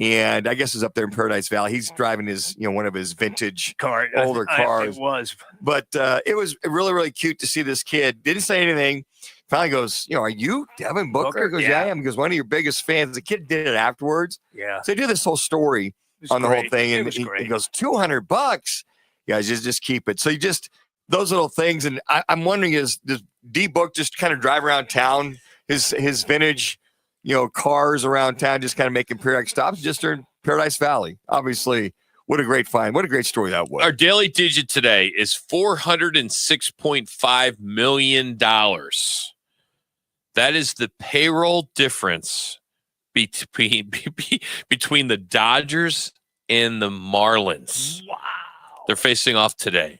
And I guess it's up there in Paradise Valley. He's driving his, one of his vintage older cars. It was. But it was really, really cute to see this kid. Didn't say anything. Finally goes, are you Devin Booker? He goes, yeah, I am. He goes, one of your biggest fans. The kid did it afterwards. Yeah. So they did this whole story on the whole thing. And he goes, $200. Guys, just keep it. So you just, those little things. And I'm wondering, does D-Book just kind of drive around town, his vintage cars around town, just kind of making periodic stops just during Paradise Valley? Obviously, what a great find. What a great story that was. Our daily digit today is $406.5 million. That is the payroll difference between the Dodgers and the Marlins. Wow. They're facing off today.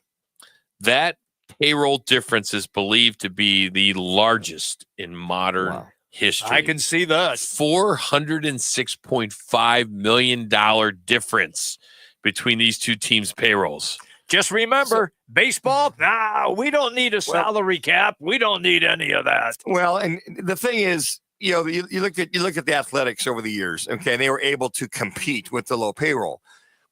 That payroll difference is believed to be the largest in modern history. I can see that. $406.5 million difference between these two teams' payrolls. Just remember, baseball, we don't need a salary cap. We don't need any of that. Well, and the thing is, you look at the Athletics over the years, okay, and they were able to compete with the low payroll.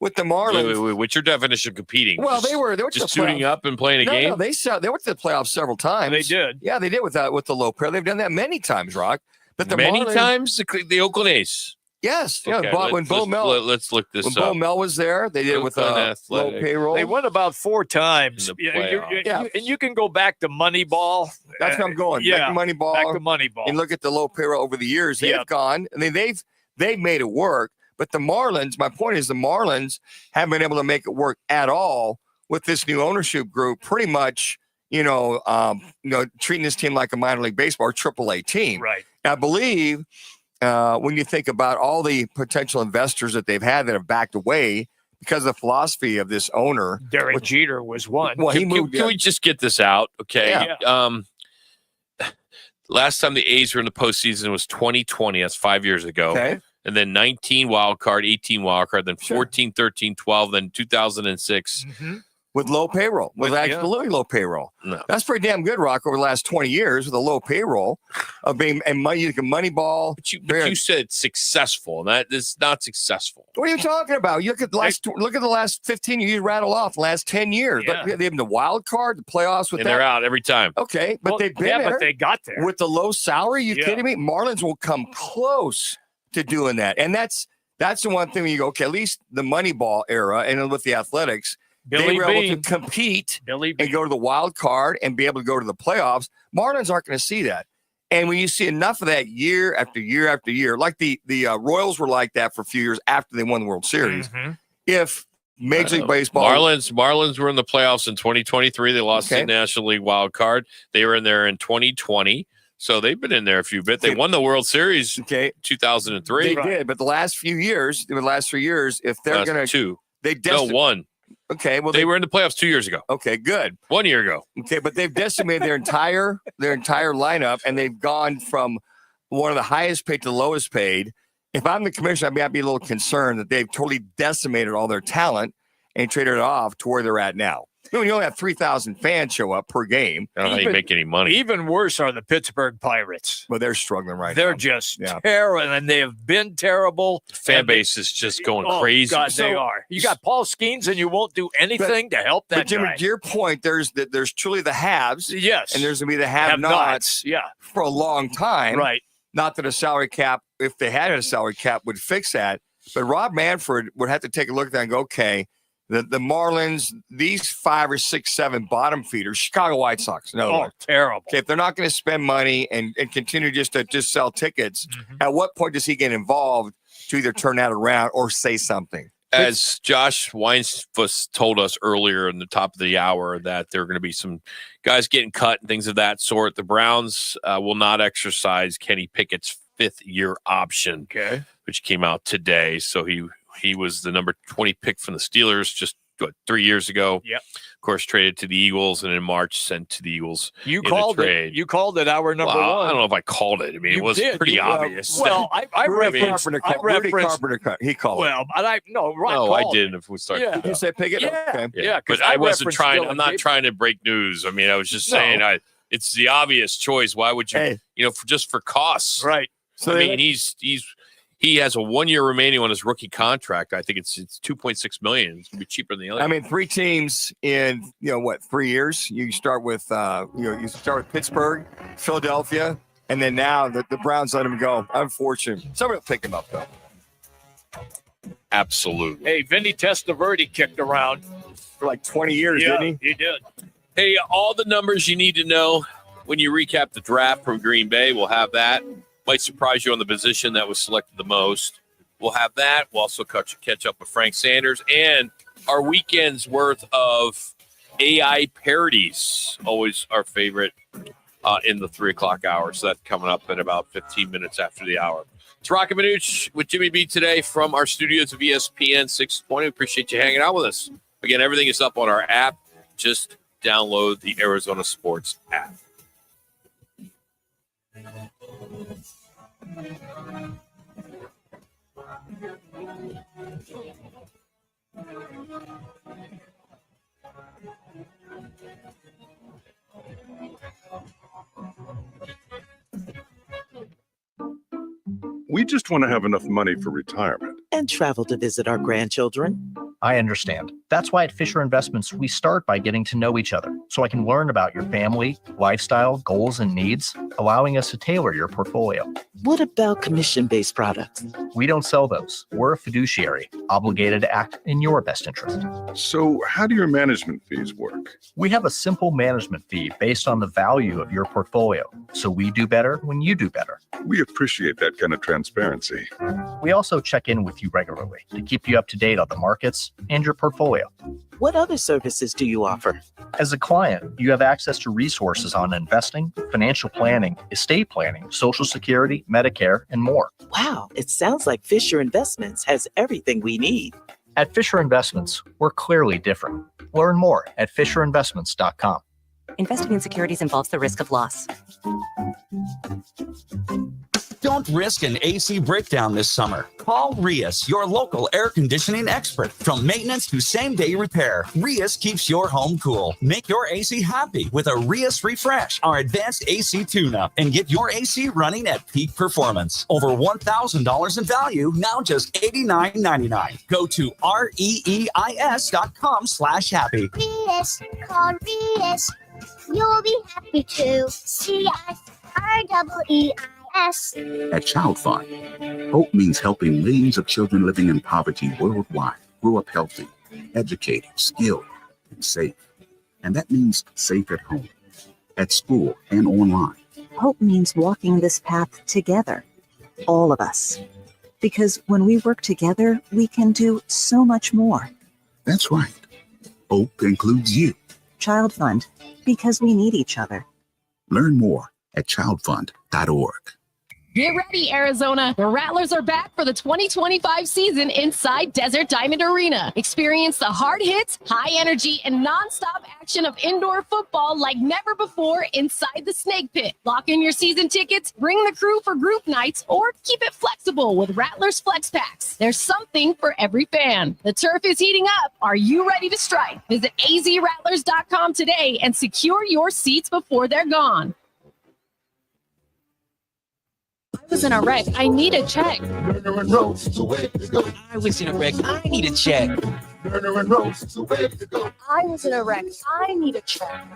With the Marlins, wait, what's your definition of competing? Well, they were just suiting up and playing a game. No, they went to the playoffs several times. They did. Yeah, they did with the low payroll. They've done that many times, Rock. But many times the Oakland A's. Yes, okay, when Bo Mel. Let's look this when up. Bo Mel was there, they did it with a low payroll. They won about 4 times. And you can go back to Moneyball. That's where I'm going. Yeah, back to Moneyball. Back to Moneyball. And look at the low payroll over the years. They've gone. I mean, they've made it work. But the Marlins, my point is, the Marlins haven't been able to make it work at all with this new ownership group. Pretty much, treating this team like a minor league baseball or AAA team. Right. I believe. When you think about all the potential investors that they've had that have backed away because of the philosophy of this owner. Derek Jeter was one. Well, he Can, moved. can we just get this out? Okay. Yeah. Last time the A's were in the postseason was 2020. That's 5 years ago. Okay. And then 19 wild card, 18 wild card, then 14, 13, 12, then 2006. With low payroll, with absolutely low payroll. No. That's pretty damn good, Rock, over the last 20 years with a low payroll of being and money. You can money ball. But you said successful, and that is not successful. What are you talking about? You look at the last 15 years you rattle off the last 10 years. Yeah. They have the wild card, the playoffs with And that. they're out every time. Okay, but they've been there. But they got there. With the low salary. You kidding me? Marlins will come close to doing that. And that's the one thing when you go, okay, at least the Moneyball era and with the Athletics, they were able to compete and go to the wild card and be able to go to the playoffs. Marlins aren't going to see that. And when you see enough of that year after year after year, like the Royals were like that for a few years after they won the World Series, if Major League Baseball... Marlins were in the playoffs in 2023. They lost the National League wild card. They were in there in 2020. So they've been in there a few bit. They won the World Series 2003. They did, but the last 3 years, if they're going to... one. Okay, well they were in the playoffs 2 years ago. Okay, good. 1 year ago. Okay, but they've decimated their entire lineup, and they've gone from one of the highest paid to the lowest paid. If I'm the commissioner, I'd be a little concerned that they've totally decimated all their talent and traded it off to where they're at now. When you only have 3,000 fans show up per game, I don't know how you make any money. Even worse are the Pittsburgh Pirates. Well, they're struggling right They're now. Just terrible, and they have been terrible. The fan base is just going crazy. God, they are. You got Paul Skeens, and you won't do anything to help that But Jimmy, guy. to your point, there's truly the haves, yes, and there's going to be the have-nots, for a long time, right? Not that a salary cap, if they had a salary cap, would fix that. But Rob Manfred would have to take a look at that and go, okay, the Marlins, these 5 or 6, 7 bottom feeders, Chicago White Sox, terrible. Okay, if they're not going to spend money and continue to sell tickets, at what point does he get involved to either turn that around or say something? As Josh Weinfuss told us earlier in the top of the hour that there are going to be some guys getting cut and things of that sort. The Browns will not exercise Kenny Pickett's 5th-year option, which came out today. So he was the number 20 pick from the Steelers just 3 years ago. Yep. Of course, traded to the Eagles, and in March sent to the Eagles. You called it. You called it our number one. I don't know if I called it. I mean, it was pretty obvious. Well, I referenced. He called it. Well, but I didn't. If we start, Did you say Pickett? Yeah. But I wasn't trying. I'm not trying to break news. I mean, I was just saying, it's the obvious choice. Why would you? Just for costs, right? So I mean, he has a 1 year remaining on his rookie contract. I think it's $2.6 million. It's gonna be cheaper than the other. I mean, 3 teams in 3 years. You start with you start with Pittsburgh, Philadelphia, and then now the Browns let him go. Unfortunate. Somebody will pick him up though. Absolutely. Hey, Vinny Testaverde kicked around for like 20 years, didn't he? He did. Hey, all the numbers you need to know when you recap the draft from Green Bay. We'll have that. Might surprise you on the position that was selected the most. We'll have that. We'll also catch up with Frank Sanders and our weekend's worth of AI parodies. Always our favorite in the 3 o'clock hour. So that's coming up in about 15 minutes after the hour. It's Roc and Manuch with Jimmy B today from our studios of ESPN 620. Appreciate you hanging out with us. Again, everything is up on our app. Just download the Arizona Sports app. We just want to have enough money for retirement. And travel to visit our grandchildren. I understand. That's why at Fisher Investments, we start by getting to know each other so I can learn about your family, lifestyle, goals, and needs, allowing us to tailor your portfolio. What about commission-based products? We don't sell those. We're a fiduciary, obligated to act in your best interest. So how do your management fees work? We have a simple management fee based on the value of your portfolio, so we do better when you do better. We appreciate that kind of transparency. We also check in with you regularly to keep you up to date on the markets and your portfolio. What other services do you offer? As a client, you have access to resources on investing, financial planning, estate planning, Social Security, Medicare, and more. Wow, it sounds like Fisher Investments has everything we need. At Fisher Investments, we're clearly different. Learn more at FisherInvestments.com. Investing in securities involves the risk of loss. Don't risk an AC breakdown this summer. Call Rias, your local air conditioning expert. From maintenance to same-day repair, Rias keeps your home cool. Make your AC happy with a Rias Refresh, our advanced AC tune-up, and get your AC running at peak performance. Over $1,000 in value, now just $89.99. Go to reeis.com/happy. Rias, call Rias. You'll be happy too. CSREEIS. At Child Fund, HOPE means helping millions of children living in poverty worldwide grow up healthy, educated, skilled, and safe. And that means safe at home, at school, and online. Hope means walking this path together, all of us. Because when we work together, we can do so much more. That's right. HOPE includes you. Child Fund, because we need each other. Learn more at childfund.org. Get ready, Arizona. The Rattlers are back for the 2025 season inside Desert Diamond Arena. Experience the hard hits, high energy, and nonstop action of indoor football like never before inside the Snake Pit. Lock in your season tickets, bring the crew for group nights, or keep it flexible with Rattlers Flex Packs. There's something for every fan. The turf is heating up. Are you ready to strike? Visit azrattlers.com today and secure your seats before they're gone. I was in a wreck. I need a check. I was in a wreck. I need a check. I was in a wreck. I need a check.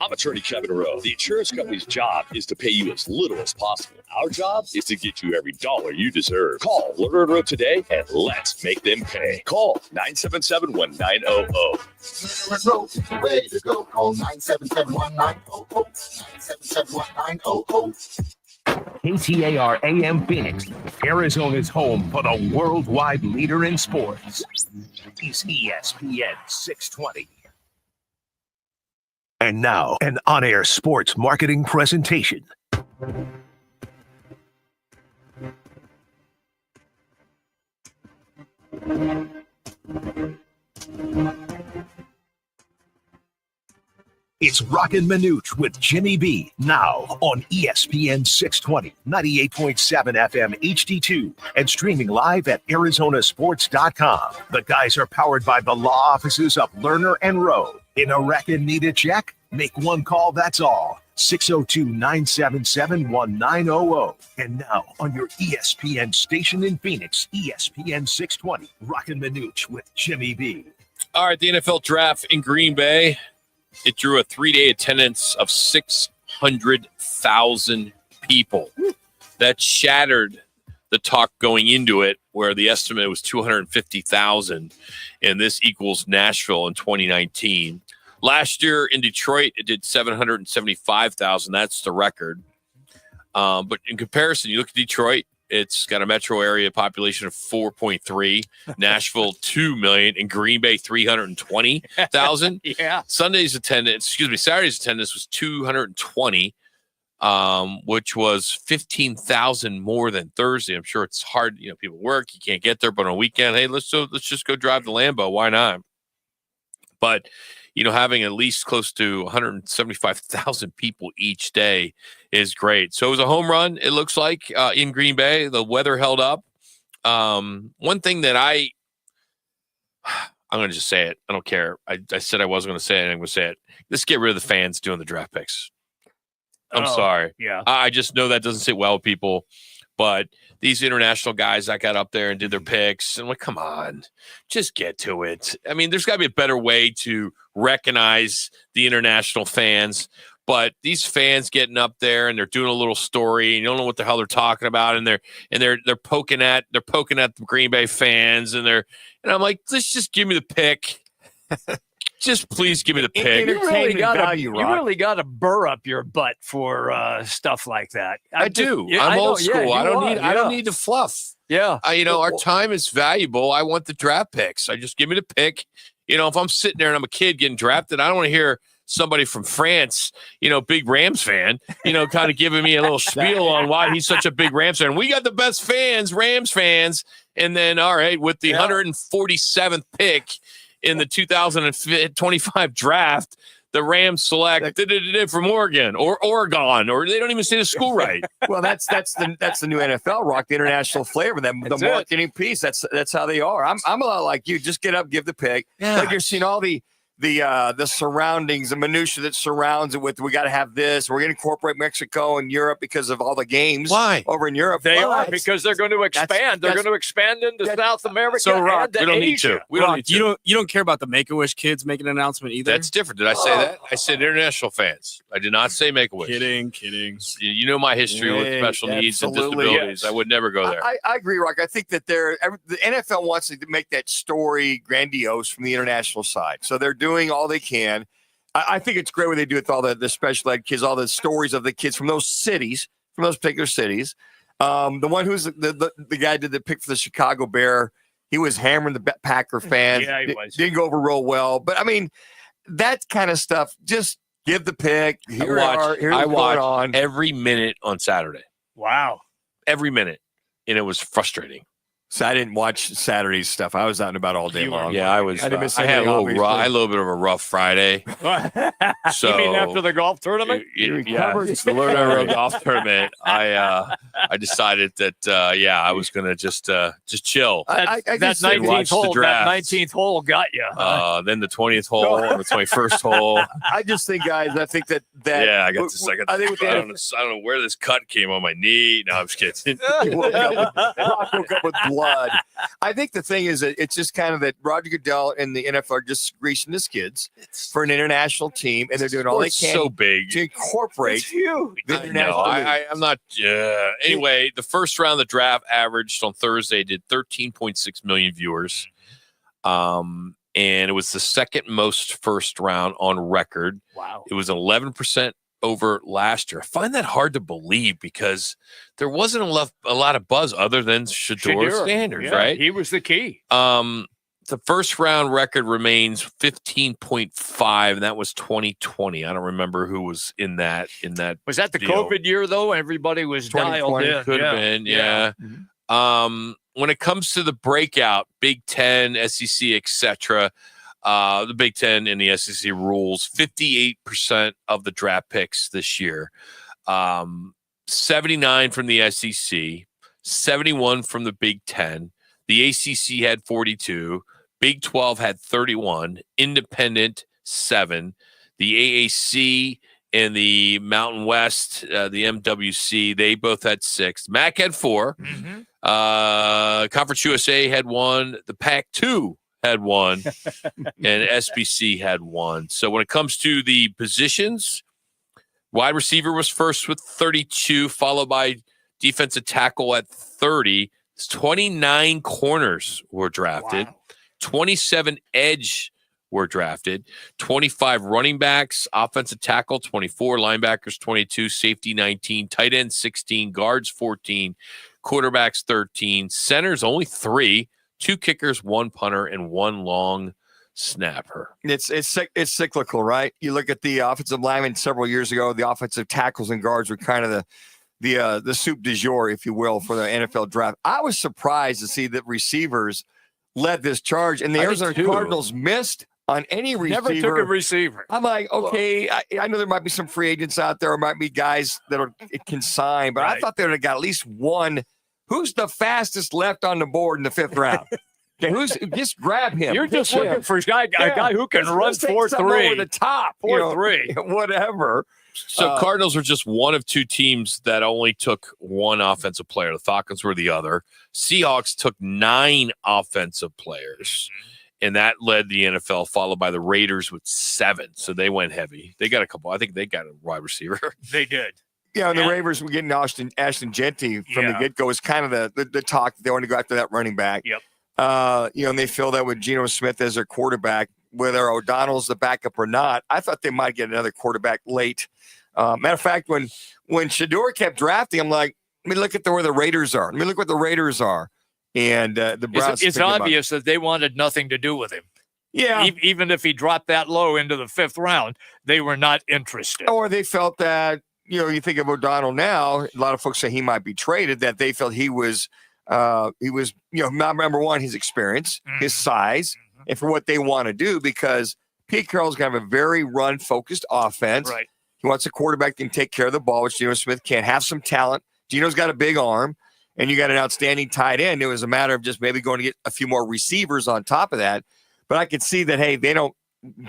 I'm attorney Kevin Rowe. The insurance company's job is to pay you as little as possible. Our job is to get you every dollar you deserve. Call Lerner and Rowe today and let's make them pay. Call 977-1900. Call 977-1900. KTAR AM Phoenix, Arizona's home for the worldwide leader in sports. Is ESPN 620. And now, an on-air sports marketing presentation. It's Roc and Manuch with Jimmy B. Now on ESPN 620, 98.7 FM HD2, and streaming live at ArizonaSports.com. The guys are powered by the law offices of Lerner and Rowe. In a wreck and need a check? Make one call, that's all. 602-977-1900. And now on your ESPN station in Phoenix, ESPN 620, Roc and Manuch with Jimmy B. All right, the NFL draft in Green Bay. It drew a 3-day attendance of 600,000 people. That shattered the talk going into it, where the estimate was 250,000, and this equals Nashville in 2019. Last year in Detroit, it did 775,000. That's the record. But in comparison, you look at Detroit, it's got a metro area population of 4.3, Nashville 2 million, and Green Bay 320,000. Yeah. Saturday's attendance was 220, which was 15,000 more than Thursday. I'm sure it's hard, people work, you can't get there, but on a weekend, hey, let's just go drive the Lambo. Why not? But having at least close to 175,000 people each day is great. So it was a home run, it looks like, in Green Bay. The weather held up. One thing that I'm going to just say it. I don't care. I said I wasn't going to say it. I'm going to say it. Let's get rid of the fans doing the draft picks. I'm sorry. Yeah. I just know that doesn't sit well with people. But these international guys that got up there and did their picks, and I'm like, come on, just get to it. I mean, there's got to be a better way to recognize the international fans. But these fans getting up there and they're doing a little story, and you don't know what the hell they're talking about, and they're poking at the Green Bay fans, and I'm like, let's just give me the pick. Just please give me the pick. You really got to burr up your butt for stuff like that. I do. I'm old school. I don't need the fluff. Yeah. Our time is valuable. I want the draft picks. I just give me the pick. If I'm sitting there and I'm a kid getting drafted, I don't want to hear somebody from France, big Rams fan, kind of giving me a little spiel on why he's such a big Rams fan. We got the best fans, Rams fans. And then, all right, with the 147th pick in the 2025 draft, the Rams select from Oregon, or they don't even say the school right. Well, that's the new NFL, Rock, the international flavor, the marketing piece. That's how they are. I'm a lot like you. Just get up, give the pick. Yeah. Like you're seeing all the surroundings, the minutia that surrounds it. With we got to have this. We're going to incorporate Mexico and Europe because of all the games. Why over in Europe? They are, because they're going to expand. They're going to expand into South America. So, Rock, and we don't need Asia. to. We don't need to. You don't care about the Make-A-Wish kids making an announcement either. That's different. Did I say that? I said international fans. I did not say Make-A-Wish. Kidding. You know my history with special needs and disabilities. Yes. I would never go there. I agree, Rock. I think that the NFL wants to make that story grandiose from the international side. So they're doing all they can. I think it's great what they do with all the special ed kids, all the stories of the kids from those cities, from those particular cities. The one who's the guy did the pick for the Chicago Bear, he was hammering the Packer fans. Yeah, he was. Didn't go over real well. But, I mean, that kind of stuff, just give the pick. I watched every minute on Saturday. Wow. Every minute. And it was frustrating. So I didn't watch Saturday's stuff. I was out and about all day long. Yeah, I was. I had a little bit of a rough Friday. So you mean after the golf tournament? Yeah, the Lord Road golf tournament. I decided that I was gonna just chill. That 19th hole got you. Then the 20th hole, and the 21st hole. I just think, guys. I think that I got this. I don't know where this cut came on my knee. No, I'm just kidding. woke up with blood. I think the thing is that it's just kind of that Roger Goodell and the NFL are just greasing his skids for an international team, and they're doing all they can so big to incorporate the international. I'm not. Anyway, the first round of the draft averaged on Thursday did 13.6 million viewers, and it was the second most first round on record. Wow! It was 11% over last year. I find that hard to believe because there wasn't a lot of buzz other than Shedeur Sanders, right? He was the key. The first round record remains 15.5, and that was 2020. I don't remember who was in that. Was that the COVID year though? Everybody was dialed in. Could have been, yeah. Mm-hmm. When it comes to the breakout, Big Ten, SEC, etc., the Big Ten and the SEC rules 58% of the draft picks this year, 79 from the SEC, 71 from the Big Ten. The ACC had 42. Big 12 had 31. Independent 7. The AAC and the Mountain West, the MWC, they both had 6. MAC had 4. Mm-hmm. Conference USA had 1. The Pac-2 had 1, and SBC had 1. So when it comes to the positions, wide receiver was first with 32, followed by defensive tackle at 30. 29 corners were drafted. Wow. 27 edge were drafted. 25 running backs, offensive tackle 24, linebackers 22, safety 19, tight end 16, guards 14, quarterbacks 13, centers only 3. 2 kickers, 1 punter, and 1 long snapper. It's cyclical, right? You look at the offensive linemen several years ago. The offensive tackles and guards were kind of the soup du jour, if you will, for the NFL draft. I was surprised to see that receivers led this charge, and the Arizona Cardinals missed on any receiver. Never took a receiver. I'm like, okay, I know there might be some free agents out there, or might be guys that can sign, but I thought they would have got at least one. Who's the fastest left on the board in the 5th round? Okay, just grab him. You're just looking for a guy who can run 4.3 over the top, 4.3, whatever. So Cardinals are just one of 2 teams that only took 1 offensive player. The Falcons were the other. Seahawks took 9 offensive players, and that led the NFL, followed by the Raiders with 7. So they went heavy. They got a couple. I think they got a wide receiver. They did. Yeah, and the Ravens were getting Ashton Jeanty from the get-go. Is kind of the talk that they want to go after that running back. Yep. And they feel that with Geno Smith as their quarterback, whether O'Donnell's the backup or not, I thought they might get another quarterback late. Matter of fact, when Shedeur kept drafting, I'm like, let me look at where the Raiders are. Let me look what the Raiders are. And the Browns. It's obvious that they wanted nothing to do with him. Yeah. Even if he dropped that low into the 5th round, they were not interested. Or they felt that, you think of O'Donnell now, a lot of folks say he might be traded, that they felt he was, not number one, his experience, his size, and for what they want to do, because Pete Carroll's going to have a very run-focused offense. Right. He wants a quarterback that can take care of the ball, which Geno Smith can't. Have some talent. Geno's got a big arm, and you got an outstanding tight end. It was a matter of just maybe going to get a few more receivers on top of that. But I could see that, hey,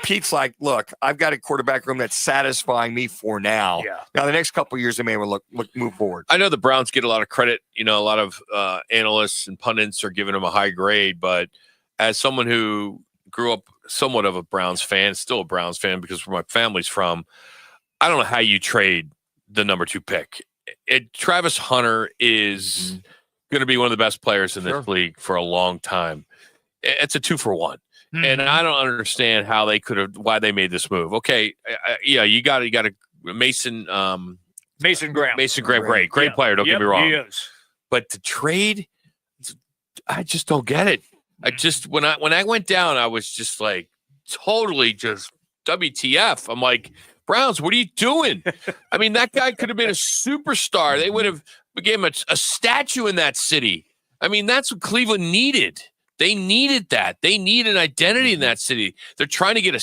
Pete's like, look, I've got a quarterback room that's satisfying me for now. Yeah. Now, the next couple of years, they may want to move forward. I know the Browns get a lot of credit. A lot of analysts and pundits are giving them a high grade. But as someone who grew up somewhat of a Browns fan, still a Browns fan because where my family's from, I don't know how you trade the number 2 pick. Travis Hunter is going to be one of the best players in this league for a long time. It's a 2-for-1. And I don't understand how why they made this move. Okay. You got a Mason Graham. Mason Graham, great player. Don't get me wrong. He is. But to trade, I just don't get it. I just, when I went down, I was just like, totally just WTF. I'm like, Browns, what are you doing? I mean, that guy could have been a superstar. They would have given him a statue in that city. I mean, that's what Cleveland needed. They needed that. They need an identity in that city. They're trying to get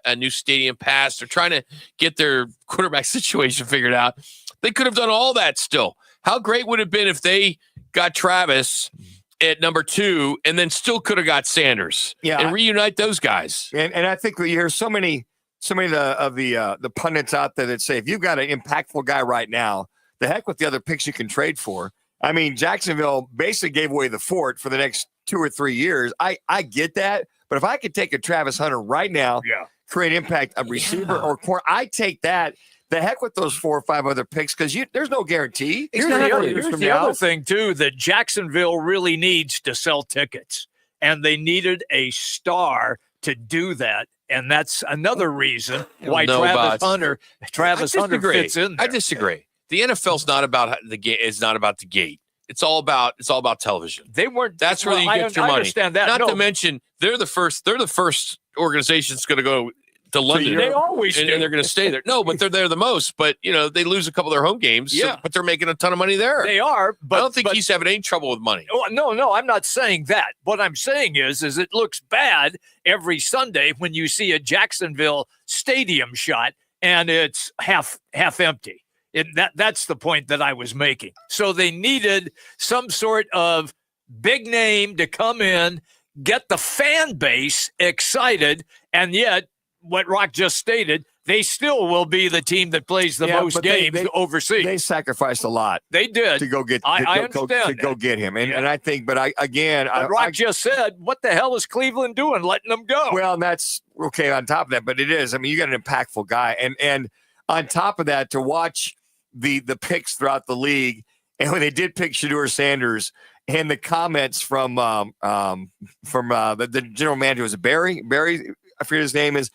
a new stadium passed. They're trying to get their quarterback situation figured out. They could have done all that still. How great would it have been if they got Travis at number 2 and then still could have got Sanders and reunite those guys? And I think you hear so many of the pundits out there that say, if you've got an impactful guy right now, the heck with the other picks you can trade for. I mean, Jacksonville basically gave away the fort for the next 2 or 3 years. I get that. But if I could take a Travis Hunter right now, create impact, a receiver or corner, I take that. The heck with those 4 or 5 other picks, because there's no guarantee. Here's the other thing, too, that Jacksonville really needs to sell tickets. And they needed a star to do that. And that's another reason why Travis Hunter fits in there. I disagree. The NFL's not about the game. It's not about the gate. It's all about television. They weren't. That's where you get your money. I understand that. Not to mention they're the first organization that's going to go to London. They always do. And they're going to stay there. No, but they're there the most. But they lose a couple of their home games. Yeah. But they're making a ton of money there. They are. But I don't think he's having any trouble with money. Oh, no, I'm not saying that. What I'm saying is it looks bad every Sunday when you see a Jacksonville stadium shot and it's half empty. That's the point that I was making. So they needed some sort of big name to come in, get the fan base excited, and yet what Rock just stated, they still will be the team that plays the most games overseas. They sacrificed a lot. They did to go get. I understand to go get him, and I think, but Rock just said, "What the hell is Cleveland doing, letting them go?" Well, and that's okay on top of that, but it is. I mean, you got an impactful guy, and on top of that, to watch the picks throughout the league, and when they did pick Shedeur Sanders, and the comments from the general manager, was it Barry? I forget his name is.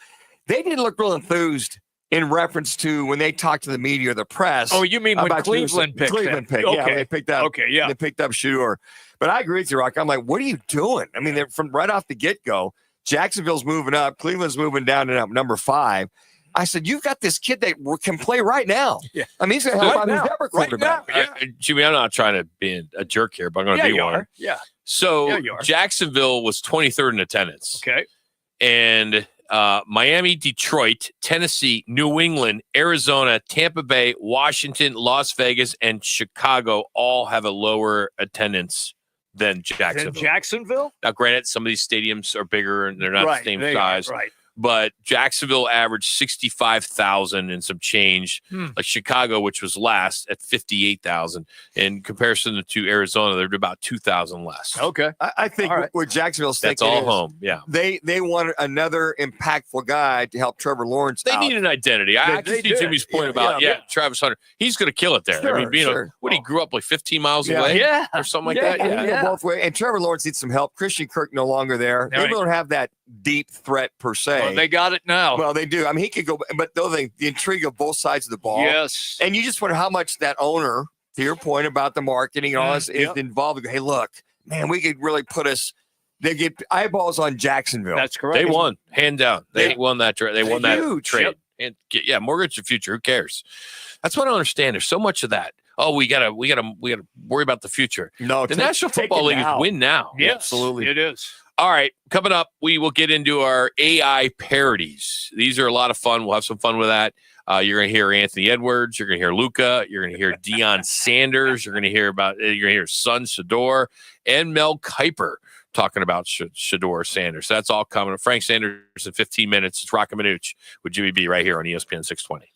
They didn't look real enthused in reference to when they talked to the media or the press. Oh, you mean when Cleveland picked? Cleveland picked. Okay. Yeah, they picked up. Okay, yeah, they picked up Shedeur. But I agree with you, Rock. I'm like, what are you doing? I mean, they're from right off the get-go. Jacksonville's moving up. Cleveland's moving down to number 5. I said, you've got this kid that can play right now. Yeah. I mean, he's going to help out his ever quarterback. Jimmy, I'm not trying to be a jerk here, but I'm going to be one. Yeah. So Jacksonville was 23rd in attendance. Okay. And Miami, Detroit, Tennessee, New England, Arizona, Tampa Bay, Washington, Las Vegas, and Chicago all have a lower attendance than Jacksonville. Now, granted, some of these stadiums are bigger and they're not the same size. Right. But Jacksonville averaged 65,000 and some change, like Chicago, which was last at 58,000. In comparison to Arizona, they're about 2,000 less. Okay. I think what Jacksonville's that's thinking all is home. Yeah. They wanted another impactful guy to help Trevor Lawrence They out. need an identity. I can see Jimmy's point about, Travis Hunter. He's going to kill it there. Sure, I mean, he grew up like 15 miles away or something like that. Yeah. Both ways. And Trevor Lawrence needs some help. Christian Kirk no longer there. They don't have that deep threat per se. Well, they got it now. Well, they do. I mean, he could go, but the intrigue of both sides of the ball. Yes. And you just wonder how much that owner, to your point about the marketing and all this, is involved. Hey, look, man, we could really put us they get eyeballs on Jacksonville. That's correct. They won, hand down. They won that trade. They won that trade. Yep. And mortgage the future. Who cares? That's what I don't understand. There's so much of that. Oh, we gotta worry about the future. No, the National Football League is win now. Yes, absolutely. It is. All right, coming up, we will get into our AI parodies. These are a lot of fun. We'll have some fun with that. You're going to hear Anthony Edwards. You're going to hear Luca. You're going to hear Deion Sanders. You're going to hear Son Shador and Mel Kiper talking about Shador Sanders. That's all coming. Frank Sanders in 15 minutes. It's Roc and Manuch with Jimmy B right here on ESPN 620.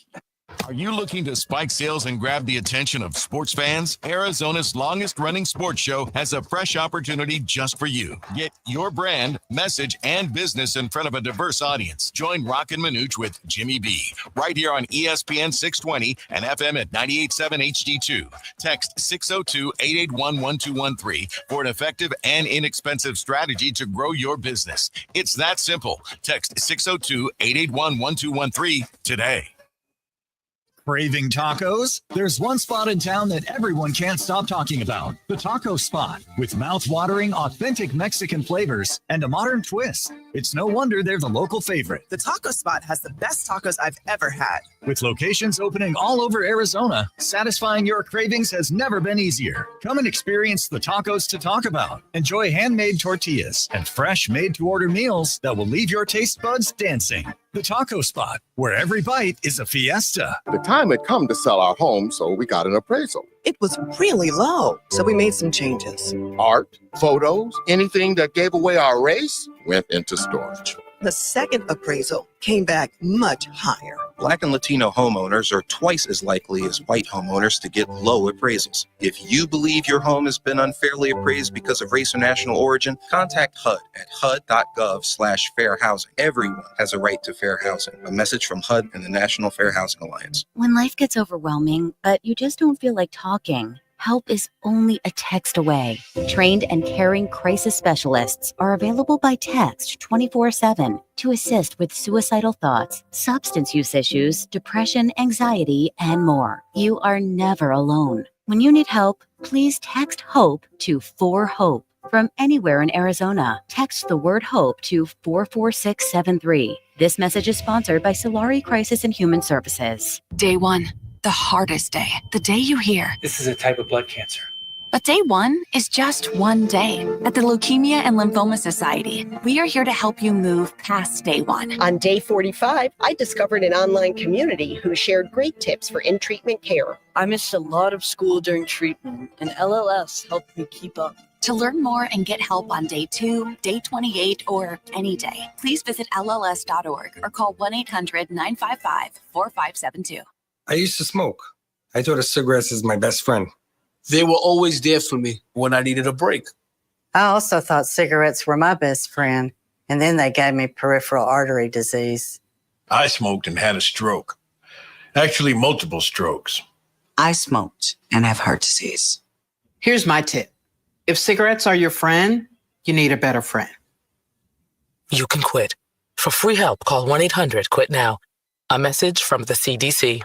Are you looking to spike sales and grab the attention of sports fans? Arizona's longest-running sports show has a fresh opportunity just for you. Get your brand, message, and business in front of a diverse audience. Join Roc and Manuch with Jimmy B right here on ESPN 620 and FM at 98.7 HD2. Text 602-881-1213 for an effective and inexpensive strategy to grow your business. It's that simple. Text 602-881-1213 today. Craving tacos? There's one spot in town that everyone can't stop talking about. The Taco Spot. With mouth-watering, authentic Mexican flavors and a modern twist. It's no wonder they're the local favorite. The Taco Spot has the best tacos I've ever had. With locations opening all over Arizona, satisfying your cravings has never been easier. Come and experience the tacos to talk about. Enjoy handmade tortillas and fresh made-to-order meals that will leave your taste buds dancing. The Taco Spot, where every bite is a fiesta. The time had come to sell our home, so we got an appraisal. It was really low, so we made some changes. Art, photos, anything that gave away our race went into storage. The second appraisal came back much higher. Black and Latino homeowners are twice as likely as white homeowners to get low appraisals. If you believe your home has been unfairly appraised because of race or national origin, contact HUD at hud.gov/fair housing. Everyone has a right to fair housing. A message from HUD and the National Fair Housing Alliance. When life gets overwhelming, but you just don't feel like talking, help is only a text away. Trained and caring crisis specialists are available by text 24/7 to assist with suicidal thoughts, substance use issues, depression, anxiety, and more. You are never alone. When you need help, please text HOPE to 4HOPE. From anywhere in Arizona, text the word HOPE to 44673. This message is sponsored by Solari Crisis and Human Services. Day 1. The hardest day. The day you hear, this is a type of blood cancer. But day 1 is just one day. At the Leukemia and Lymphoma Society, we are here to help you move past day 1. On day 45, I discovered an online community who shared great tips for in-treatment care. I missed a lot of school during treatment, and LLS helped me keep up. To learn more and get help on day 2, day 28, or any day, please visit LLS.org or call 1-800-955-4572. I used to smoke. I thought of cigarettes as my best friend. They were always there for me when I needed a break. I also thought cigarettes were my best friend, and then they gave me peripheral artery disease. I smoked and had a stroke. Actually, multiple strokes. I smoked and have heart disease. Here's my tip. If cigarettes are your friend, you need a better friend. You can quit. For free help, call 1-800-QUIT-NOW. A message from the CDC.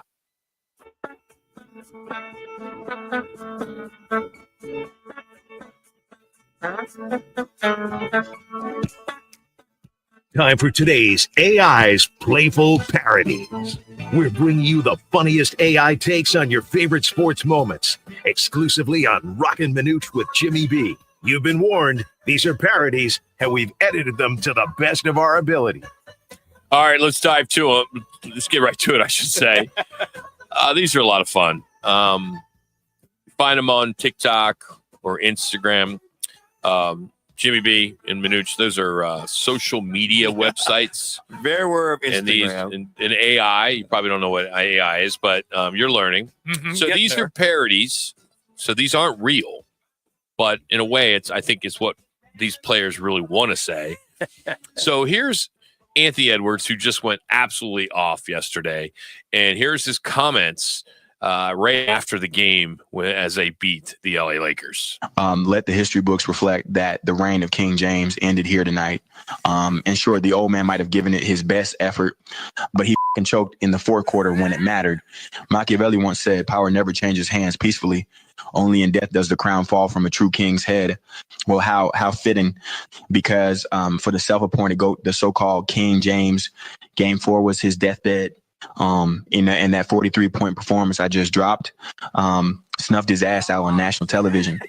Time for today's AI's Playful Parodies. We're bringing you the funniest AI takes on your favorite sports moments, exclusively on Roc and Manuch with Jimmy B. You've been warned, these are parodies, and we've edited them to the best of our ability. All right, let's dive to them. Let's get right to it, I should say. These are a lot of fun. Find them on TikTok or Instagram. Jimmy B and Manuch, those are social media websites. Very aware of Instagram. And these in AI, you probably don't know what AI is, but you're learning. So these are parodies. So these aren't real, but in a way, I think it's what these players really want to say. So here's Anthony Edwards, who just went absolutely off yesterday, and here's his comments right after the game as they beat the LA Lakers. Let the history books reflect that the reign of King James ended here tonight. And sure, the old man might have given it his best effort, but he and choked in the fourth quarter when it mattered. Machiavelli once said, power never changes hands peacefully. Only in death does the crown fall from a true king's head. Well, how fitting, because for the self-appointed GOAT, the so-called King James, Game 4 was his deathbed. In that 43-point performance I just dropped, snuffed his ass out on national television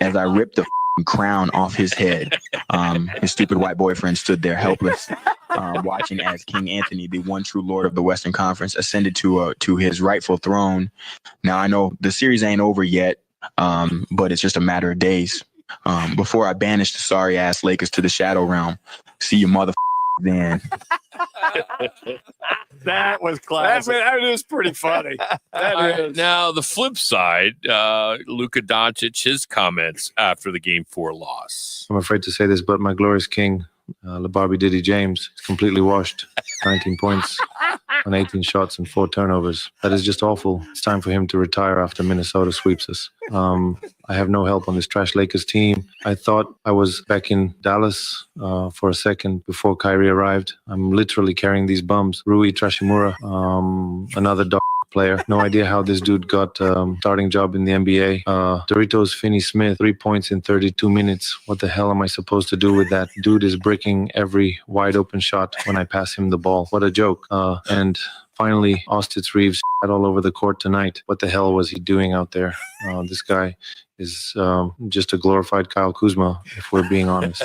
as I ripped the crown off his head. His stupid white boyfriend stood there helpless, watching as King Anthony, the one true Lord of the Western Conference, ascended to his rightful throne. Now, I know the series ain't over yet, but it's just a matter of days before I banish the sorry-ass Lakers to the Shadow Realm. See you mother then. That was classic. That is pretty funny. Now, the flip side, Luka Doncic, his comments after the Game 4 loss. I'm afraid to say this, but my glorious king, LeBarbie Diddy James, is completely washed. 19 points on 18 shots and 4 turnovers. That is just awful. It's time for him to retire after Minnesota sweeps us. I have no help on this trash Lakers team. I thought I was back in Dallas for a second before Kyrie arrived. I'm literally carrying these bums. Rui Trashimura, another dog player. No idea how this dude got starting job in the NBA. Doritos Finney-Smith, 3 points in 32 minutes. What the hell am I supposed to do with that? Dude is bricking every wide open shot when I pass him the ball. What a joke. And finally, Austin Reeves all over the court tonight. What the hell was he doing out there? This guy is just a glorified Kyle Kuzma, if we're being honest.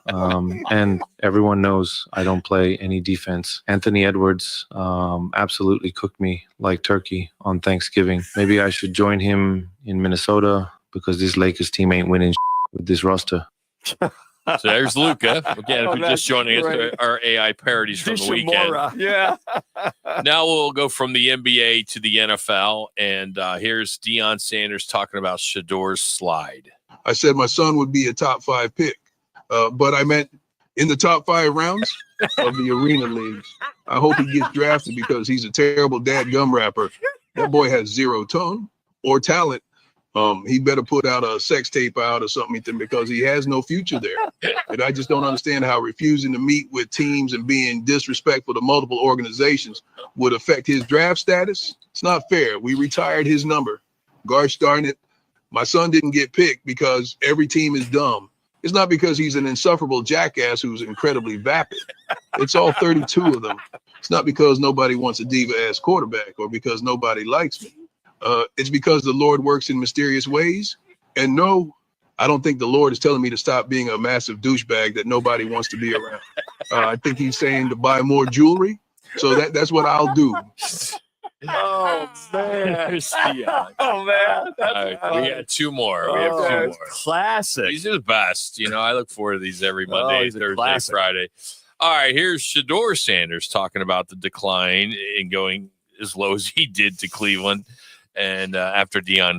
And everyone knows I don't play any defense. Anthony Edwards absolutely cooked me like turkey on Thanksgiving. Maybe I should join him in Minnesota because this Lakers team ain't winning with this roster. So there's Luka. Again, if you're just joining us, our AI parodies from the weekend. Yeah. Now we'll go from the NBA to the NFL. And here's Deion Sanders talking about Shador's slide. I said my son would be a top 5 pick, but I meant in the top 5 rounds of the arena leagues. I hope he gets drafted because he's a terrible dad gum rapper. That boy has zero tone or talent. He better put out a sex tape out or something because he has no future there. And I just don't understand how refusing to meet with teams and being disrespectful to multiple organizations would affect his draft status. It's not fair. We retired his number. Gosh darn it. My son didn't get picked because every team is dumb. It's not because he's an insufferable jackass who's incredibly vapid. It's all 32 of them. It's not because nobody wants a diva-ass quarterback or because nobody likes me. It's because the Lord works in mysterious ways. And no, I don't think the Lord is telling me to stop being a massive douchebag that nobody wants to be around. I think he's saying to buy more jewelry. So that's what I'll do. Oh, man. Oh, man. We got 2 more. We have 2 more. Classic. These are the best. You know, I look forward to these every Monday, Thursday, classic. Friday. All right, here's Shador Sanders talking about the decline and going as low as he did to Cleveland. And after Gabriel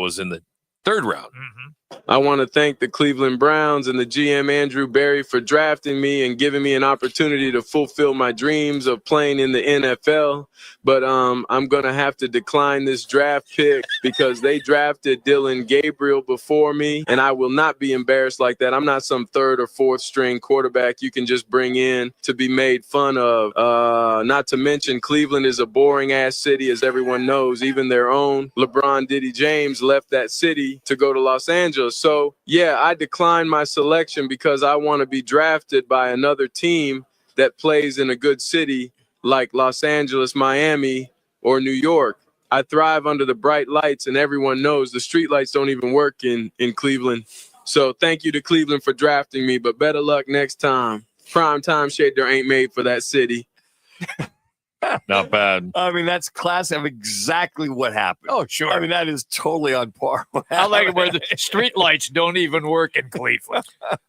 was in the 3rd round. I want to thank the Cleveland Browns and the GM Andrew Berry for drafting me and giving me an opportunity to fulfill my dreams of playing in the NFL. But I'm going to have to decline this draft pick because they drafted Dylan Gabriel before me, and I will not be embarrassed like that. I'm not some 3rd or 4th string quarterback you can just bring in to be made fun of. Not to mention Cleveland is a boring-ass city, as everyone knows. Even their own LeBron Diddy James left that city to go to Los Angeles. So, yeah, I declined my selection because I want to be drafted by another team that plays in a good city like Los Angeles, Miami, or New York. I thrive under the bright lights, and everyone knows the street lights don't even work in Cleveland. So thank you to Cleveland for drafting me, but better luck next time. Primetime Shader ain't made for that city. Not bad. I mean, that's classic of exactly what happened. Oh, sure. I mean, that is totally on par. I like it where the street lights don't even work in Cleveland.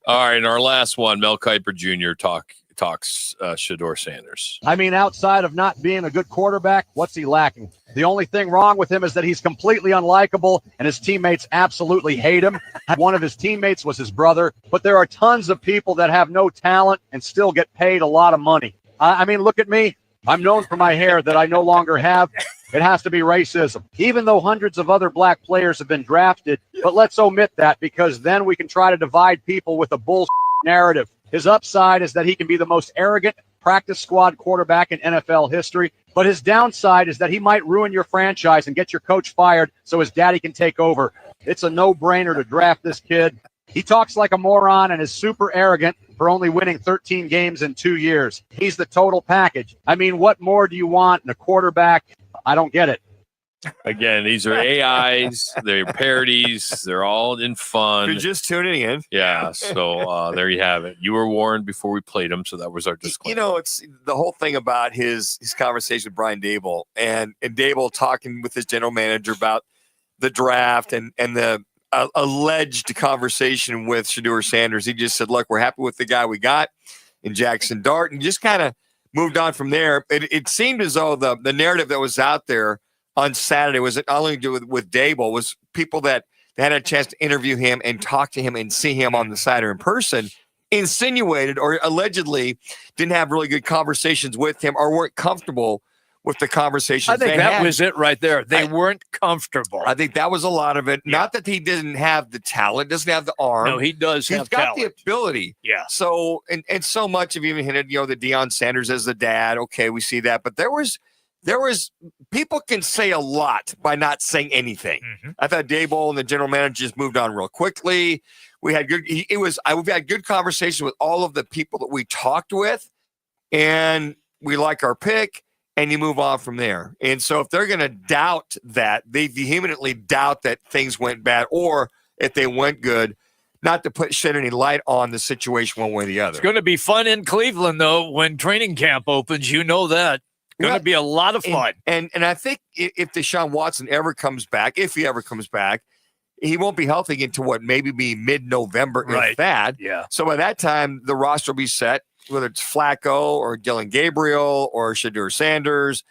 All right, and our last one, Mel Kiper Jr. talks Shador Sanders. I mean, outside of not being a good quarterback, what's he lacking? The only thing wrong with him is that he's completely unlikable, and his teammates absolutely hate him. One of his teammates was his brother, but there are tons of people that have no talent and still get paid a lot of money. I mean, look at me. I'm known for my hair that I no longer have. It has to be racism, even though hundreds of other black players have been drafted. But let's omit that because then we can try to divide people with a bullshit narrative. His upside is that he can be the most arrogant practice squad quarterback in NFL history, but his downside is that he might ruin your franchise and get your coach fired so his daddy can take over. It's a no-brainer to draft this kid. He talks like a moron and is super arrogant for only winning 13 games in 2 years. He's the total package. I mean, what more do you want in a quarterback? I don't get it. Again, these are AIs. They're parodies. They're all in fun. You're just tuning in. Yeah, so there you have it. You were warned before we played them, so that was our disclaimer. You know, it's the whole thing about his conversation with Brian Dable and Dable talking with his general manager about the draft and the alleged conversation with Shedeur Sanders. He just said, look, we're happy with the guy we got in Jackson Dart, and just kind of moved on from there. It seemed as though the narrative that was out there on Saturday was not only to do with Dable, was people that had a chance to interview him and talk to him and see him on the side or in person, insinuated or allegedly didn't have really good conversations with him or weren't comfortable with the conversations. I think that was it right there. They weren't comfortable. I think that was a lot of it. Yeah. Not that he didn't have the talent, doesn't have the arm. No, he does have talent. He's got the ability. Yeah. So, and so much of even hinted, the Deion Sanders as the dad. Okay, we see that. But there was people can say a lot by not saying anything. Mm-hmm. I thought Dable and the general manager just moved on real quickly. We had we've had good conversation with all of the people that we talked with, and we like our pick. And you move on from there. And so if they're going to doubt that, they vehemently doubt that things went bad, or if they went good, not to shed any light on the situation one way or the other. It's going to be fun in Cleveland, though, when training camp opens. You know that. Going to be a lot of fun. And I think if Deshaun Watson ever comes back, if he ever comes back, he won't be healthy until maybe be mid-November, if that. Yeah. So by that time, the roster will be set, whether it's Flacco or Dylan Gabriel or Shedeur Sanders.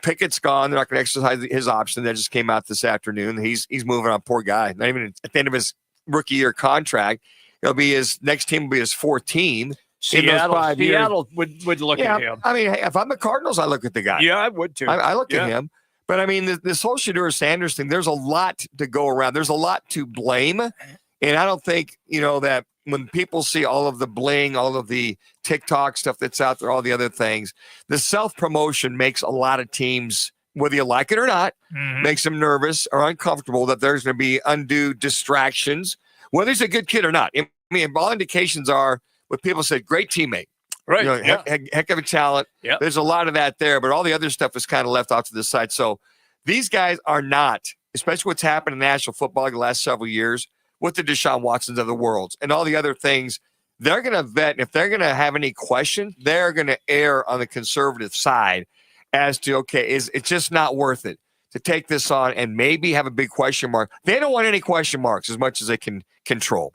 Pickett's gone. They're not going to exercise his option. That just came out this afternoon. He's moving on. Poor guy. Not even at the end of his rookie year contract. His next team will be his fourth team. Seattle would look at him. I mean, if I'm the Cardinals, I look at the guy. Yeah, I would too. I look at him. But I mean, this whole Shedeur Sanders thing, there's a lot to go around. There's a lot to blame. And I don't think, that when people see all of the bling, all of the TikTok stuff that's out there, all the other things, the self-promotion makes a lot of teams, whether you like it or not, makes them nervous or uncomfortable that there's going to be undue distractions, whether he's a good kid or not. I mean, all indications are what people said, great teammate. Right. Heck of a talent. Yep. There's a lot of that there, but all the other stuff is kind of left off to the side. So these guys are not, especially what's happened in national football the last several years with the Deshaun Watsons of the world and all the other things, they're going to vet. And if they're going to have any questions, they're going to err on the conservative side as to, okay, it's just not worth it to take this on and maybe have a big question mark. They don't want any question marks as much as they can control.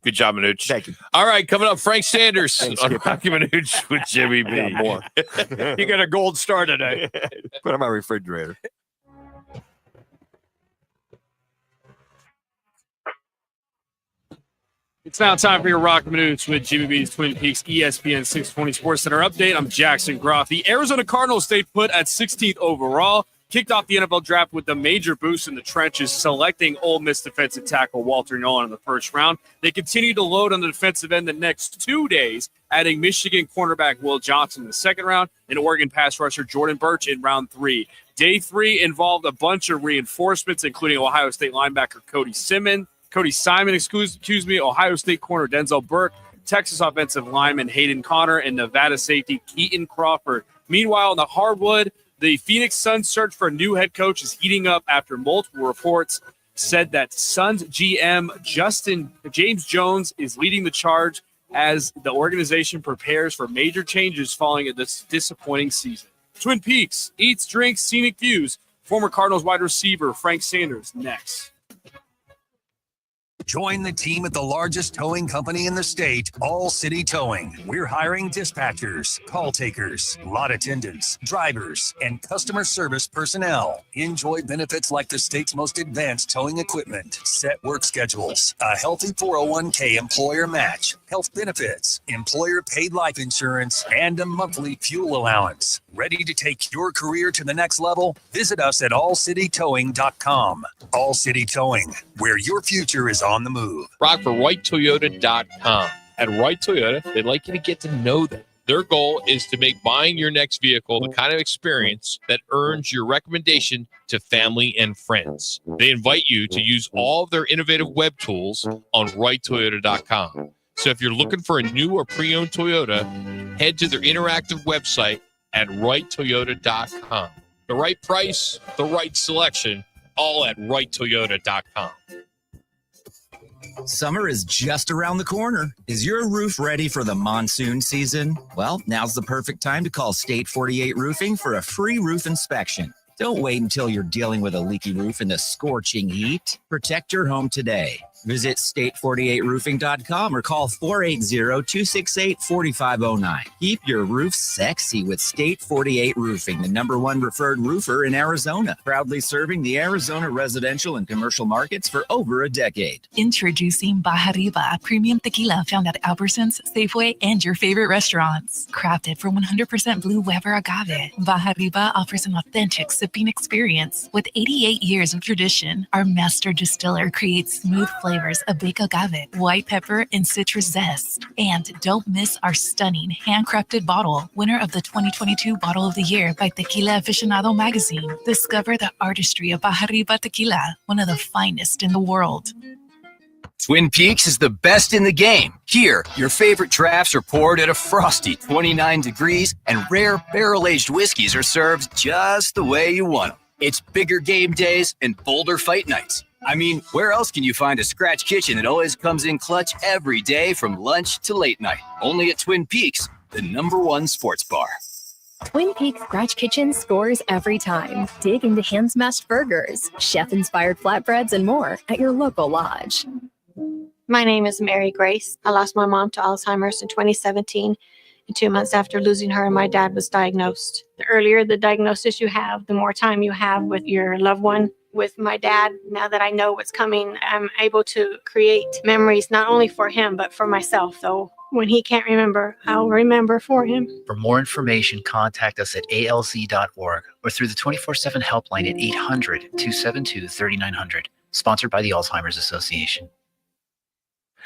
Good job, Manuch. Thank you. All right, coming up, Frank Sanders on Roc and Manuch with Jimmy B. More. You got a gold star today. Put on my refrigerator. It's now time for your Roc and Manuch with Jimmy B's Twin Peaks ESPN 620 Sports Center update. I'm Jackson Groff. The Arizona Cardinals stayed put at 16th overall. Kicked off the NFL draft with a major boost in the trenches, selecting Ole Miss defensive tackle Walter Nolan in the first round. They continue to load on the defensive end the next 2 days, adding Michigan cornerback Will Johnson in the second round and Oregon pass rusher Jordan Birch in round 3. Day 3 involved a bunch of reinforcements, including Ohio State linebacker Cody Simon, Ohio State corner Denzel Burke, Texas offensive lineman Hayden Connor, and Nevada safety Keaton Crawford. Meanwhile, in the hardwood, the Phoenix Suns search for a new head coach is heating up after multiple reports said that Suns GM James Jones is leading the charge as the organization prepares for major changes following this disappointing season. Twin Peaks, eats, drinks, scenic views. Former Cardinals wide receiver Frank Sanders next. Join the team at the largest towing company in the state, All City Towing. We're hiring dispatchers, call takers, lot attendants, drivers, and customer service personnel. Enjoy benefits like the state's most advanced towing equipment, set work schedules, a healthy 401k employer match, health benefits, employer paid life insurance, and a monthly fuel allowance. Ready to take your career to the next level? Visit us at allcitytowing.com. All City Towing, where your future is on the move. RockForWhiteToyota.com. At Wright Toyota, they'd like you to get to know them. Their goal is to make buying your next vehicle the kind of experience that earns your recommendation to family and friends. They invite you to use all of their innovative web tools on wrighttoyota.com. So if you're looking for a new or pre-owned Toyota, head to their interactive website at wrighttoyota.com. The right price, the right selection, all at wrighttoyota.com. Summer is just around the corner. Is your roof ready for the monsoon season? Well, now's the perfect time to call State 48 Roofing for a free roof inspection. Don't wait until you're dealing with a leaky roof in the scorching heat. Protect your home today. Visit state48roofing.com or call 480-268-4509. Keep your roof sexy with State 48 Roofing, the #1 preferred roofer in Arizona, proudly serving the Arizona residential and commercial markets for over a decade. Introducing Baja Riba, a premium tequila found at Albertsons, Safeway, and your favorite restaurants. Crafted from 100% blue Weber agave, Baja Riba offers an authentic sipping experience. With 88 years of tradition, our master distiller creates smooth flavors of baked agave, white pepper, and citrus zest. And don't miss our stunning handcrafted bottle, winner of the 2022 Bottle of the Year by Tequila Aficionado magazine. Discover the artistry of Baja Riba tequila, one of the finest in the world. Twin Peaks is the best in the game. Here, your favorite drafts are poured at a frosty 29 degrees, and rare barrel-aged whiskeys are served just the way you want them. It's bigger game days and bolder fight nights. I mean, where else can you find a scratch kitchen that always comes in clutch every day from lunch to late night? Only at Twin Peaks, the #1 sports bar. Twin Peaks Scratch Kitchen scores every time. Dig into hand-smashed burgers, chef-inspired flatbreads, and more at your local lodge. My name is Mary Grace. I lost my mom to Alzheimer's in 2017. And 2 months after losing her, my dad was diagnosed. The earlier the diagnosis you have, the more time you have with your loved one. With my dad, now that I know what's coming, I'm able to create memories not only for him, but for myself. So when he can't remember, I'll remember for him. For more information, contact us at alz.org or through the 24/7 helpline at 800-272-3900. Sponsored by the Alzheimer's Association.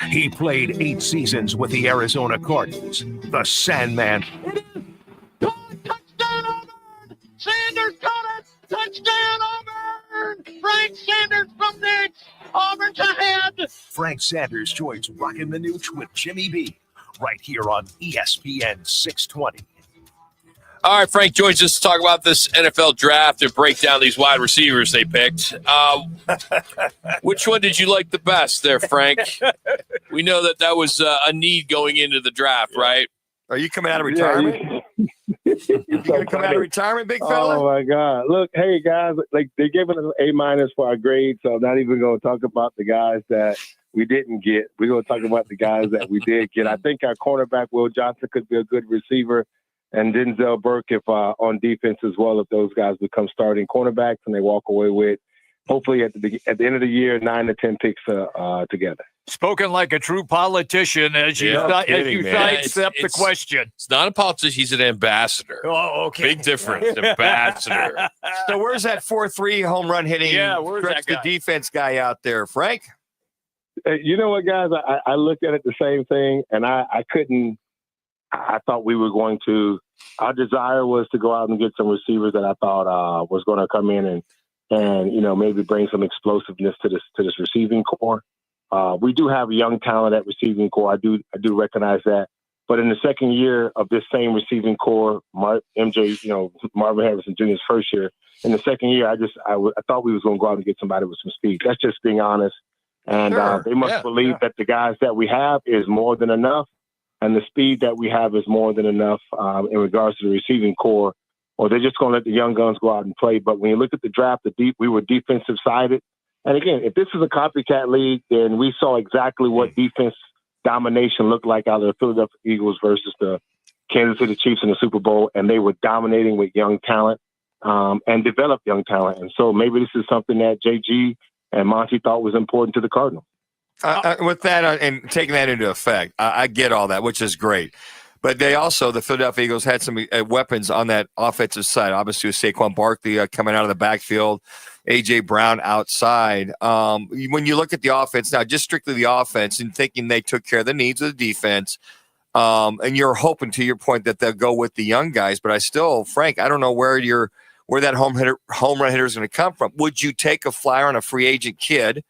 He played 8 seasons with the Arizona Cardinals. The Sandman. Sanders got it! Touchdown, Auburn! Frank Sanders from Nick. Auburn's ahead. Frank Sanders joins Roc and Manuch with Jimmy B. right here on ESPN 620. All right, Frank joins us to talk about this NFL draft and break down these wide receivers they picked. Which one did you like the best there, Frank? We know that was a need going into the draft, right? Are you coming out of retirement? You going to come out of retirement, big fella? Oh, my God. Look, hey, guys, like they gave us an A- for our grade, so I'm not even going to talk about the guys that we didn't get. We're going to talk about the guys that we did get. I think our cornerback, Will Johnson, could be a good receiver, and Denzel Burke if on defense as well, if those guys become starting cornerbacks and they walk away with, hopefully at the end of the year, 9 to 10 picks together. Spoken like a true politician as you sidestep the question. It's not a politician. He's an ambassador. Oh, okay. Big difference. Ambassador. So where's that 4-3 home run hitting where's that guy? The defense guy out there, Frank? You know what, guys? I looked at it the same thing, and I couldn't. I thought we were going to. Our desire was to go out and get some receivers that I thought was going to come in and maybe bring some explosiveness to this receiving core. We do have young talent at receiving core. I do recognize that. But in the second year of this same receiving core, Marvin Harrison Jr.'s first year. In the second year, I thought we was going to go out and get somebody with some speed. That's just being honest. And they must believe that the guys that we have is more than enough, and the speed that we have is more than enough in regards to the receiving core. Or they're just going to let the young guns go out and play. But when you look at the draft, we were defensive sided. And again, if this is a copycat league, then we saw exactly what defense domination looked like out of the Philadelphia Eagles versus the Kansas City Chiefs in the Super Bowl. And they were dominating with young talent and developed young talent. And so maybe this is something that JG and Monty thought was important to the Cardinals. With that and taking that into effect, I get all that, which is great. But they also, the Philadelphia Eagles had some weapons on that offensive side. Obviously, with Saquon Barkley coming out of the backfield, A.J. Brown outside. When you look at the offense now, just strictly the offense, and thinking they took care of the needs of the defense, and you're hoping, to your point, that they'll go with the young guys. But I still, Frank, I don't know where that home run hitter is going to come from. Would you take a flyer on a free agent kid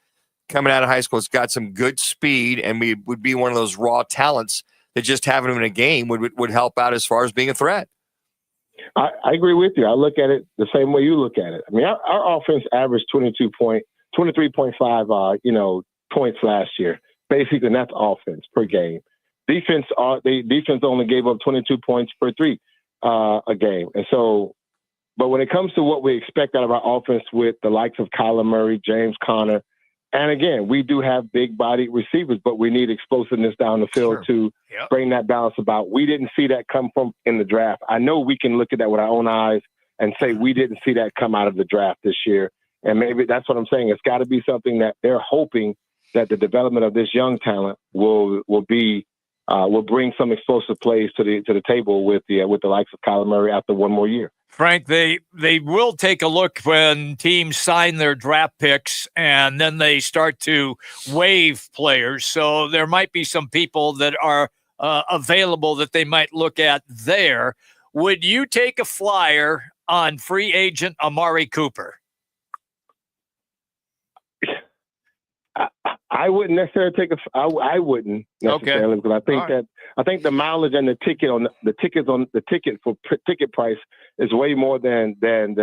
coming out of high school? It's got some good speed, and we would be one of those raw talents that just having him in a game would help out as far as being a threat. I agree with you. I look at it the same way you look at it. I mean, our offense averaged 23.5, points last year. Basically, and that's offense per game. Defense only gave up 22 points per three a game. And so, but when it comes to what we expect out of our offense with the likes of Kyler Murray, James Conner, and again, we do have big-bodied receivers, but we need explosiveness down the field to bring that balance about. We didn't see that come from in the draft. I know we can look at that with our own eyes and say we didn't see that come out of the draft this year. And maybe that's what I'm saying. It's got to be something that they're hoping that the development of this young talent will bring some explosive plays to the table with the likes of Kyler Murray after one more year. Frank, they will take a look when teams sign their draft picks, and then they start to waive players. So there might be some people that are available that they might look at there. Would you take a flyer on free agent Amari Cooper? I wouldn't necessarily I wouldn't necessarily, because I think the mileage and the ticket for ticket price is way more than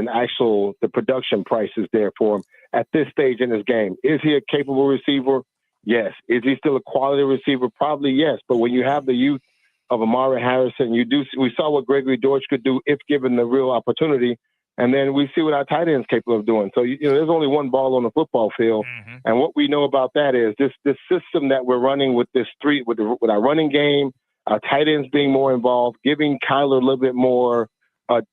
actual the production price is there for him at this stage in his game. Is he a capable receiver? Yes. Is he still a quality receiver? Probably yes. But when you have the youth of Amari Harrison, we saw what Gregory Dortch could do if given the real opportunity. And then we see what our tight end's capable of doing. So, there's only one ball on the football field. Mm-hmm. And what we know about that is this system that we're running with with our running game, our tight ends being more involved, giving Kyler a little bit more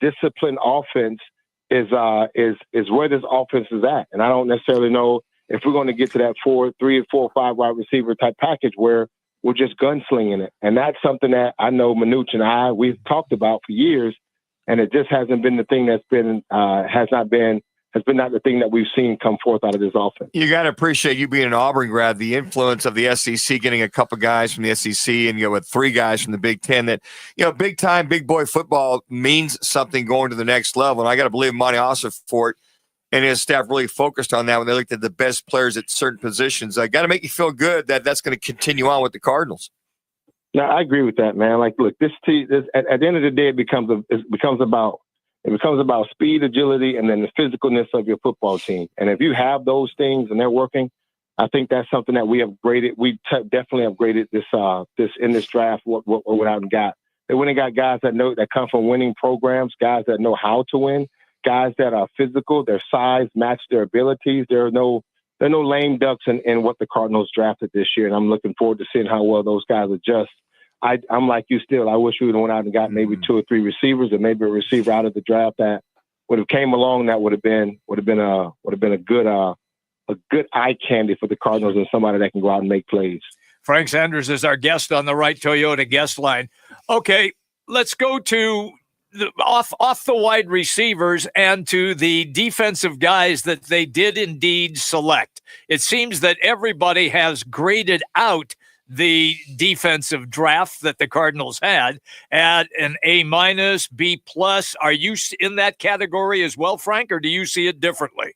disciplined offense is where this offense is at. And I don't necessarily know if we're going to get to that 3 or 4 or 5 wide receiver type package where we're just gunslinging it. And that's something that I know Manuch and we've talked about for years. And it just hasn't been the thing that's been not the thing that we've seen come forth out of this offense. You got to appreciate, you being an Auburn grad, the influence of the SEC, getting a couple guys from the SEC and with 3 guys from the Big Ten. That big time, big boy football means something going to the next level. And I got to believe Monty Ossenfort and his staff really focused on that when they looked at the best players at certain positions. I got to make you feel good that that's going to continue on with the Cardinals. No, I agree with that, man. Like, look, this at the end of the day, it becomes about speed, agility, and then the physicalness of your football team. And if you have those things and they're working, I think that's something that we have graded. We definitely upgraded this in this draft. What we haven't got. They went and got guys that come from winning programs, guys that know how to win, guys that are physical. Their size match their abilities. There are no lame ducks in what the Cardinals drafted this year, and I'm looking forward to seeing how well those guys adjust. I'm like you still. I wish we would have went out and got maybe 2 or 3 receivers, and maybe a receiver out of the draft that would have came along. That would have been a good eye candy for the Cardinals and somebody that can go out and make plays. Frank Sanders is our guest on the Right Toyota guest line. Okay, let's go to off the wide receivers and to the defensive guys that they did indeed select. It seems that everybody has graded out the defensive draft that the Cardinals had at an A-, B+. Are you in that category as well, Frank, or do you see it differently?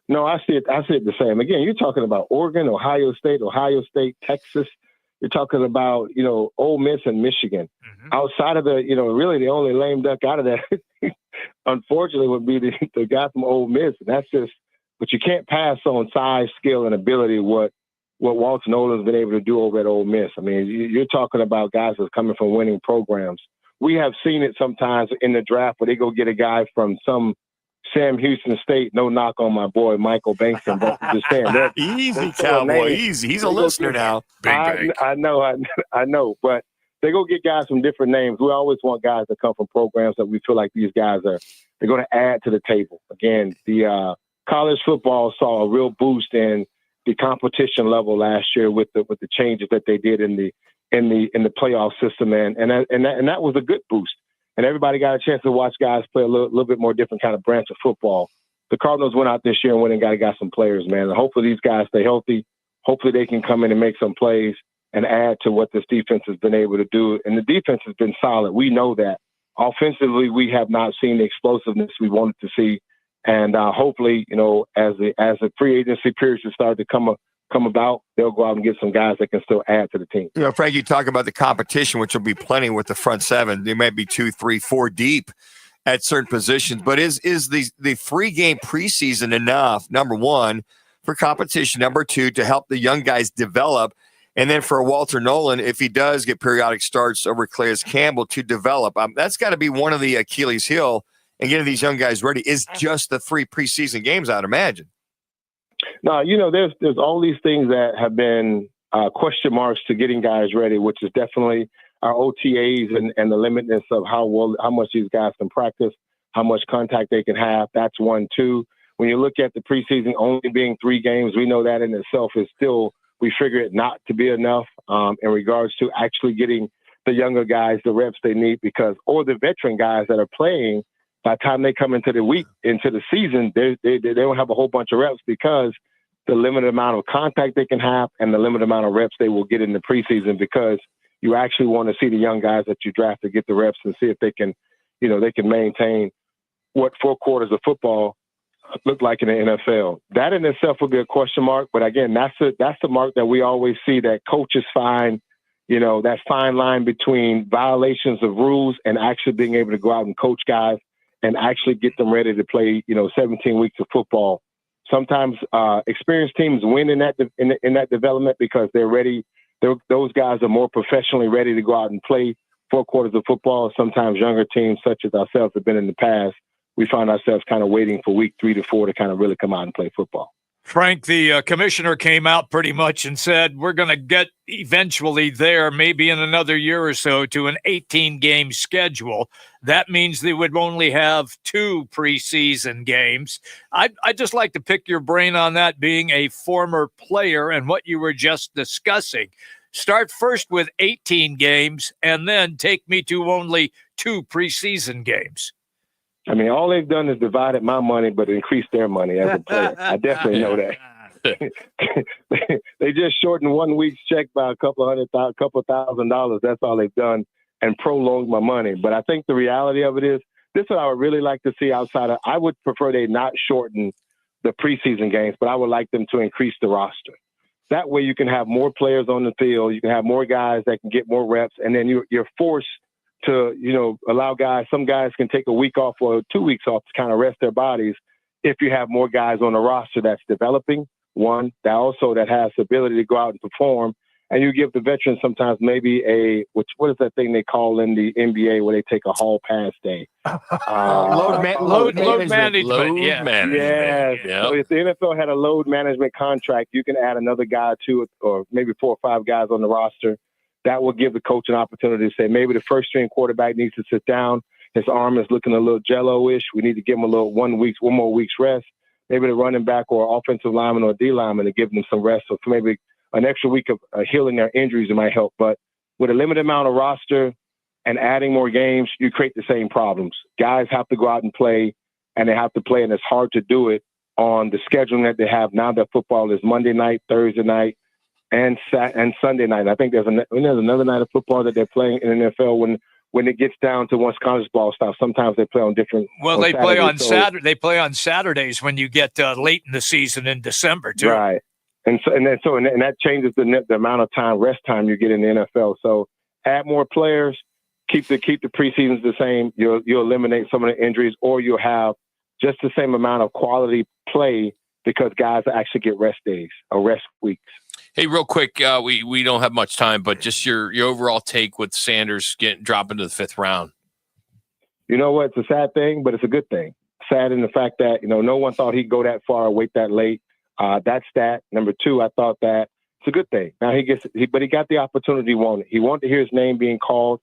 No, I see it the same. Again, you're talking about Oregon, Ohio State, Texas. You're talking about, Ole Miss and Michigan. Mm-hmm. Outside of really the only lame duck out of that, unfortunately, would be the guy from Ole Miss. And that's just, but you can't pass on size, skill, and ability what Walter Nolan's been able to do over at Ole Miss. I mean, you're talking about guys that's coming from winning programs. We have seen it sometimes in the draft where they go get a guy from some Sam Houston State. No knock on my boy Michael Bankston, but just saying, easy Cowboy, easy. He's a listener now. I know, but they go get guys from different names. We always want guys that come from programs that we feel like they're going to add to the table. Again, the college football saw a real boost in the competition level last year with the changes that they did in in the playoff system, and that was a good boost. And everybody got a chance to watch guys play a little bit more different kind of branch of football. The Cardinals went out this year and went and got some players, man. And hopefully these guys stay healthy. Hopefully they can come in and make some plays and add to what this defense has been able to do. And the defense has been solid. We know that. Offensively, we have not seen the explosiveness we wanted to see. And hopefully, as the free agency period should start to come about, they'll go out and get some guys that can still add to the team. Frank, you talk about the competition, which will be plenty with the front seven. They might be 2, 3, 4 deep at certain positions. But is the 3-game preseason enough, number one, for competition, number two, to help the young guys develop, and then for Walter Nolan, if he does get periodic starts over Calais Campbell, to develop? That's got to be one of the Achilles heel and getting these young guys ready is just the 3 preseason games, I'd imagine. No, there's all these things that have been question marks to getting guys ready, which is definitely our OTAs and the limitness of how much these guys can practice, how much contact they can have. That's 1, 2. When you look at the preseason only being 3 games, we know that in itself is still, we figure it not to be enough in regards to actually getting the younger guys the reps they need, or the veteran guys that are playing, by the time they come into the season, they don't have a whole bunch of reps because the limited amount of contact they can have and the limited amount of reps they will get in the preseason, because you actually want to see the young guys that you draft to get the reps and see if they can, they can maintain what 4 quarters of football look like in the NFL. That in itself would be a question mark. But again, that's the mark that we always see, that coaches find, that fine line between violations of rules and actually being able to go out and coach guys and actually get them ready to play, 17 weeks of football. Sometimes experienced teams win in that development because they're ready. Those guys are more professionally ready to go out and play 4 quarters of football. Sometimes younger teams, such as ourselves, have been in the past. We find ourselves kind of waiting for week 3 to 4 to kind of really come out and play football. Frank, the commissioner came out pretty much and said, we're going to get eventually there, maybe in another year or so, to an 18-game schedule. That means they would only have 2 preseason games. I'd just like to pick your brain on that, being a former player and what you were just discussing. Start first with 18 games and then take me to only 2 preseason games. I mean, all they've done is divided my money, but increased their money as a player. I definitely know that. They just shortened 1 week's check by a couple $1,000. That's all they've done, and prolonged my money. But I think the reality of it is, this is what I would really like to see outside of. I would prefer they not shorten the preseason games, but I would like them to increase the roster. That way, you can have more players on the field. You can have more guys that can get more reps, and then you're forced to, allow guys. Some guys can take a week off or 2 weeks off to kind of rest their bodies. If you have more guys on the roster that's developing, one that has the ability to go out and perform, and you give the veterans sometimes maybe what is that thing they call in the NBA where they take a hall pass day? Load management. Yeah. Yep. So if the NFL had a load management contract, you can add another guy to it, or maybe 4 or 5 guys on the roster. That will give the coach an opportunity to say, maybe the first string quarterback needs to sit down. His arm is looking a little jello-ish. We need to give him a little 1 more week's rest. Maybe the running back or offensive lineman or D lineman to give them some rest. So for maybe an extra week of healing their injuries, it might help. But with a limited amount of roster and adding more games, you create the same problems. Guys have to go out and play, and they have to play, and it's hard to do it on the scheduling that they have now that football is Monday night, Thursday night, and Sunday night. I think there's another night of football that they're playing in the NFL when it gets down to once college ball stops. Sometimes they play on different. Well, they play on Saturday. They play on Saturdays when you get late in the season in December too. Right, and that changes the amount of rest time you get in the NFL. So add more players, keep the preseasons the same. You'll eliminate some of the injuries, or you'll have just the same amount of quality play because guys actually get rest days or rest weeks. Hey, real quick, we don't have much time, but just your overall take with Sanders dropping to the 5th round. You know what? It's a sad thing, but it's a good thing. Sad in the fact that, no one thought he'd go that far or wait that late. That's that. Number 2, I thought that it's a good thing. Now but he got the opportunity he wanted. He wanted to hear his name being called.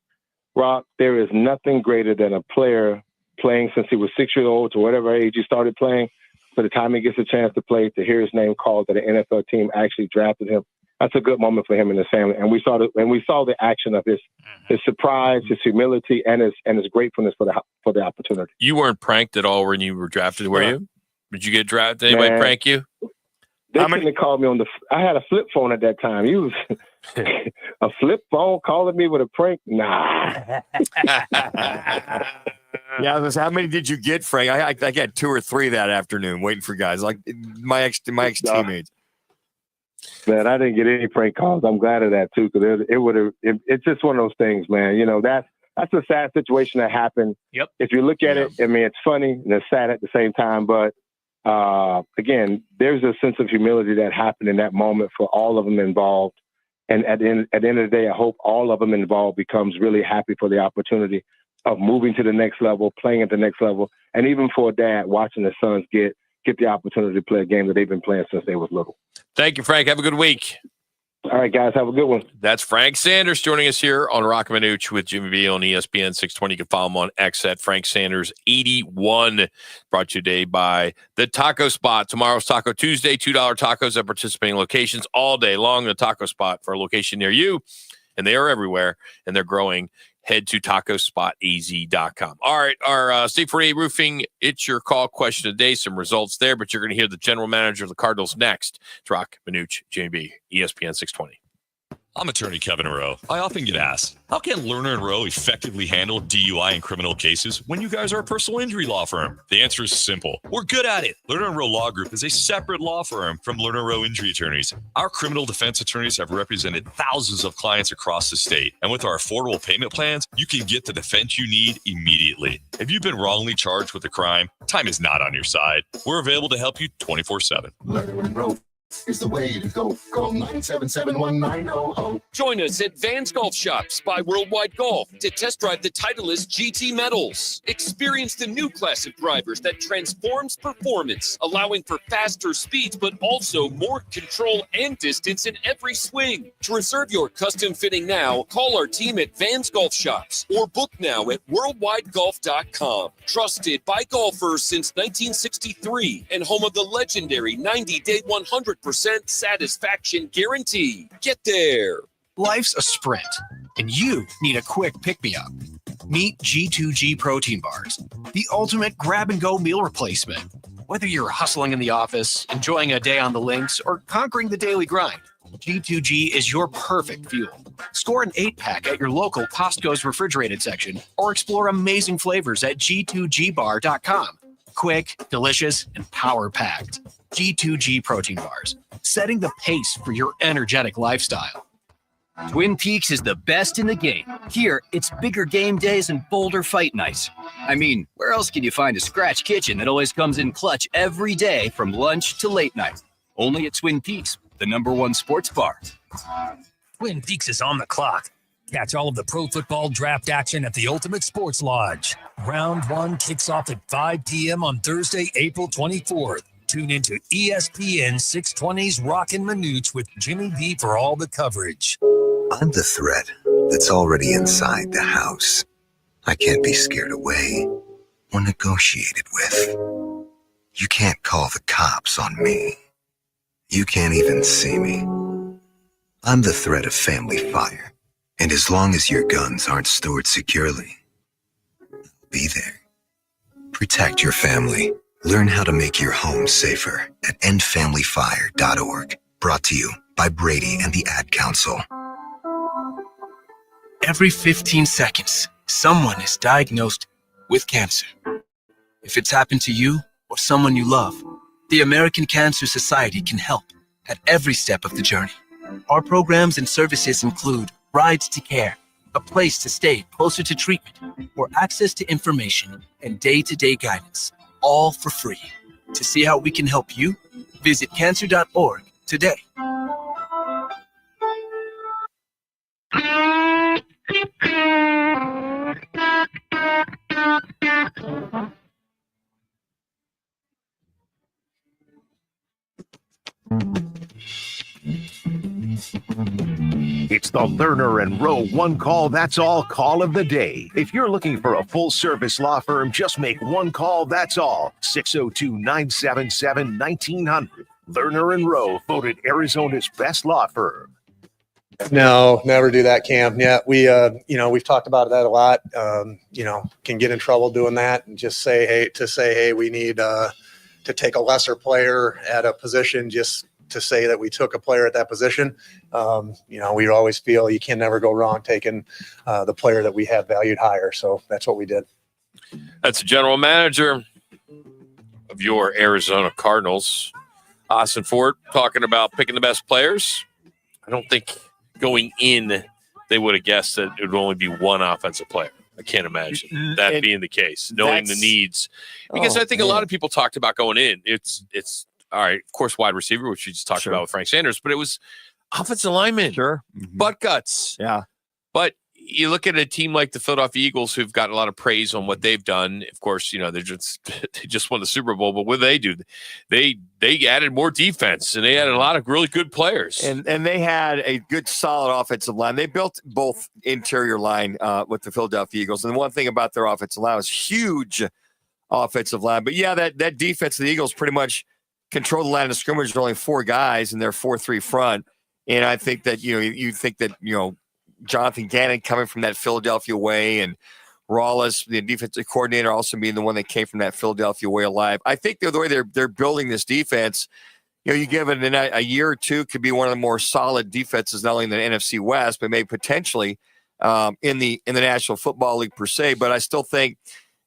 Rock, there is nothing greater than a player playing since he was 6 years old to whatever age he started playing. By the time he gets a chance to play, to hear his name called, that an NFL team actually drafted him. that's a good moment for him and his family. And we saw the action of his surprise, his humility, and his gratefulness for the opportunity. You weren't pranked at all when you were drafted, were you? Did you get drafted? Did anybody prank you? They couldn't have called me on I had a flip phone at that time. You was a flip phone calling me with a prank? Nah. Yeah, how many did you get, Frank? I got 2 or 3 that afternoon waiting for guys like my ex teammates. Man, I didn't get any prank calls. I'm glad of that too, because it's just one of those things, man. You know, that's a sad situation that happened. Yep. If you look at it, I mean, it's funny and it's sad at the same time. But again, there's a sense of humility that happened in that moment for all of them involved. And at the end of the day, I hope all of them involved becomes really happy for the opportunity of moving to the next level, playing at the next level, and even for a dad watching his sons get the opportunity to play a game that they've been playing since they was little. Thank you, Frank. Have a good week. All right, guys. Have a good one. That's Frank Sanders joining us here on Roc and Manuch with Jimmy B on ESPN 620. You can follow him on X at Frank Sanders 81. Brought to you today by The Taco Spot. Tomorrow's Taco Tuesday, $2 tacos at participating locations all day long. The Taco Spot for a location near you. And they are everywhere, and they're growing. Head to tacospotaz.com. All right, our State 48 Roofing, it's your call question of the day. Some results there, but you're going to hear the general manager of the Cardinals next. It's Roc, Manuch, JB, ESPN 620. I'm attorney Kevin Rowe. I often get asked, how can Lerner & Rowe effectively handle DUI and criminal cases when you guys are a personal injury law firm? The answer is simple. We're good at it. Lerner & Rowe Law Group is a separate law firm from Lerner & Rowe Injury Attorneys. Our criminal defense attorneys have represented thousands of clients across the state. And with our affordable payment plans, you can get the defense you need immediately. If you've been wrongly charged with a crime, time is not on your side. We're available to help you 24/7. Lerner & Rowe is the way to go. Call 977-1900. Join us at Vans Golf Shops by Worldwide Golf to test drive the Titleist GT Metals. Experience the new class of drivers that transforms performance, allowing for faster speeds, but also more control and distance in every swing. To reserve your custom fitting now, call our team at Vans Golf Shops or book now at worldwidegolf.com. Trusted by golfers since 1963 and home of the legendary 90-day 100% satisfaction guarantee. Get there. Life's a sprint, and you need a quick pick-me-up. Meet G2G protein bars, the ultimate grab-and-go meal replacement. Whether you're hustling in the office, enjoying a day on the links, or conquering the daily grind, G2G is your perfect fuel. Score an 8-pack at your local Costco's refrigerated section, or explore amazing flavors at G2GBar.com. Quick, delicious, and power-packed. G2G protein bars, setting the pace for your energetic lifestyle. Twin Peaks is the best in the game. Here, it's bigger game days and bolder fight nights. I mean, where else can you find a scratch kitchen that always comes in clutch every day from lunch to late night? Only at Twin Peaks, the #1 sports bar. Twin Peaks is on the clock. Catch all of the pro football draft action at the Ultimate Sports Lodge. Round 1 kicks off at 5 p.m. on Thursday, April 24th. Tune into ESPN 620's Roc and Manuch with Jimmy B for all the coverage. I'm the threat that's already inside the house. I can't be scared away or negotiated with. You can't call the cops on me. You can't even see me. I'm the threat of family fire. And as long as your guns aren't stored securely, I'll be there. Protect your family. Learn how to make your home safer at endfamilyfire.org. Brought to you by Brady and the Ad Council. Every 15 seconds, someone is diagnosed with cancer. If it's happened to you or someone you love, the American Cancer Society can help at every step of the journey. Our programs and services include rides to care, a place to stay closer to treatment, or access to information and day-to-day guidance, all for free. To see how we can help you, visit cancer.org today. It's the Lerner & Rowe one call, that's all call of the day. If you're looking for a full-service law firm, just make one call, that's all. 602-977-1900. Lerner and Rowe voted Arizona's best law firm. No, never do that, Cam. Yeah, we've talked about that a lot. Can get in trouble doing that and just say, hey, we need to take a lesser player at a position just to say that we took a player at that position. We always feel you can never go wrong taking the player that we have valued higher. So that's what we did. That's the general manager of your Arizona Cardinals, Austin Ford, talking about picking the best players. I don't think going in they would have guessed that it would only be one offensive player. I can't imagine that being the case, knowing the needs. Because I think a lot of people talked about going in. It's all right, of course, wide receiver, which we just talked about with Frank Sanders, but it was offensive lineman, butt guts. Yeah. But you look at a team like the Philadelphia Eagles, who've got a lot of praise on what they've done. Of course, they just won the Super Bowl, but what do? They added more defense, and they added a lot of really good players. And they had a good, solid offensive line. They built both interior line with the Philadelphia Eagles. And one thing about their offensive line was huge offensive line. But, yeah, that defense of the Eagles pretty much controlled the line of scrimmage with only four guys in their 4-3 front. And I think that, you think that, Jonathan Gannon coming from that Philadelphia way and Rawlis, the defensive coordinator, also being the one that came from that Philadelphia way alive. I think the way they're building this defense, you give it a year or two, could be one of the more solid defenses, not only in the NFC West, but maybe potentially in the National Football League per se. But I still think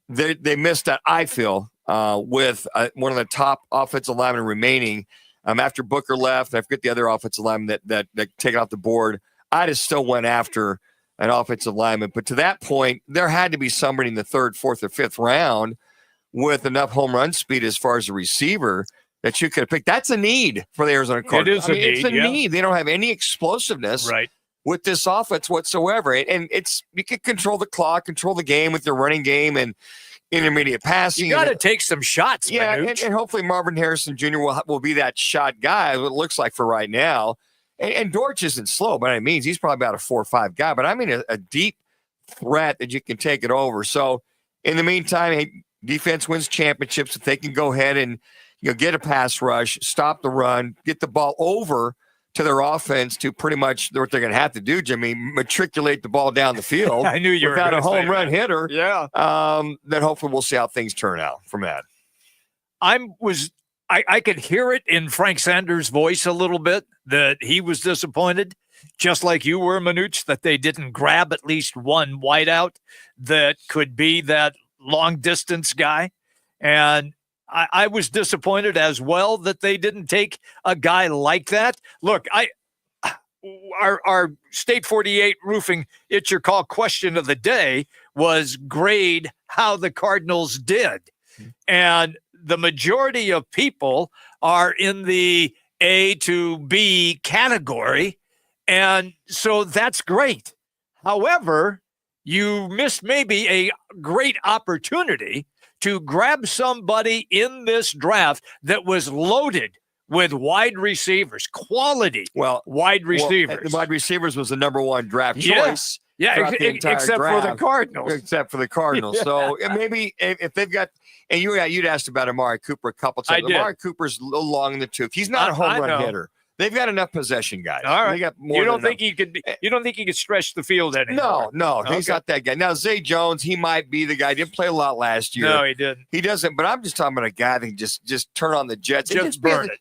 they missed that, I feel, with one of the top offensive linemen remaining after Booker left. I forget the other offensive lineman that taken off the board. I just still went after an offensive lineman. But to that point, there had to be somebody in the third, fourth, or fifth round with enough home run speed as far as a receiver that you could have picked. That's a need for the Arizona Cardinals. It's a need. They don't have any explosiveness with this offense whatsoever. And you can control the clock, control the game with your running game and intermediate passing. You got to take some shots, and hopefully Marvin Harrison Jr. will be that shot guy, what it looks like for right now. And Dortch isn't slow, but I mean, he's probably about a 4 or 5 guy. But I mean, a deep threat that you can take it over. So in the meantime, defense wins championships. If they can go ahead and get a pass rush, stop the run, get the ball over to their offense to pretty much what they're going to have to do, Jimmy, matriculate the ball down the field. I knew you were without a home run hitter. Yeah. Then hopefully we'll see how things turn out from that. I could hear it in Frank Sanders' voice a little bit that he was disappointed, just like you were, Manuch, that they didn't grab at least one wideout that could be that long-distance guy. And I was disappointed as well that they didn't take a guy like that. Look, our State 48 Roofing It's Your Call question of the day was grade how the Cardinals did. And the majority of people are in the A to B category, and so that's great. However, you missed maybe a great opportunity to grab somebody in this draft that was loaded with wide receivers, quality wide receivers. The wide receivers was the number one draft choice. Yeah, except for the Cardinals. Except for the Cardinals. So maybe if they've got, and you'd asked about Amari Cooper a couple times. Amari Cooper's a little long in the tooth. He's not a home run hitter. They've got enough possession guys. All right. They got more. You don't think he could stretch the field anymore? No. He's not that guy. Now Zay Jones, he might be the guy. He didn't play a lot last year. No, he didn't. He doesn't. But I'm just talking about a guy that can just turn on the Jets and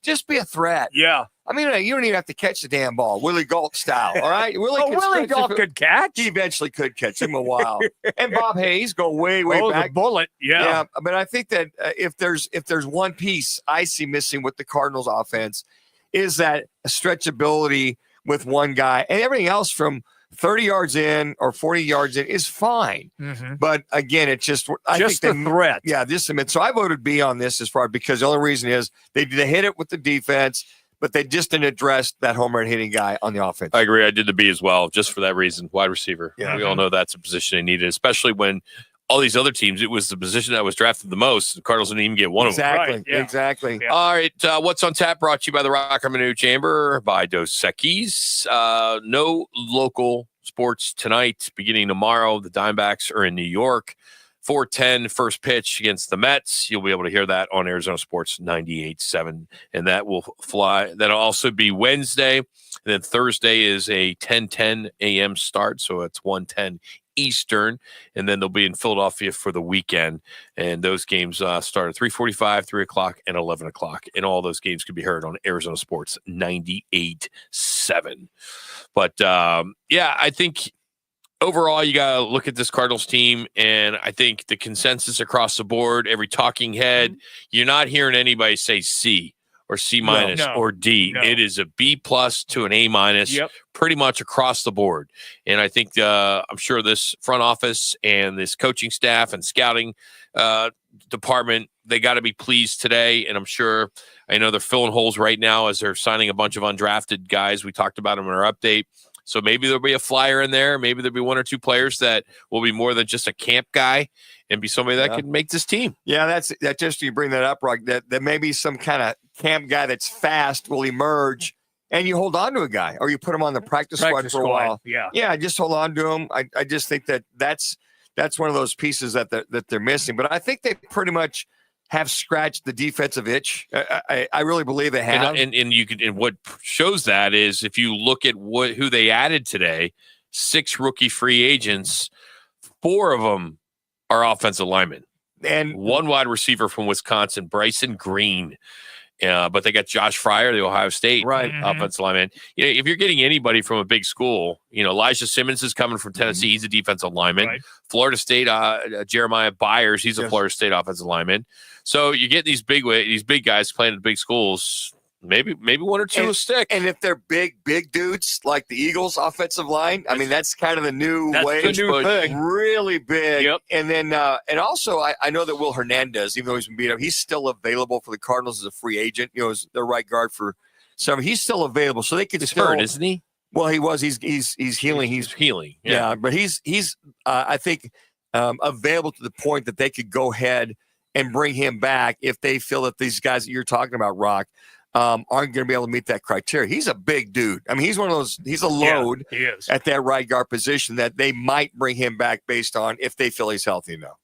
just be a threat. Yeah. I mean, you don't even have to catch the damn ball, Willie Gault style. All right, Willie Gault could catch. He eventually could catch him a while. And Bob Hayes go way back. The bullet. Yeah. But I think that if there's one piece I see missing with the Cardinals offense, is that stretchability with one guy, and everything else from 30 yards in or 40 yards in is fine. Mm-hmm. But again, it's just the threat. Yeah, so I voted B on this as far because the only reason is they hit it with the defense, but they just didn't address that home run hitting guy on the offense. I agree. I did the B as well, just for that reason. Wide receiver. Yeah. We all know that's a position they needed, especially when all these other teams, it was the position that was drafted the most. The Cardinals didn't even get one of them. Right, yeah. Exactly. Yeah. All right. What's on tap brought to you by the Roc and Manuch Chamber by Dos Equis. No local sports tonight. Beginning tomorrow, the Diamondbacks are in New York. 4:10 first pitch against the Mets. You'll be able to hear that on Arizona Sports 98.7, and that will fly. That'll also be Wednesday, and then Thursday is a 10:10 a.m. start, so it's 1:10 Eastern, and then they'll be in Philadelphia for the weekend, and those games start at 3:45, 3 o'clock, and 11 o'clock, and all those games can be heard on Arizona Sports 98.7. But I think overall, you got to look at this Cardinals team, and I think the consensus across the board, every talking head, you're not hearing anybody say C or C minus or D. No. It is a B plus to an A minus, pretty much across the board. And I think I'm sure this front office and this coaching staff and scouting department, they got to be pleased today. And I know they're filling holes right now as they're signing a bunch of undrafted guys. We talked about them in our update. So maybe there'll be a flyer in there. Maybe there'll be one or two players that will be more than just a camp guy and be somebody that can make this team. Yeah, that's just you bring that up, Rock, that maybe some kind of camp guy that's fast will emerge, and you hold on to a guy or you put him on the practice squad for a while. Yeah, just hold on to him. I just think that's one of those pieces that they're missing. But I think they pretty much have scratched the defensive itch. I really believe they have. And what shows that is if you look at who they added today, 6 rookie free agents, 4 of them are offensive linemen, and 1 wide receiver from Wisconsin, Bryson Green. But they got Josh Fryer, the Ohio State offensive lineman. If you're getting anybody from a big school, Elijah Simmons is coming from Tennessee. He's a defensive lineman. Florida State, Jeremiah Byers, he's a Florida State offensive lineman. So you get these big guys playing at big schools. Maybe 1 or 2 will stick. And if they're big dudes like the Eagles offensive line, I mean, that's kind of the new way. That's the new thing. Really big. Yep. And then, and also I know that Will Hernandez, even though he's been beat up, he's still available for the Cardinals as a free agent, as their right guard for summer. He's still available. So they could still hurt, isn't he? Well, he was, he's healing. He's healing. Yeah. But he's I think, available to the point that they could go ahead and bring him back if they feel that these guys that you're talking about, Rock, aren't going to be able to meet that criteria. He's a big dude. I mean, he's one of those, he's a load he is. at that right guard position that they might bring him back based on if they feel he's healthy enough.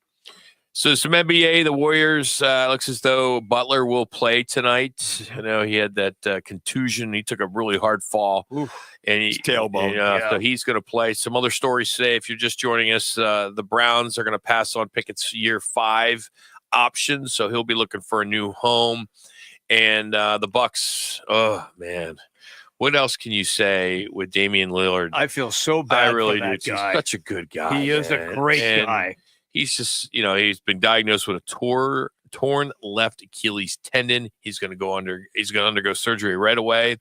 So some NBA, the Warriors, looks as though Butler will play tonight. I know he had that contusion. He took a really hard fall. And his tailbone. So he's going to play. Some other stories today, if you're just joining us, the Browns are going to pass on Pickett's year 5 option. So he'll be looking for a new home. And the Bucks, oh, man. What else can you say with Damian Lillard? I feel so bad I really for that do. guy. He's such a good guy. He is a great guy. He's just, he's been diagnosed with a torn left Achilles tendon. He's going to undergo surgery right away.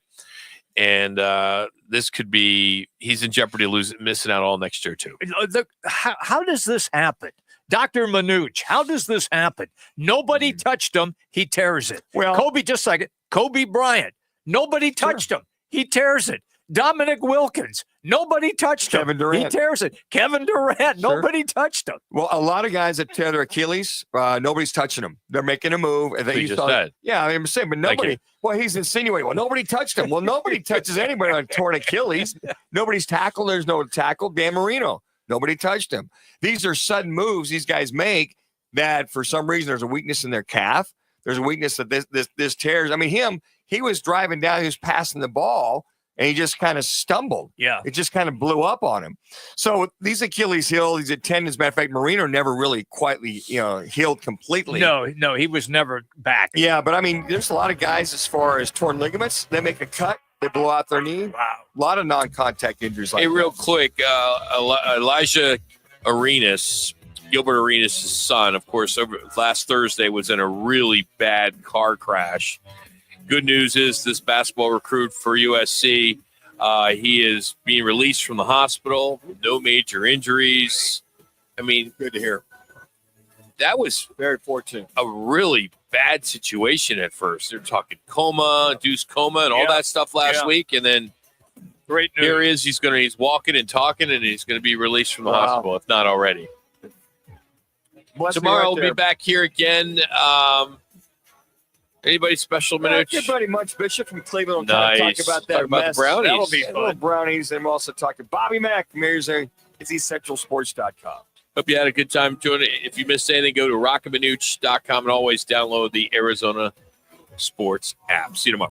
And this could be, he's in jeopardy of missing out all next year too. How does this happen? Dr. Manuch, how does this happen? Nobody touched him. He tears it. Well, Kobe Bryant. Nobody touched him. He tears it. Dominic Wilkins. Nobody touched him. Kevin Durant. He tears it. Kevin Durant. Nobody touched him. Well, a lot of guys that tear their Achilles, nobody's touching them. They're making a move. And You just said. Yeah, I'm saying, but nobody. Well, he's insinuating. Well, nobody touched him. Well, nobody touches anybody on a torn Achilles. Nobody's tackled. There's no tackle. Dan Marino. Nobody touched him. These are sudden moves these guys make that for some reason there's a weakness in their calf. There's a weakness that this tears. I mean, he was driving down, he was passing the ball, and he just kind of stumbled. Yeah. It just kind of blew up on him. So these Achilles heel, these tendons, as a matter of fact, Marino never really quietly, healed completely. No, he was never back. Yeah, but I mean, there's a lot of guys as far as torn ligaments, they make a cut. They blow out their knee. Wow. A lot of non-contact injuries like real quick, Elijah Arenas, Gilbert Arenas' son, of course, last Thursday was in a really bad car crash. Good news is this basketball recruit for USC, he is being released from the hospital with no major injuries. I mean, good to hear. That was very fortunate. A really bad situation at first. They're talking induced coma, and all that stuff last week, and then great news. Here he is. He's walking and talking, and he's going to be released from the hospital, if not already. Tomorrow we'll be back here again. Anybody special, Manuch? Good buddy Munch Bishop from Cleveland will Nice. talk about that Talk about mess. the Brownies. That'll be fun. Brownies, and we'll also talk to Bobby Mack from Arizona. It's ECentralSports.com. Hope you had a good time joining. If you missed anything, go to rockandmanuch.com and always download the Arizona Sports app. See you tomorrow.